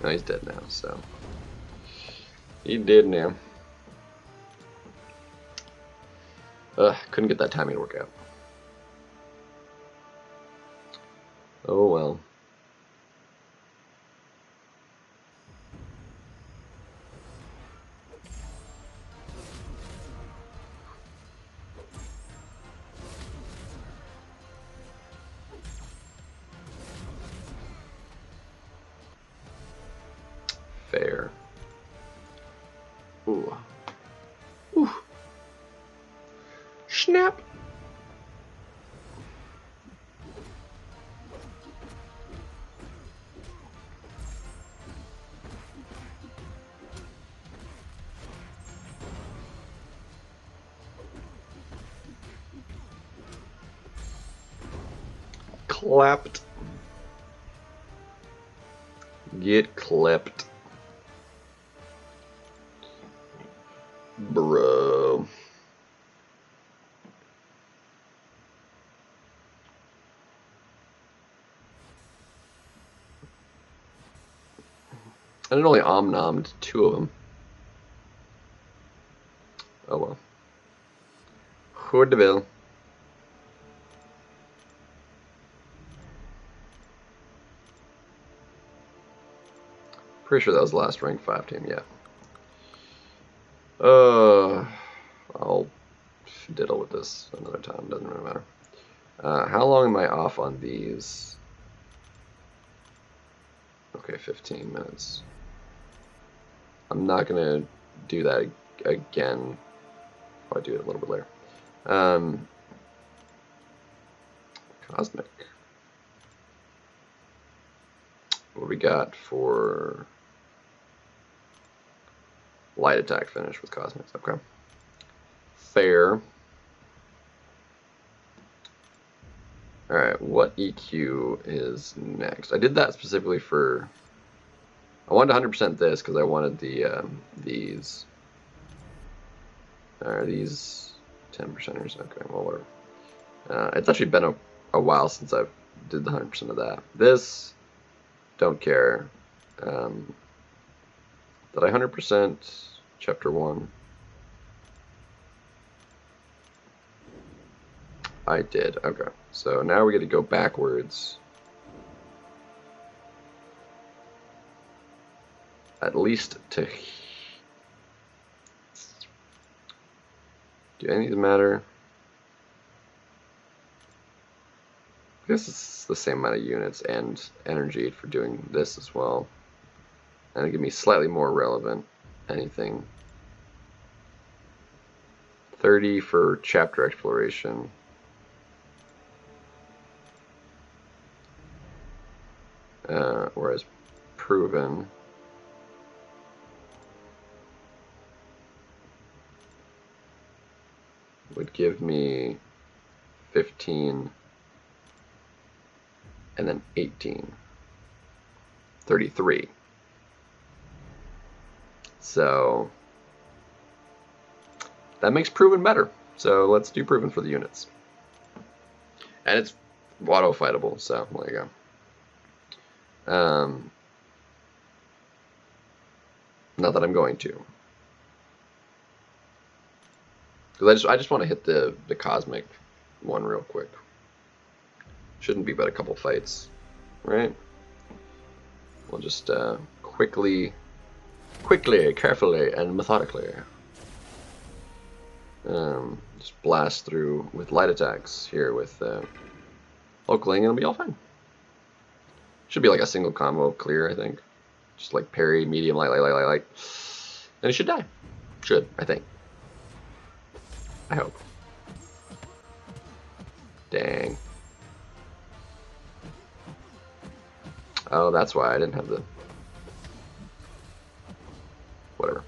[SPEAKER 2] No, he's dead now, so he did now. Couldn't get that timing to work out. Oh well. Fair. Ooh. Ooh. Snap. Clapped. Get clipped. Bro. And it only omnommed 2 of them. Oh well. Hoordeville. Pretty sure that was the last rank 5 team, yeah. I'll diddle with this another time, doesn't really matter. How long am I off on these? Okay, 15 minutes. I'm not gonna do that again. I'll do it a little bit later. Cosmic. What do we got for light attack finish with Cosmics? Okay. Fair. Alright, what EQ is next? I did that specifically for... I wanted 100% this because I wanted the these. These 10%ers. Okay, well, whatever. It's actually been a while since I did the 100% of that. This, don't care. Did I 100% chapter 1? I did. Okay, so now we get to go backwards. At least to... Do any of these matter? I guess it's the same amount of units and energy for doing this as well. And it give me slightly more relevant anything. 30 for chapter exploration. Whereas proven would give me 15 and then 18. 33. So that makes proven better. So let's do proven for the units. And it's auto fightable, so there you go. Not that I'm going to. Because I just want to hit the cosmic one real quick. Shouldn't be but a couple fights, right? We'll just quickly, carefully, and methodically just blast through with light attacks here with localing, and it'll be all fine. Should be like a single combo clear, I think. Just like parry, medium, light. And it should die. Should, I think. I hope. Dang. Oh, that's why I didn't have the... Whatever.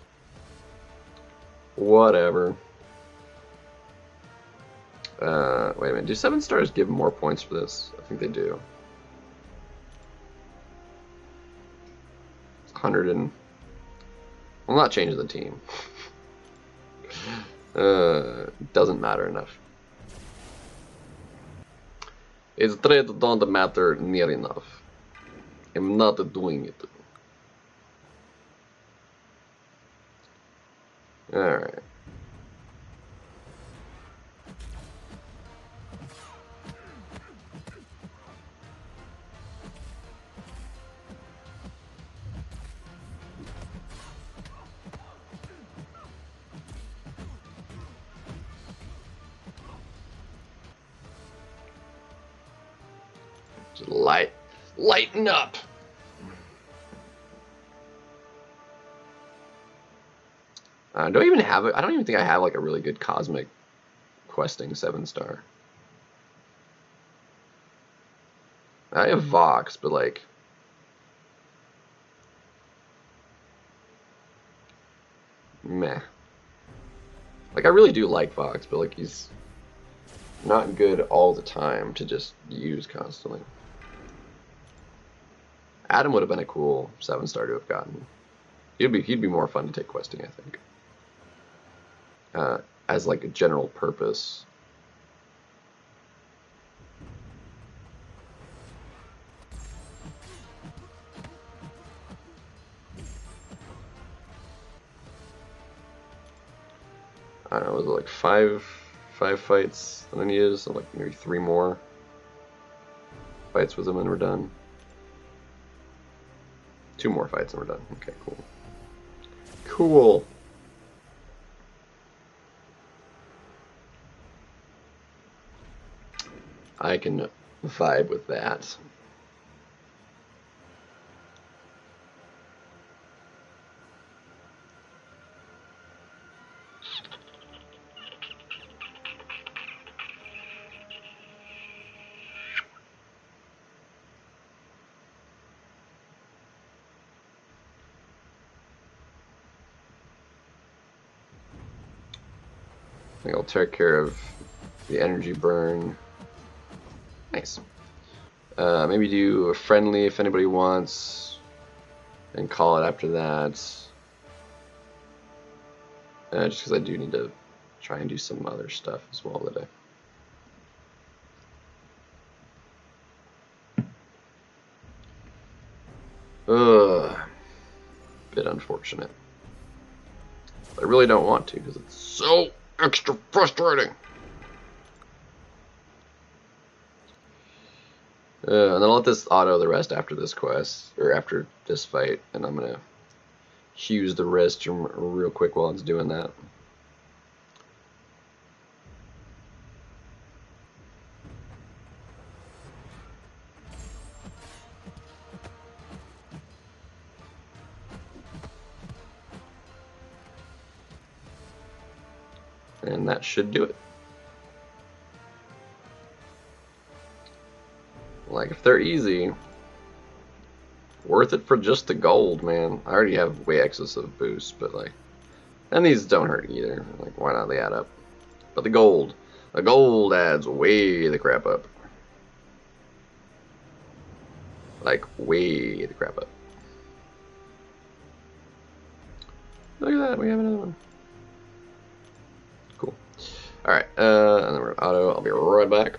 [SPEAKER 2] Whatever. Wait a minute. Do 7 stars give more points for this? I think they do. It's 100 and... Well, not changing the team. Doesn't matter enough. It's trade don't matter near enough. I'm not doing it. Alright. Just lighten up. Do I even have it? I don't even think I have like a really good cosmic questing 7-star. I have Vox, but like meh. Like I really do like Vox, but like he's not good all the time to just use constantly. Adam would have been a cool 7-star to have gotten. He'd be more fun to take questing, I think. As like a general purpose. I don't know, was it like five fights that I needed? So like maybe 3 more fights with him and we're done. 2 more fights and we're done. Okay, cool. Cool. I can vibe with that. I think I'll take care of the energy burn. Nice. Maybe do a friendly if anybody wants, and call it after that. Just because I do need to try and do some other stuff as well today. Bit unfortunate. But I really don't want to because it's so extra frustrating. And then I'll let this auto the rest after this quest, or after this fight, and I'm gonna use the wrist real quick while it's doing that. And that should do it. Like, if they're easy, worth it for just the gold, man. I already have way excessive boost, but like, and these don't hurt either. Like, why not? They add up. But the gold adds way the crap up. Like, way the crap up. Look at that, we have another one. Cool. Alright, and then we're auto. I'll be right back.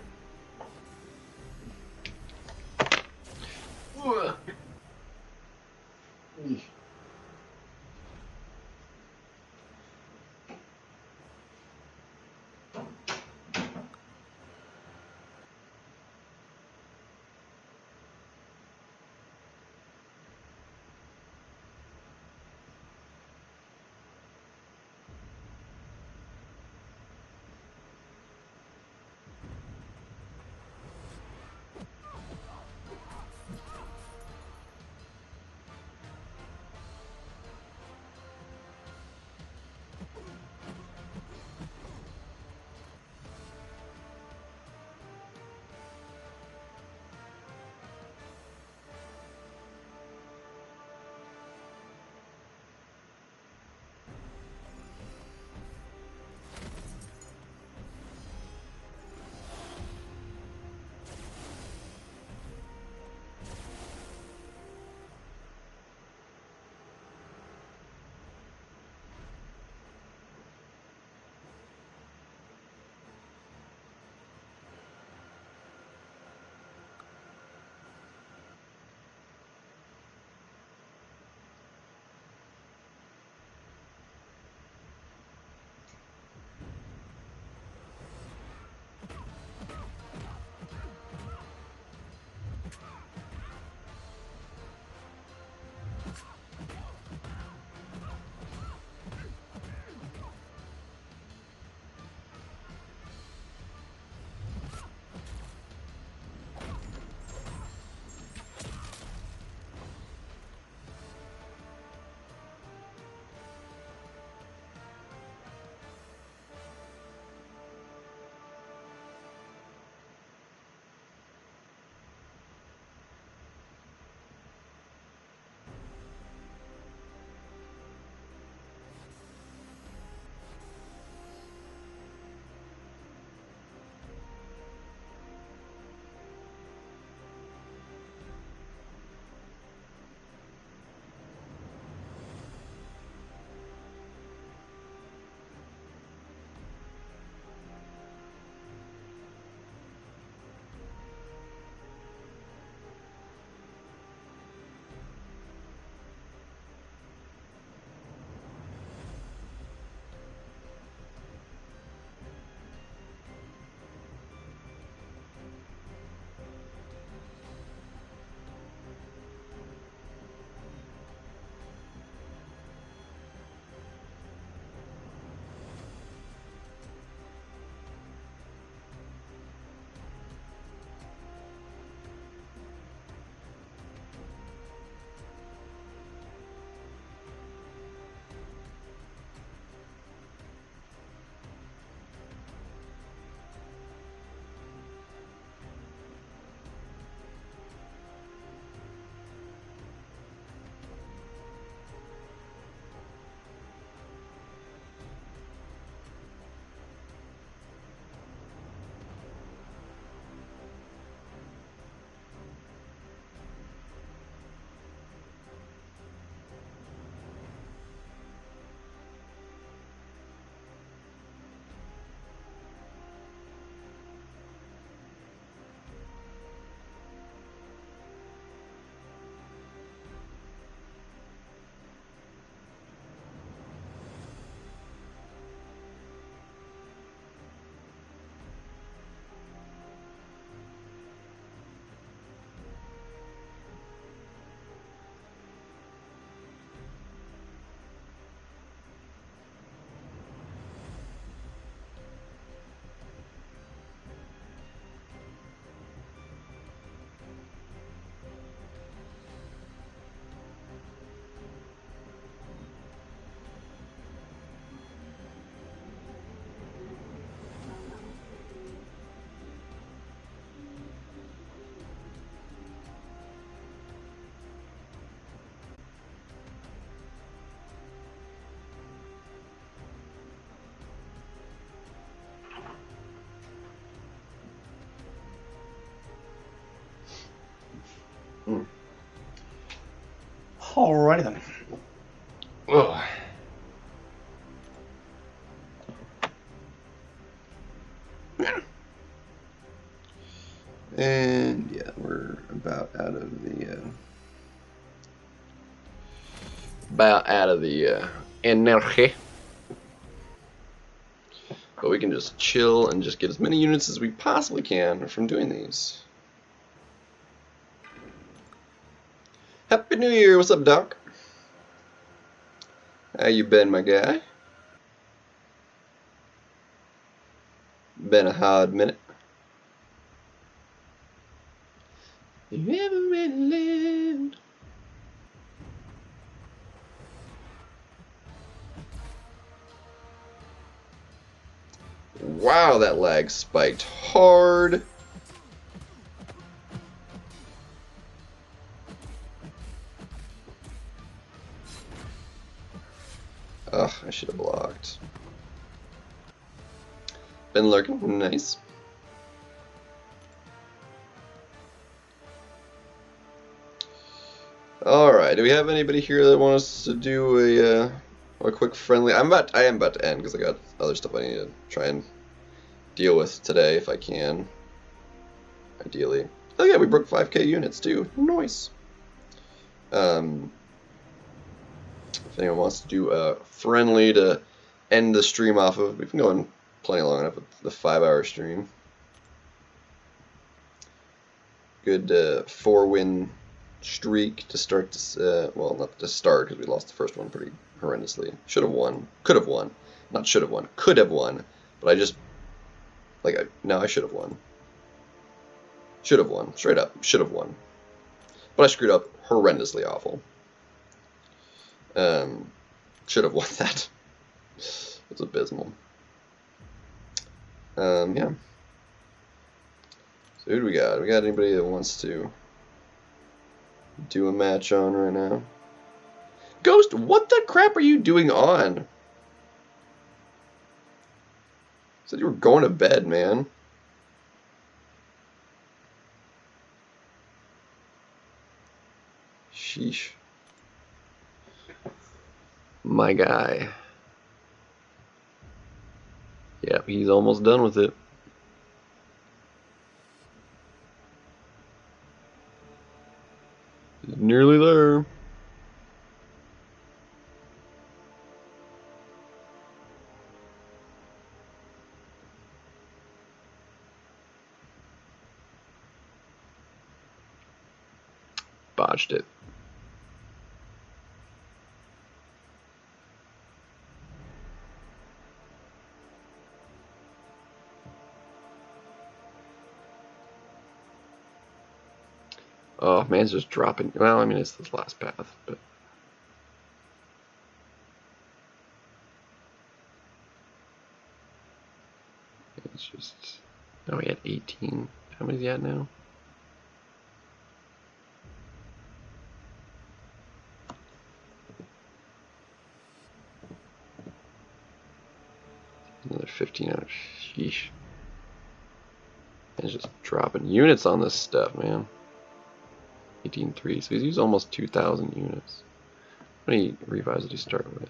[SPEAKER 3] Alrighty then.
[SPEAKER 2] Ugh.
[SPEAKER 1] And yeah, we're about out of the energy. But we can just chill and just get as many units as we possibly can from doing these. Happy New Year! What's up, Doc? How you been, my guy? Been a hard minute. You ever really lived? Wow, that lag spiked hard. Ugh, I should have blocked. Been lurking, nice. Alright, do we have anybody here that wants to do a quick friendly? I am about to end because I got other stuff I need to try and deal with today if I can. Ideally. Oh yeah, we broke 5k units too. Nice. If anyone wants to do a friendly to end the stream off of, we've been going plenty long enough with the 5-hour stream. Good 4-win streak to start this, well, not to start because we lost the first one pretty horrendously. Should have won. Could have won. Not should have won. Could have won. But I just, no, I should have won. Should have won. Straight up. Should have won. But I screwed up horrendously awful. Should have won that. It was abysmal. Yeah. So who do we got? We got anybody that wants to do a match on right now? Ghost, what the crap are you doing on? Said you were going to bed, man. Sheesh. My guy. Yep, he's almost done with it. He's nearly there. Botched it. Oh, man's just dropping. Well, I mean, it's this last path, but. It's just. Now we had 18. How many's he at now? Another 15 out. Sheesh. It's just dropping units on this stuff, man. 18.3, so he's used almost 2,000 units. How many revives did he start with?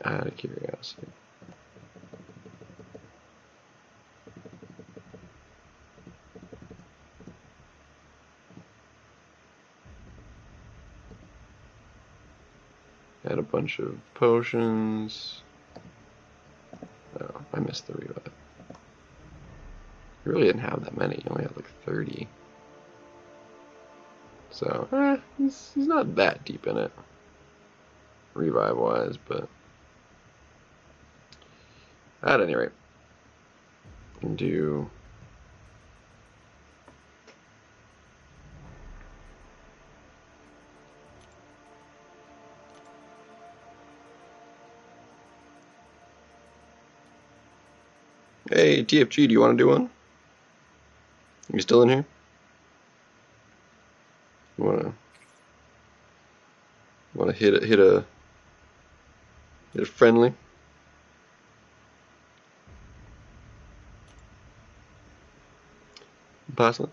[SPEAKER 1] Out of curiosity. Had a bunch of potions. Oh, I missed the revive. He really didn't have that many. He only had like 30. So, he's not that deep in it. Revive-wise, but... At any rate, we can do... Hey, TFG, do you want to do one? You still in here? You wanna hit a friendly? Possibly.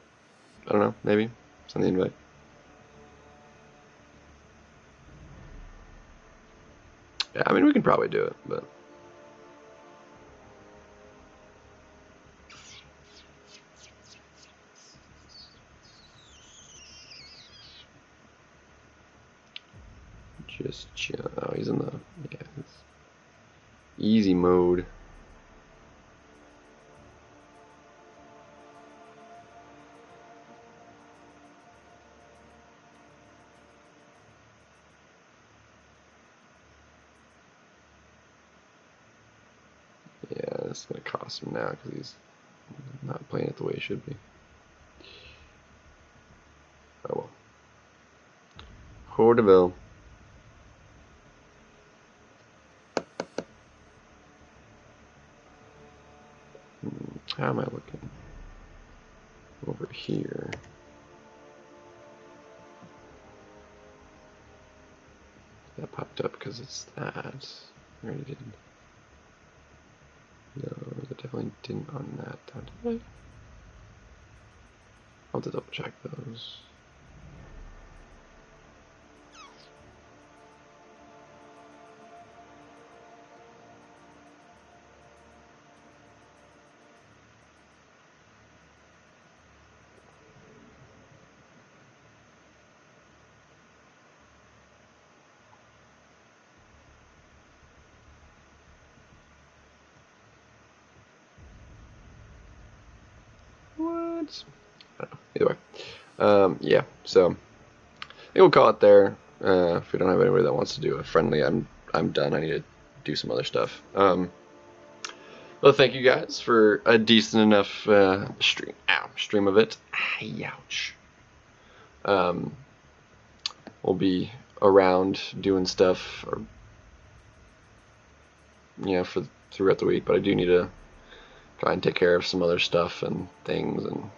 [SPEAKER 1] I don't know. Maybe. Send the invite. Yeah, I mean, we can probably do it, but. Just chill. Oh, he's in the easy mode. Yeah, it's gonna cost him now because he's not playing it the way he should be. Oh well. Hordeville. How am I looking? Over here. That popped up because it's that. I already did. No, that definitely didn't on that. Did I? I'll have to double check those. What? I don't know. Either way. Yeah, so I think we'll call it there. If we don't have anybody that wants to do a friendly, I'm done. I need to do some other stuff. Well, thank you guys for a decent enough stream of it. Ouch. We'll be around doing stuff, or for throughout the week, but I do need to try and take care of some other stuff and things and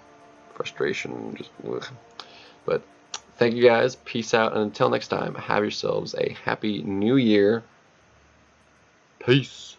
[SPEAKER 1] frustration and just ugh. But thank you guys, peace out, and until next time, have yourselves a happy new year. Peace.